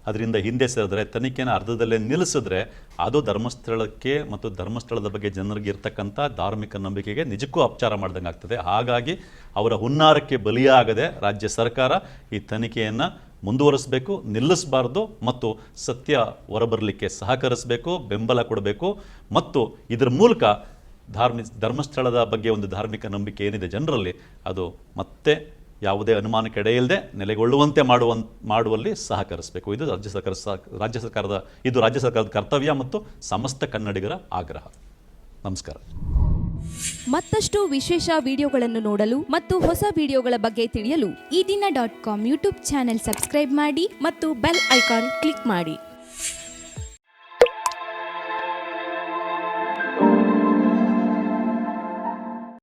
ಅದರಿಂದ ಹಿಂದೆ ಸರಿದ್ರೆ, ತನಿಖೆನ ಅರ್ಧದಲ್ಲೇ ನಿಲ್ಲಿಸಿದ್ರೆ ಅದು ಧರ್ಮಸ್ಥಳಕ್ಕೆ ಮತ್ತು ಧರ್ಮಸ್ಥಳದ ಬಗ್ಗೆ ಜನರಿಗೆ ಇರ್ತಕ್ಕಂಥ ಧಾರ್ಮಿಕ ನಂಬಿಕೆಗೆ ನಿಜಕ್ಕೂ ಅಪಚಾರ ಮಾಡ್ದಂಗೆ ಆಗ್ತದೆ. ಹಾಗಾಗಿ ಅವರ ಹುನ್ನಾರಕ್ಕೆ ಬಲಿಯಾಗದೆ ರಾಜ್ಯ ಸರ್ಕಾರ ಈ ತನಿಖೆಯನ್ನು ಮುಂದುವರಿಸಬೇಕು, ನಿಲ್ಲಿಸಬಾರ್ದು ಮತ್ತು ಸತ್ಯ ಹೊರಬರಲಿಕ್ಕೆ ಸಹಕರಿಸಬೇಕು, ಬೆಂಬಲ ಕೊಡಬೇಕು. ಮತ್ತು ಇದರ ಮೂಲಕ ಧರ್ಮಸ್ಥಳದ ಬಗ್ಗೆ ಒಂದು ಧಾರ್ಮಿಕ ನಂಬಿಕೆ ಏನಿದೆ ಜನರಲ್ಲಿ, ಅದು ಮತ್ತೆ ಯಾವುದೇ ಅನುಮಾನಕ್ಕೆ ಇಲ್ಲದೆ ನೆಲೆಗೊಳ್ಳುವಂತೆ ಮಾಡುವಲ್ಲಿ ಸಹಕರಿಸಬೇಕು. ಇದು ರಾಜ್ಯ ಸರ್ಕಾರದ ಕರ್ತವ್ಯ ಮತ್ತು ಸಮಸ್ತ ಕನ್ನಡಿಗರ ಆಗ್ರಹ. ನಮಸ್ಕಾರ. ಮತ್ತಷ್ಟು ವಿಶೇಷ ವಿಡಿಯೋಗಳನ್ನು ನೋಡಲು ಮತ್ತು ಹೊಸ ವಿಡಿಯೋಗಳ ಬಗ್ಗೆ ತಿಳಿಯಲು ಈ ದಿನ .com ಯೂಟ್ಯೂಬ್ ಚಾನೆಲ್ ಸಬ್ಸ್ಕ್ರೈಬ್ ಮಾಡಿ ಮತ್ತು ಬೆಲ್ ಐಕಾನ್ ಕ್ಲಿಕ್ ಮಾಡಿ.